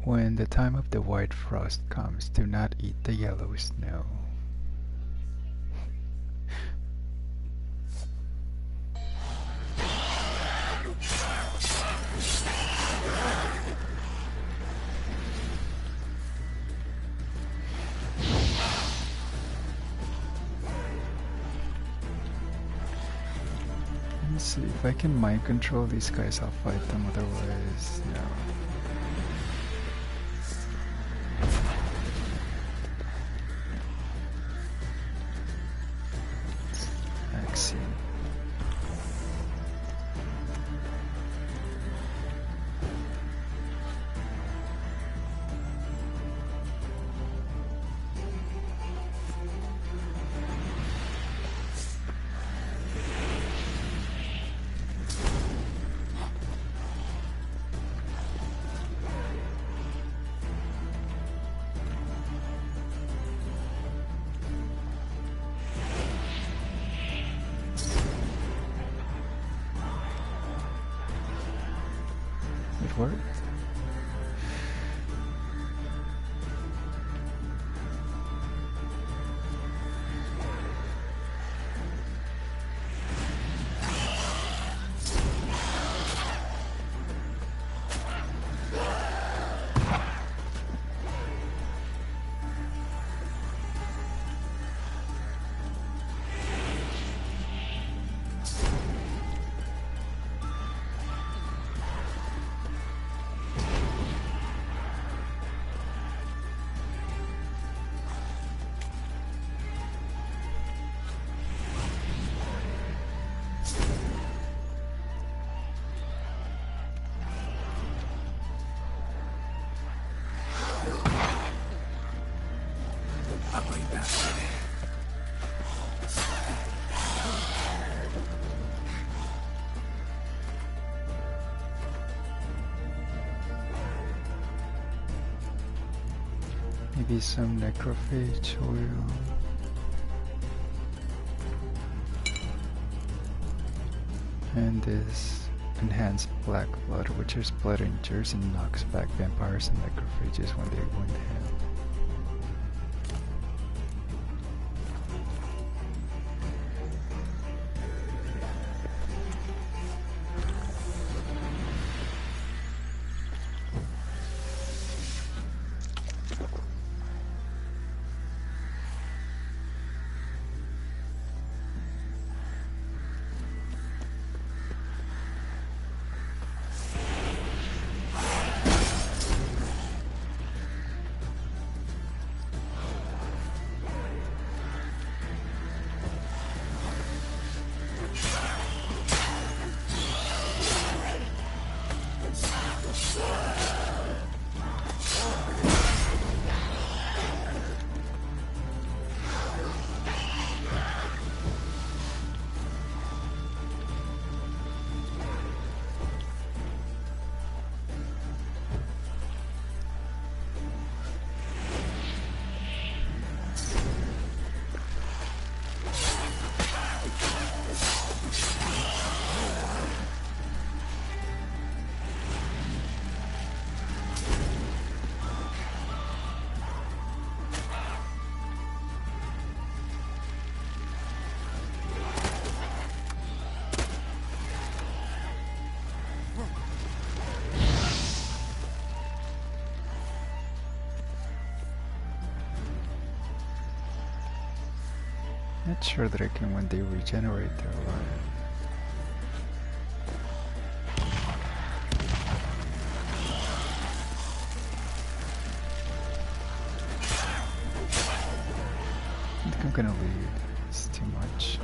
When the time of the white frost comes, do not eat the yellow snow. Let's see, if I can mind control these guys, I'll fight them, otherwise, no. It worked. Maybe some necrophage oil. And this enhanced black blood, which is blood injures and knocks back vampires and necrophages when they wound him. Not sure that I can when they regenerate their life. I think I'm gonna leave. It's too much.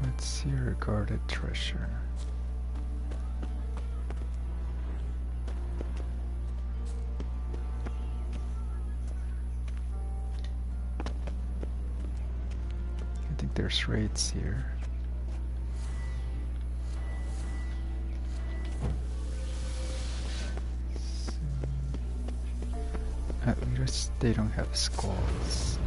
Let's see a guarded treasure. I think there's raids here. So, at least they don't have skulls.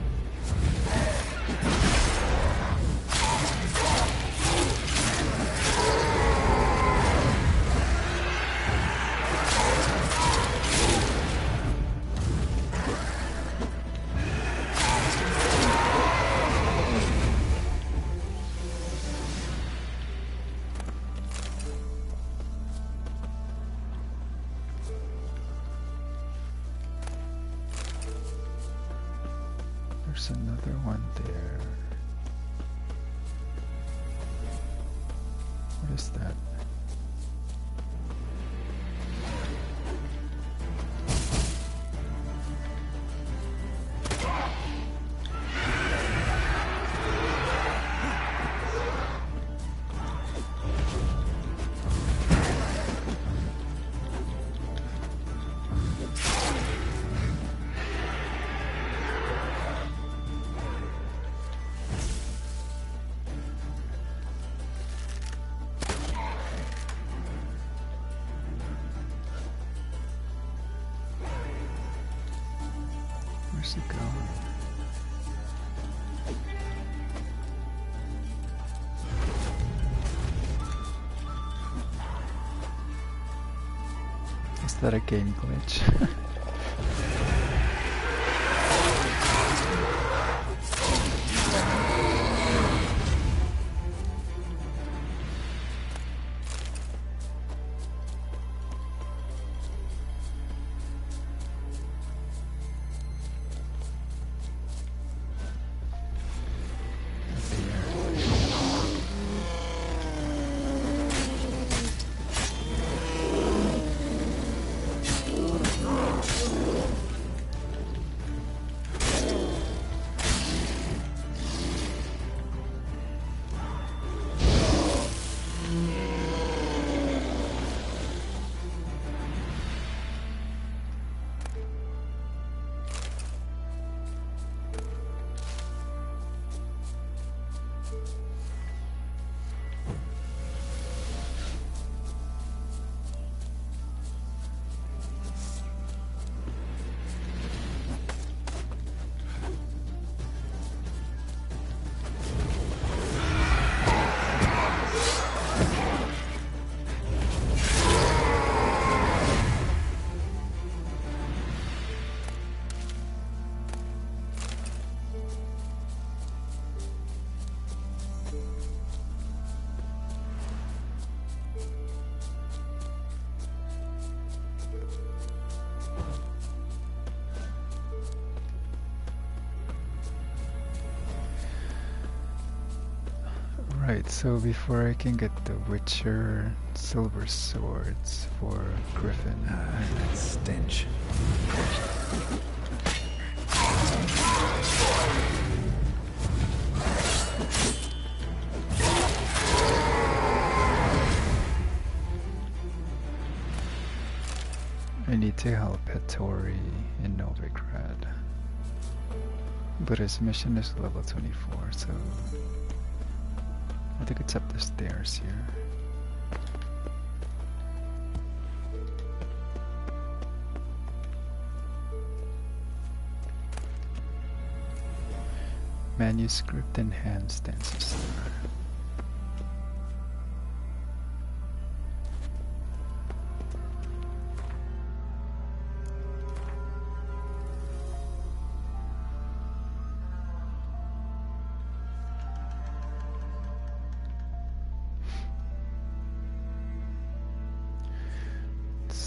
There's another one there. What is that? Where's it going? Is that a game glitch? Right, so before I can get the Witcher silver swords for Griffin. That stench. I need to help Hattori in Novigrad. But his mission is level 24, so I think it's up the stairs here. Manuscript enhanced ancestor.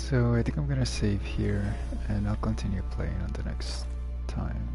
So I think I'm gonna save here and I'll continue playing on the next time.